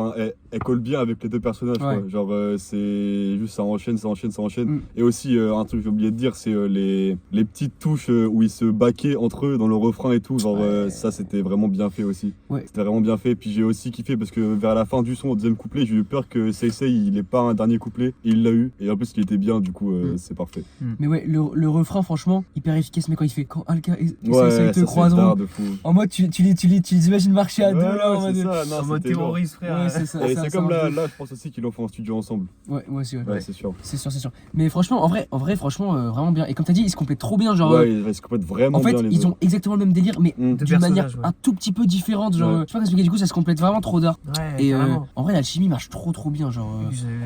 elle colle bien avec les deux personnages. Ouais. Quoi. Genre c'est juste ça enchaîne. Mm. Et aussi un truc que j'ai oublié de dire, c'est les petites touches où ils se baquaient entre eux dans le refrain et tout. Genre ça c'était vraiment bien fait aussi. Ouais. C'était vraiment bien fait. Puis j'ai aussi kiffé parce que vers la fin du son au deuxième couplet, j'ai eu peur que CSA il est pas un dernier couplet, et il l'a eu, et en plus il était bien, du coup c'est parfait. Mais ouais, le refrain, franchement, hyper efficace, mais quand il fait quand Alka et Ouais, CSA te croiseront, de fou. en mode tu les imagines marcher à deux là, en mode. c'est ça, non, En mode c'était lourd. terroriste, frère. Ouais, c'est ça. Et ça, c'est ça, comme un peu. là, je pense aussi qu'ils l'ont fait en studio ensemble. Ouais, c'est vrai. Ouais, c'est sûr. C'est sûr. Mais franchement, en vrai, franchement, vraiment bien. Et comme t'as dit, ils se complètent trop bien, genre. Ouais, ils se complètent vraiment En fait, bien les ils deux. ont exactement le même délire, mais Mm. d'une manière personnages, ouais. un tout petit peu différente. Genre, Ouais. je sais pas comment expliquer, du coup, ça se complète vraiment trop d'art. Ouais, Et carrément. en vrai, l'alchimie marche trop bien. Genre,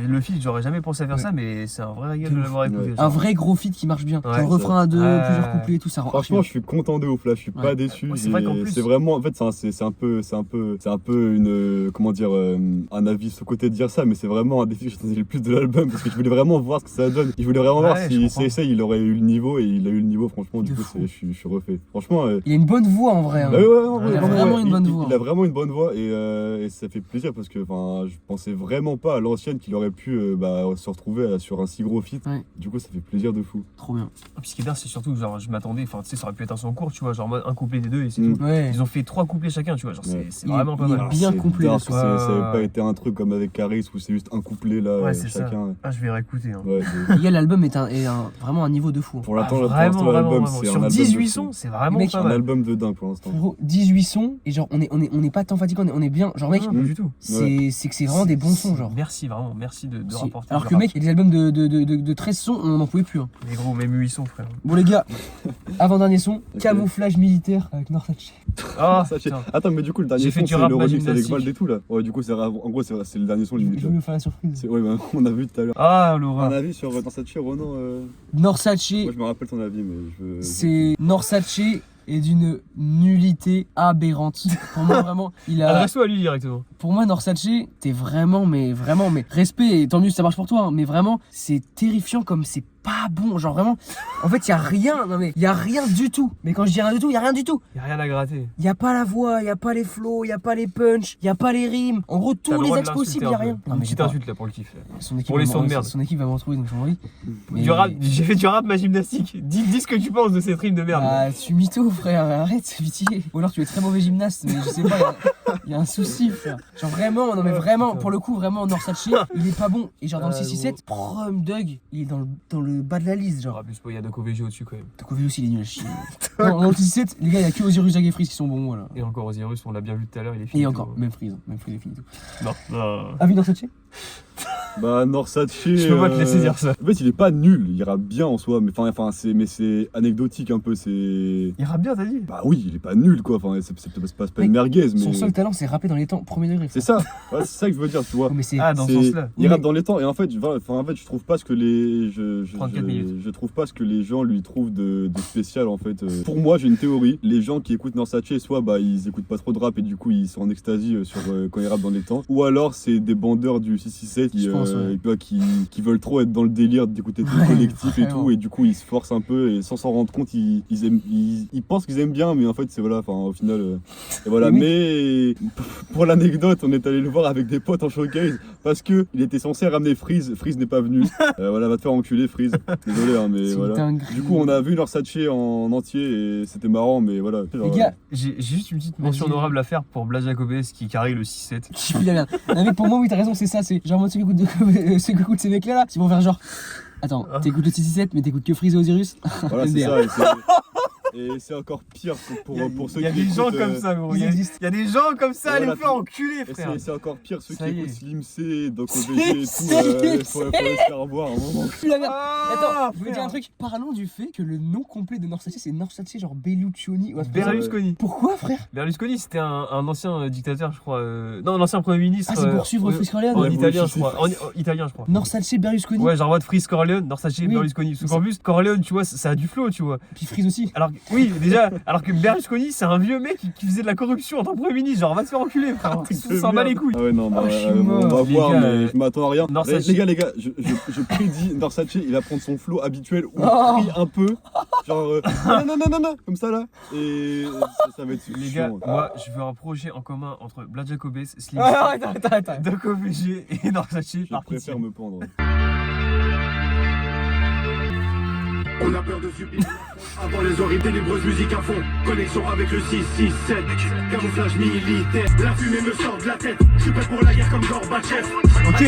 Le feat, j'aurais jamais pensé à faire ça, mais c'est un vrai régal de l'avoir écouté. Ouais. un vrai gros feat qui marche bien. Ouais, Genre, refrain à deux, Ouais. plusieurs couplets et tout, ça rend. Franchement, je suis content de ouf là, je suis Ouais. pas déçu. Ouais, c'est vrai qu'en Et plus- c'est vraiment, en fait, c'est un peu une, comment dire, un avis sous côté de dire ça, mais c'est vraiment un défi que j'attendais le plus de l'album parce que je voulais vraiment voir ce que ça donne. Je voulais vraiment voir Ouais, si je comprends. CSA il aurait eu le niveau, et il a eu le niveau. Franchement, du De coup, fou. je suis refait. Franchement. Il a une bonne voix en vrai. Hein. Bah ouais, non, Il a vraiment une bonne voix. Il a vraiment une bonne voix, et ça fait plaisir parce que je pensais vraiment pas à l'ancienne qu'il aurait pu se retrouver sur un si gros feat. Ouais. Du coup, ça fait plaisir de fou. Trop bien. Puis ce qui est bien, c'est surtout, genre, je m'attendais, enfin, tu sais, ça aurait pu être un son court, tu vois, genre, en mode un couplet des deux et c'est Mm. tout. Ouais. Ils ont fait 3 couplets chacun, tu vois, genre, Ouais. c'est Il est- vraiment pas il est mal. bien C'est complet, dark, le ça son. avait pas été un truc comme avec Caris où c'est juste un couplet là, Ouais, c'est ça. chacun. Ah, je vais réécouter. Hein. Ouais, Les gars, l'album est vraiment un niveau de fou. pour Ah, l'instant, vraiment, l'album, vraiment. c'est un Sur album 18 de sons, fou. c'est vraiment Mec, pas Un mal. album de dingue pour l'instant. Frérot, 18 sons, et genre, on est pas tant fatigué, on est bien. Genre, mec, Non, pas du tout. c'est que c'est vraiment des bons sons, genre. Merci, vraiment, merci de C'est- rapporter. Alors de que mec, il y a des albums de 13 sons, on n'en pouvait plus. Hein. Les gros, même 8 sons, frère. Bon les gars, avant-dernier son, Ok. camouflage militaire avec Northache. Ah, Ça, putain. Attends, mais du coup, le dernier J'ai fait son, du c'est rap le remix avec gymnastique. Vald et tout là. Ouais, du coup, en gros, c'est le dernier son Je limite. là. voulais faire la surprise. Ouais, on a vu tout à l'heure. Ah, Un Laura. avis sur Northache, Ronan Northache, Moi, je me rappelle ton avis, mais je veux. c'est Northache est d'une nullité aberrante. Pour moi, vraiment, il a. Adresse-toi à lui directement. Pour moi, Northache, t'es vraiment, mais respect, et tant mieux si ça marche pour toi, hein, mais vraiment, c'est terrifiant comme c'est pas bon. Genre vraiment, en fait, y a rien, non mais, y a rien du tout. Mais quand je dis rien du tout, y a rien du tout. Y'a rien à gratter. Y a pas la voix, y a pas les flows, y a pas les punchs, y a pas les rimes. En gros, T'as le tous les droit de axes possibles, y a l'insulter un rien. peu. Non Une mais j'ai petite pas. insulte là pour le kiff. Son équipe Pour les va sons de m'en- merde. Son équipe va me retrouver, donc je m'en ris. Mais- J'ai fait du rap, ma gymnastique. Dis ce que tu penses de cette rime de merde. Ah, tu mytho, frère, arrête, c'est pitié. Ou alors tu es très mauvais gymnaste, mais je sais pas, y a un souci, frère. Genre vraiment, non mais vraiment, putain. pour le coup, vraiment, Northache, il est pas bon. Et genre dans le Ah, 667, Prom Dug, il est dans le bas de la liste, genre. Ah, plus il y a Doko VG au-dessus quand même. Toko aussi, il est nul à chier. Dans le 667, les gars, y a que Osiris, Jag et Freeze qui sont bons, voilà. Et encore Osiris, on l'a bien vu tout à l'heure, il est fini. Et encore, tout. même Freeze est fini tout. Non. Avis Northache? Bah, Northache. Je peux pas te laisser dire ça. En fait, il est pas nul, il ira bien en soi, mais c'est anecdotique un peu, c'est. Il rappe bien, t'as dit. Bah oui, il est pas nul quoi, c'est pas une merguez, mais. Son seul talent, c'est rapper dans les temps, premier degré. C'est ça, ouais, c'est ça que je veux dire, tu vois. Oh, mais c'est. Ah, dans ce C'est- sens-là. Il rappe dans les temps, et en fait, je trouve pas ce que les. 34 minutes. Je trouve pas ce que les gens lui trouvent de spécial en fait. Pour moi, j'ai une théorie. Les gens qui écoutent Northache, soit ils écoutent pas trop de rap et du coup ils sont en extasie quand ils rappent dans les temps, ou alors c'est des bandeurs du 667 Je pense, ouais. qui veulent trop être dans le délire d'écouter tout le Ouais, collectif et vraiment. tout, et du coup ils se forcent un peu et sans s'en rendre compte, ils pensent qu'ils aiment bien, mais en fait c'est voilà, au final. Et voilà, mais pour l'anecdote, on est allé le voir avec des potes en showcase parce que il était censé ramener Freeze n'est pas venu. Voilà, va te faire enculer Freeze. Désolé, hein, mais C'est voilà. dingue. Du coup, on a vu Northache en entier et c'était marrant, mais voilà. Les gars, J'ai juste une petite mention Vas-y. honorable à faire pour Blaise Jacobès qui carry le 6-7. qui pue la merde. Non mais pour moi, oui, t'as raison, c'est ça, c'est genre moi, ceux qui écoutent ces mecs-là, ils vont faire genre. Attends, t'écoutes le 667, mais t'écoutes que Freeze et Osiris. Voilà, c'est MDR. ça. Et c'est encore pire pour ceux Il y a qui des gens écoutent, comme ça, gros. ils Il y a- existent. il y a des gens comme ça, allez Voilà, vous faire enculer, Et frère. c'est encore pire ceux qui Ça y est. écoutent Slim C, Doc OVG et tout. Slim Faut se faire voir un moment. Pue la merde. Ah, Attends, je veux frère. dire un truc. Parlons du fait que le nom complet de Northache, c'est Northache genre Belluccioni. Ouais, Berlusconi. pourquoi, frère? Berlusconi, c'était un ancien dictateur, je crois. Non, un ancien premier ministre. Ah, c'est pour suivre Freeze en Corleone. italien, Ouais, je crois. En italien, je crois. Northache Berlusconi. Ouais, genre en mode Freeze Corleone, Northache Oui. Berlusconi. Parce qu'en plus, Corleone, tu vois, ça a du flow, tu vois. Puis Freeze aussi. Alors que, oui, déjà, alors que Berlusconi, c'est un vieux mec qui faisait de la corruption en tant que premier ministre. Genre, va te faire enculer, frère. On s'en bat les couilles. Ah ouais, non, bah, Oh, je suis on va mort. voir, Les gars, mais je m'attends à rien. Northache- Les gars, je prédis, Northache, il va prendre son flow habituel où Oh. il crie un peu. Genre, non, comme ça là. Et ça va être Les gars, chiant. moi, je veux un projet en commun entre Blaise Jacobès, Slim, Ah, attends. Doc OVG et Northache Je par préfère pitié. me pendre. On a peur de subir. Avant les oreilles, ténébreuse musique à fond. Connexion avec le 667. Camouflage militaire. La fumée me sort de la tête. Je suis prêt pour la guerre comme Gorbatchev. Ok.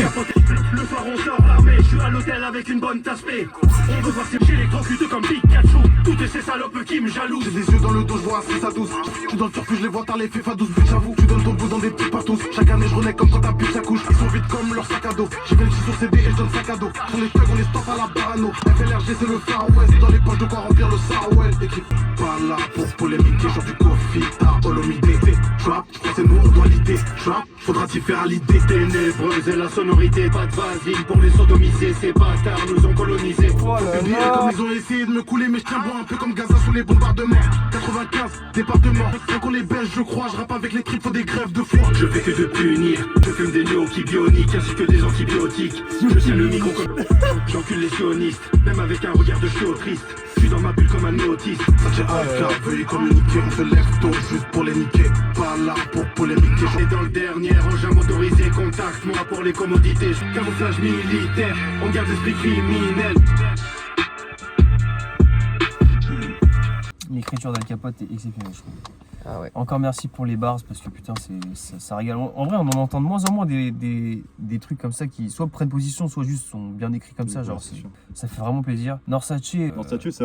Le soir on sort armé. Je suis à l'hôtel avec une bonne tasse paix. On veut voir si j'électrocute comme Pikachu. Toutes ces salopes qui me jalousent. J'ai des yeux dans le dos, je vois Astrid à 12. Je suis dans le surf, je les vois t'as les FIFA 12 but j'avoue. Tu donnes ton bout dans des petits partous. Chaque année je renais comme quand ta pute ça couche. Ils sont vite comme leur sac à dos. J'ai fait le sur CD et je donne sac à dos. Sur les thugs on les stoppe à la parano. FLRG c'est le Far West. Dans les poches de quoi remplir le Sarwell. Écrit pas là pour polémiquer. Genre du coffee, t'as holomidé. Trap, je crois c'est nous on doit l'idée. Trap, faudra s'y faire à l'idée. Ténébreuse et la sonorité. Pas de vaseline pour les sodomiser. Ces bâtards nous ont colonisés. Publié comme ils ont essayé de me couler, mais je tiens bon un peu comme Gaza sous les bombardements. 95, département. Faut qu'on les baisse, je crois. Je rappe avec les tripes, faut des grèves de foie. Je fais que de punir. Je fume des néo-qui bioniques ainsi que des antibiotiques. Je tiens le micro comme j'encule les sionistes. Même avec un regard de chiot triste. Je suis dans ma bulle comme un autiste. J'ai AFK, veuillez communiquer. On se lève tôt juste pour les niquer. Pas là pour polémiquer. Et dans le dernier engin motorisé, contacte-moi pour les commodités. Camouflage militaire, on garde l'esprit criminel. L'écriture d'Al Capote est exceptionnelle, je trouve. Ah ouais. Encore merci pour les bars parce que putain ça régale. En vrai on en entend de moins en moins des trucs comme ça qui soit prennent position soit juste sont bien écrits comme ça, genre ça fait vraiment plaisir. Norsace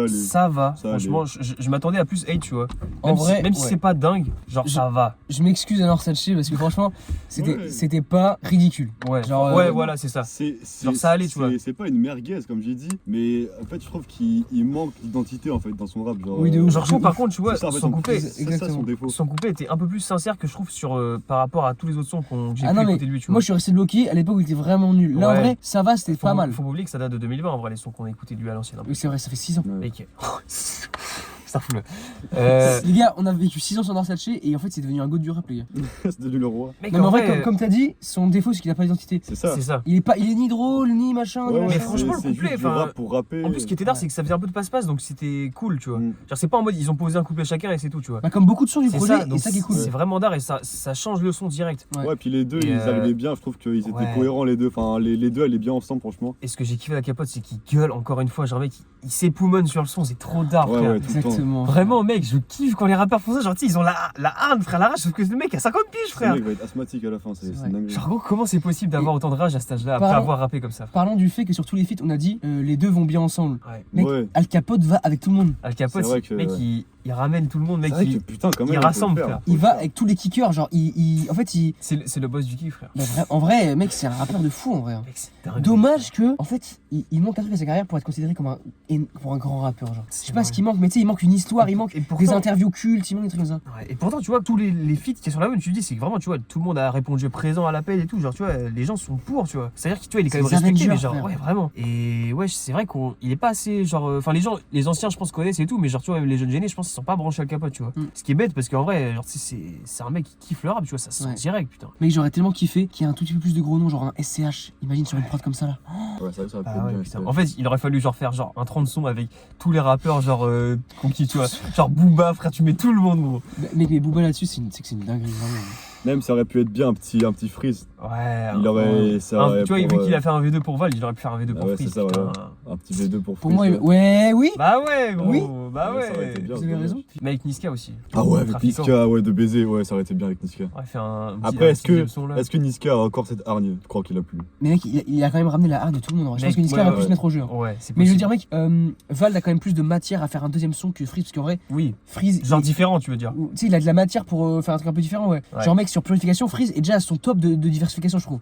ça va, franchement je m'attendais à plus hate tu vois. Même si c'est pas dingue, genre ça va. Je m'excuse à Norsace parce que franchement c'était pas ridicule. Ouais, genre, voilà c'est ça. Genre ça allait tu vois. C'est pas une merguez comme j'ai dit, mais en fait je trouve qu'il manque d'identité en fait dans son rap. Genre, oui, de ouf. Genre je trouve par contre tu vois ça, en fait, son couplet son couplet était un peu plus sincère que je trouve sur par rapport à tous les autres sons que j'ai pu écouter de lui tu vois. Moi je suis resté bloqué à l'époque où il était vraiment nul. Là en vrai ça va, c'était pas mal. Faut pas oublier que ça date de 2020 en vrai les sons qu'on a écoutés de lui à l'ancienne. Oui c'est vrai, ça fait 6 ans. Mec. Ça fout les gars, on a vécu 6 ans sur Norsace et en fait c'est devenu un go du rap les gars. C'est devenu le roi. Non mais en vrai comme t'as dit, son défaut c'est qu'il a pas d'identité. C'est ça. Il est ni drôle ni machin. Mais franchement le couplet, rap pour rapper. En plus ce qui était d'art c'est que ça faisait un peu de passe-passe donc c'était cool tu vois. Genre c'est pas en mode ils ont posé un couplet chacun et c'est tout tu vois. Bah comme beaucoup de sons du projet, et ça qui est cool. C'est vraiment d'art et ça change le son direct. Ouais puis les deux ils arrivaient bien, je trouve qu'ils étaient cohérents les deux. Enfin les deux allaient bien ensemble franchement. Et ce que j'ai kiffé à la Capote c'est qu'il gueule encore une fois, genre mec il s'époumonne sur le son, c'est trop d'art frère. Ouais, exactement. Vraiment mec, je kiffe quand les rappeurs font ça, genre tu sais ils ont la harne frère, la rage sauf que le mec a 50 piges frère. Le mec va être asthmatique à la fin, c'est dingue. Genre gros, comment c'est possible d'avoir autant de rage à cet âge-là après avoir rappé comme ça. Parlons du fait que sur tous les feats on a dit les deux vont bien ensemble. Mec, Ouais. Al Capote va avec tout le monde. Al Capote mec il ramène tout le monde mec, putain quand même il rassemble frère. Il va avec tous les kickers, genre en fait c'est le boss du kick frère. En vrai mec c'est un rappeur de fou en vrai. Mec, c'est dingue. Dommage que en fait il manque un truc à sa carrière pour être considéré comme un grand rappeur genre. Je sais pas ce qu'il manque mais tu sais il manque une histoire, il manque des interviews cultes, il manque des trucs comme ça. Ouais, et pourtant tu vois tous les feats qui sont sur l'album tu te dis c'est que vraiment tu vois tout le monde a répondu présent à l'appel et tout genre tu vois les gens sont pour tu vois. C'est-à-dire que tu vois il est quand même respecté mais genre frère. Ouais vraiment. Et ouais c'est vrai qu'il est pas assez genre enfin les anciens je pense connaissent et tout mais genre tu vois même les jeunes gênés je pense qu'ils sont pas branchés Al Capote tu vois. Ce qui est bête parce qu'en vrai genre c'est un mec qui kiffe le rap tu vois ça se sent direct putain. Mec j'aurais tellement kiffé qu'il y ait un tout petit peu plus de gros noms genre un SCH, imagine sur une prod comme ça là. Ouais ça aurait pu être bien. En fait il aurait fallu genre faire genre un 30 sons avec tous les rappeurs genre conquis tu vois. Genre Booba frère tu mets tout le monde gros. Mais Booba là-dessus c'est une dinguerie vraiment. Même ça aurait pu être bien un petit freeze. Ouais. Il aurait tu vois vu qu'il a fait un V2 pour Val, il aurait pu faire un V2 pour Freeze. C'est ça, un petit V2 pour Freeze. Pour moi oui. Bah ouais gros. Oui. Bah ouais. Ça aurait été bien, vous avez raison. Mais avec Niska aussi. Ah ouais avec Niska de baiser ça aurait été bien avec Niska. On aurait fait un après est-ce que Niska a encore cette hargne? Je crois qu'il a plus. Mais mec il a quand même ramené la hargne de tout le monde. Je pense que Niska va plus se mettre au jeu. Ouais c'est possible. Mais je veux dire mec Val a quand même plus de matière à faire un deuxième son que Freeze parce qu'en vrai Freeze genre différent tu veux dire. Tu sais il a de la matière pour faire un truc un peu différent ouais. Genre mec sur Purification Freeze est déjà à son top de diversification je trouve.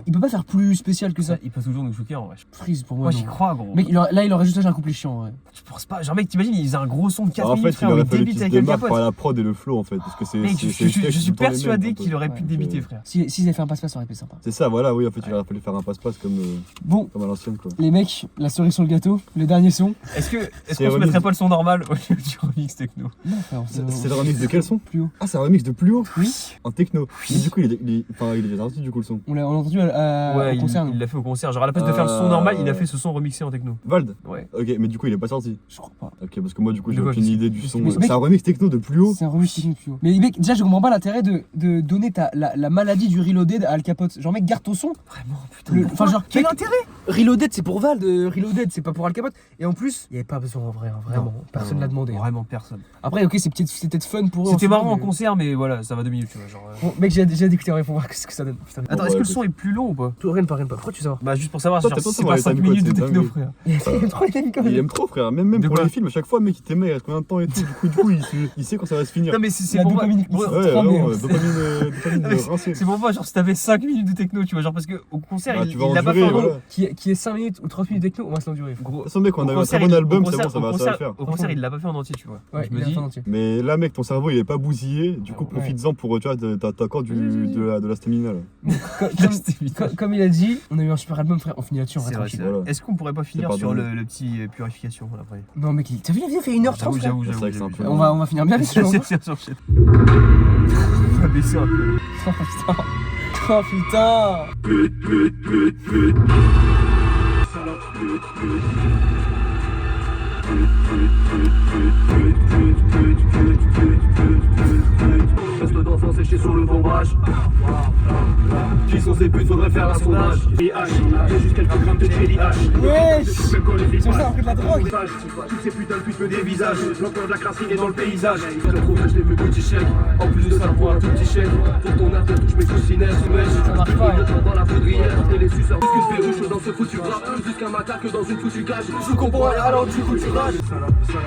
Il peut pas faire plus spécial que ça. Il peut toujours nous choquer en vrai. Freeze pour moi. Moi j'y crois gros. Mec là il aurait juste lâché un couplet chiant ouais. Je pense pas. Genre mec t'imagines il faisait un gros son de 4 minutes frère. frère où il débite avec Al Capote. Par la prod et le flow en fait parce que c'est je suis persuadé qu'il aurait pu débiter frère. S'ils avaient fait un passe-passe ça aurait été sympa. C'est ça voilà oui en fait il aurait fallu faire un passe-passe comme à l'ancienne quoi. Les mecs la cerise sur le gâteau le dernier son. Est-ce qu'on se mettrait pas le son normal au lieu du remix techno? Non frère. C'est le remix de quel son? Plus haut. Ah c'est un remix de plus haut? Oui. En techno. Mais du coup il est déjà sorti du coup le son. On l'a entendu au concert. Il l'a fait au concert. Genre à la place de faire le son normal, il a fait ce son remixé en techno. Vald? Ouais. Ok, mais du coup il est pas sorti. Je crois pas. Ok, parce que moi moi, du coup, De j'ai quoi, aucune parce que- idée du parce son. que- C'est un remix techno de plus haut. C'est un remix technique plus haut. Mais mec, déjà, je comprends pas l'intérêt de donner la maladie du Reloaded à Al Capote. Genre, mec, garde ton son. Vraiment, putain. Enfin, genre, Quel mec, intérêt? Reloaded, c'est pour Val, Reloaded, c'est pas pour Al Capote. Et en plus, il y avait pas besoin en vrai, hein, vraiment. Personne l'a demandé. Hein. Vraiment personne. Après, ok, c'est peut-être fun pour eux. C'était en marrant studio, en mais- concert, mais voilà, ça va 2 minutes, tu vois. Genre, Bon, mec, j'ai déjà d'écouter en vrai pour voir ce que ça donne. Putain. Attends, Ouais, est-ce que le écoute. son est plus long ou pas? Rien pas. Pourquoi tu sais savoir? Bah, juste pour savoir, Toi, genre, t'as pas si c'est savoir pas les 5 timecodes, minutes de c'est techno, dingue. frère. Il aime trop les amis quand Il même. aime trop, frère. Même De pour quoi les films, à chaque fois, mec, il t'aimait, il reste combien de temps et tout. Du coup, il sait quand ça va se finir. Non, mais c'est La pour moi. dopamine. Ouais, Ouais, Ouais, trop vraiment, bien. dopamine mais rincée. c'est pour moi, genre, si t'avais 5 minutes de techno, tu vois, genre, parce qu'au concert, Bah, il tu vas l'a pas fait endurer, en voilà. Qui est 5 minutes ou 30 minutes techno, on va se l'endurer. gros. De toute façon, mec, on Au a eu un concert, très bon il- album, au c'est bon, concert- ça va au le concert- faire. Au concert, il l'a pas fait en entier, tu vois. Ouais, Je me il a dis, fait en entier. Mais là, mec, ton cerveau, il est pas bousillé. Du coup, Ouais. profites-en pour, tu vois, t'as encore de la stamina, là. Comme il a dit, on a eu un super album, frère. On finit là-dessus, on c'est reste vrai, tranquille. c'est vrai. Voilà. Est-ce qu'on pourrait pas finir pas sur donné. le petit purification après? Non, mec, t'as vu la vidéo fait 1h30 J'avoue, C'est vrai que c'est un peu On va finir bien là-dessus. C'est hein. sur shit. On va baisser un peu. Oh putain. Oh putain. Reste d'enfants séchés sur le bombage. Qui sont ces putes, faudrait faire un sondage. J'ai juste quelques grammes de jelly H. Wesh. C'est pour ça, on fait de la drogue. Toutes ces putains de putes me dévisagent. L'empereur de la classe est dans le paysage. Le progrès, je l'ai vu petit chèque. En plus de ça, pour un tout petit chèque. Pour ton art, touche mes coussinets. Ça marche pas, hein. Dans la poudrière, et les suceurs. Plus qu'une perruche dans ce foutu rap. Plus qu'un macaque dans une foutue cage. Je comprends rien, alors du coup tu rages.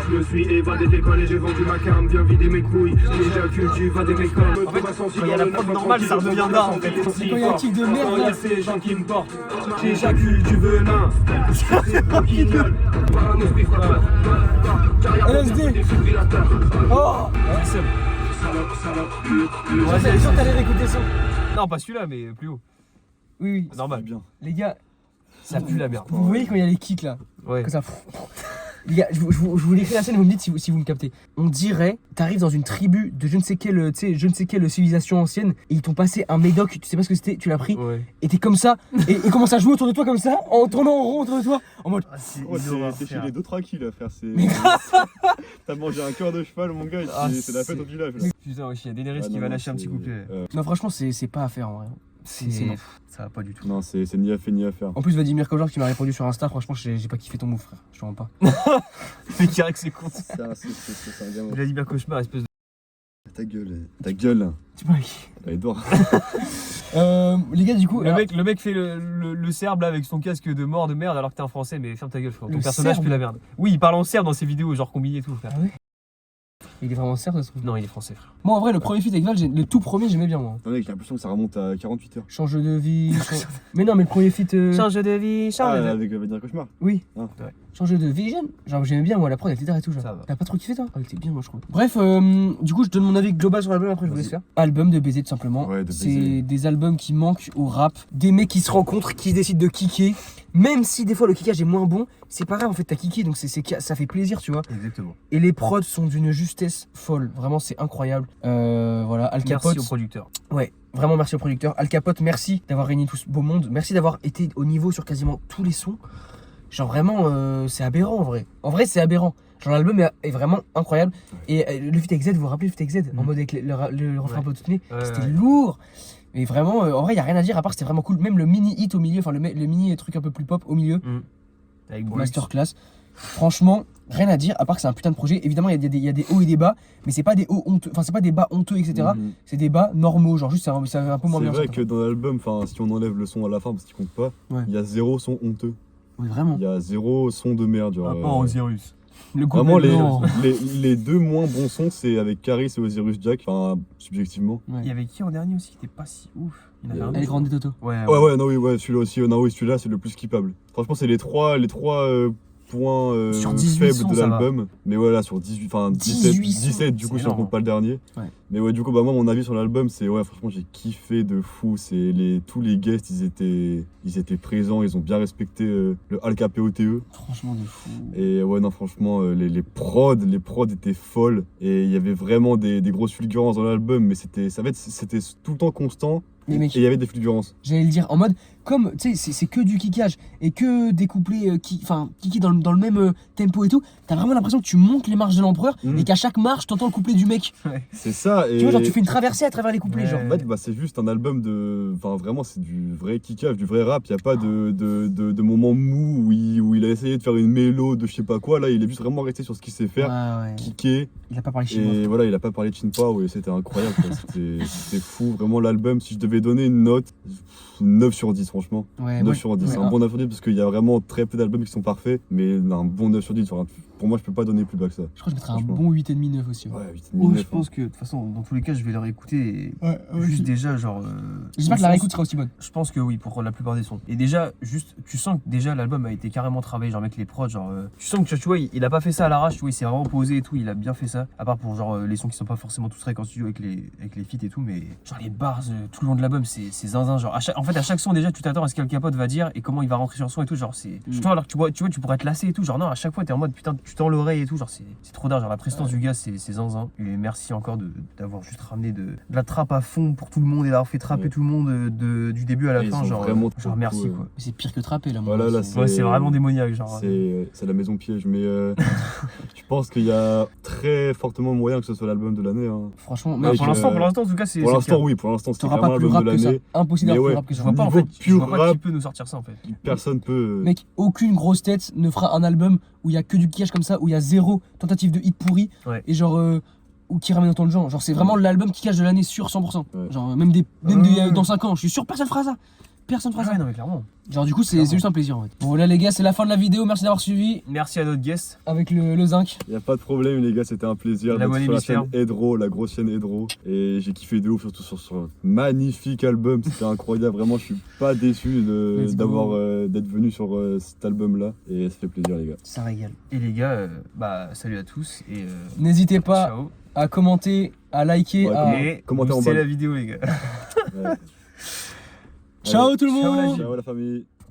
Je me suis évadé d'école et j'ai vendu ma cam. Viens vider mes couilles. J'éjacule, tu vas des mécoles. En fait, quand il y a la prod normale, ça redevient d'art en fait. C'est quand il y a un kick de merde Il y là. a ces gens qui me portent. J'éjacule du venin. C'est broquignol. Pas un esprit frappeur. LSD. Défibrillateur. Oh. C'est sûr que t'allais réécouter ça. Non, pas celui-là, mais plus haut. Oui, Normal. bien. les gars, Ça pue la merde. vous voyez quand il y a les kicks là, Ouais. comme ça. Les gars, je vous l'écris la scène et vous me dites si vous me captez. On dirait, t'arrives dans une tribu de je ne sais quelle civilisation ancienne et ils t'ont passé un médoc, tu sais pas ce que c'était, tu l'as pris Ouais. et t'es comme ça et ils commencent à jouer autour de toi comme ça, en tournant en rond autour de toi, en mode. Ouais, t'es chez les 2-3 kills à faire. Mais T'as mangé un cœur de cheval, mon gars. Ah, C'est la fête au village. là. Putain, wesh, il y a Daenerys Ouais, qui non, va non, lâcher un petit c'est- couplet. Non, franchement, c'est pas à faire en vrai. C'est non. Ça va pas du tout. Non, c'est ni à fait ni à faire. En plus, Vladimir Kozlov qui m'a répondu sur Insta, franchement, j'ai pas kiffé ton move, frère. Je te rends pas. Mais qui que c'est con. C'est un gamin. Vladimir Cauchemar, espèce de. Ta gueule. Tu vois qui Edouard. Les gars, du coup. alors- Le mec fait le serbe là avec son casque de mort de merde alors que t'es un français, mais ferme ta gueule, frère. Ton Le personnage serbe pue la merde. Oui, il parle en serbe dans ses vidéos, genre combiné et tout, frère. Ah ouais. Il est vraiment certes, ça se trouve. Non, il est français, frère. Moi, en vrai, le premier feat avec Val, le tout premier, j'aimais bien, moi. Non, mec, j'ai l'impression que ça remonte à 48 heures. Change de vie. Mais non, mais le premier feat. Change de vie, change de vie. Avec Vladimir Cauchemar. Oui. Ah. Ouais. Change de vie, jeune. Genre, j'aimais bien, moi, la prod, elle était et tout. Genre. Ça va. T'as pas trop kiffé, toi? Elle était bien, moi, je trouve. Bref, du coup, je donne mon avis global sur l'album, après, je vous laisse faire. Album de baiser, tout simplement. Ouais, de C'est baiser. des albums qui manquent au rap. Des mecs qui se rencontrent, qui décident de kicker. Même si des fois le kickage est moins bon, c'est pas grave, en fait, t'as kické, donc ça fait plaisir, tu vois. Exactement. Et les prods sont d'une justesse folle. Vraiment, c'est incroyable. Voilà, Al Capote. Merci au producteur. Ouais, vraiment merci au producteur. Al Capote, merci d'avoir réuni tout ce beau monde. Merci d'avoir été au niveau sur quasiment tous les sons. Genre vraiment, c'est aberrant en vrai. En vrai, c'est aberrant. Genre l'album est vraiment incroyable. Et le feat avec Z, vous vous rappelez le feat avec Z en mode avec le refrain un peu tout tenu, c'était lourd. Mais vraiment, en vrai, il n'y a rien à dire à part que c'était vraiment cool. Même le mini hit au milieu, enfin le mini truc un peu plus pop au milieu. Avec Brooks. Masterclass. Franchement, rien à dire à part que c'est un putain de projet. Évidemment, il y a des hauts et des bas, mais c'est pas des hauts honteux, enfin c'est pas des bas honteux, etc. C'est des bas normaux, genre juste c'est un peu moins C'est bien. vrai que dans l'album, enfin, si on enlève le son à la fin parce qu'il compte pas, il y a 0 son honteux. Oui, vraiment. Il y a 0 son de merde. Genre, Rapport Osiris. Le vraiment, non. les deux moins bons sons, c'est avec Caris et Osiris Jack, enfin, subjectivement. Ouais. Il y avait qui en dernier aussi qui était pas si ouf? Il y en avait un Elle est autre. grande Toto. Ouais, Ouais, non, oui, ouais, celui-là aussi, non, oui, celui-là, c'est le plus skippable. Franchement, c'est les trois points Sur 18 faibles sons, de ça va. l'album. Mais voilà, sur 18, enfin 18 17 du coup, c'est si on énorme. compte pas le dernier. Ouais. Mais ouais, du coup, bah moi, mon avis sur l'album, c'est ouais, franchement, j'ai kiffé de fou. Tous les guests, ils étaient présents, ils ont bien respecté le Al Capote. Franchement, de fou. Et ouais, non, franchement, les prods étaient folles. Et il y avait vraiment des grosses fulgurances dans l'album, mais c'était tout le temps constant. Mais mec, et il y avait des fulgurances. j'allais le dire en mode, comme tu sais, c'est que du kickage et que des couplets qui dans le même tempo et tout. T'as vraiment l'impression que tu montes les marches de l'empereur et qu'à chaque marche, t'entends le couplet du mec. C'est ça. Et tu vois, genre, tu fais une traversée à travers les couplets. Genre. En fait, bah, c'est juste un album de. Enfin, vraiment, c'est du vrai kickage, du vrai rap. Il n'y a pas de moment mou où il a essayé de faire une mélo de je sais pas quoi. Là, il est juste vraiment resté sur ce qu'il sait faire, kicker. Il a pas parlé chinois. Et voilà, il a pas parlé de Chinpa, et c'était incroyable. C'était fou. Vraiment, l'album, si je devais donner une note, 9 sur 10, franchement. Ouais, 9 sur 10. Ouais, c'est un bon 9 sur 10 parce qu'il y a vraiment très peu d'albums qui sont parfaits, mais un bon 9 sur 10. Enfin, pour moi, je peux pas donner plus bas que ça. Je crois que je mettrais un bon 8,5-9 aussi. Ouais, 8,5 Ouais, 9. je pense que de toute façon, dans tous les cas, je vais le réécouter. Juste déjà, genre. J'espère que la réécoute sera aussi bonne. Je pense que oui, pour la plupart des sons. Et déjà, juste, tu sens que déjà l'album a été carrément travaillé, genre avec les prods, genre. Tu sens que tu vois, il a pas fait ça à l'arrache, tu vois, il s'est vraiment posé et tout, il a bien fait ça. À part pour genre les sons qui sont pas forcément tous très en studio avec les feats et tout, mais genre les bars tout le long de l'album, c'est zinzin. Genre, en fait, à chaque son, déjà, tu t'attends à ce qu'Al Capote va dire et comment il va rentrer sur le son et tout. Genre, c'est. Justement, alors que tu vois, tu pourrais te lasser et tout. Genre, non, à chaque fois, t'es en mode putain, tu tends l'oreille et tout. Genre, c'est trop d'art. Genre, la prestance du gars, c'est zinzin. Et merci encore d'avoir juste ramené de la trappe à fond pour tout le monde et d'avoir fait trapper tout le monde du début à la fin. Genre, merci quoi. C'est pire que trapper là, voilà, là, c'est vraiment démoniaque. Genre, c'est la maison piège, mais je pense qu'il y a très fortement moyen que ce soit l'album de l'année. Hein. Franchement, mais pour l'instant, en tout cas, c'est. Pour l'instant, oui, pour l'instant, c'est vraiment l'album de l'année. Impossible d'avoir plus rap que ça. Je vois pas en fait, qui peut nous sortir ça en fait. Personne peut. Mec, aucune grosse tête ne fera un album où il y a que du kickage comme ça, où il y a zéro tentative de hit pourri et genre ou qui ramène autant de gens. Genre c'est vraiment l'album kickage de l'année sûr 100%. Ouais. Genre même dans 5 ans, je suis sûr personne fera ça. Personne fera ça. Non mais clairement. Genre du coup c'est juste un plaisir en fait. Bon voilà les gars, c'est la fin de la vidéo, merci d'avoir suivi. Merci à notre guest. Avec le zinc. Y a pas de problème les gars, c'était un plaisir d'être sur la chaîne Edro, la grosse chaîne Edro. Et j'ai kiffé de ouf, surtout sur ce magnifique album, c'était incroyable, vraiment je suis pas déçu d'être venu sur cet album là. Et ça fait plaisir les gars. Ça régale. Et les gars, salut à tous et n'hésitez pas à commenter, à liker, et commenter en bas la vidéo les gars. Ouais. Ciao tout le monde. Ciao la famille.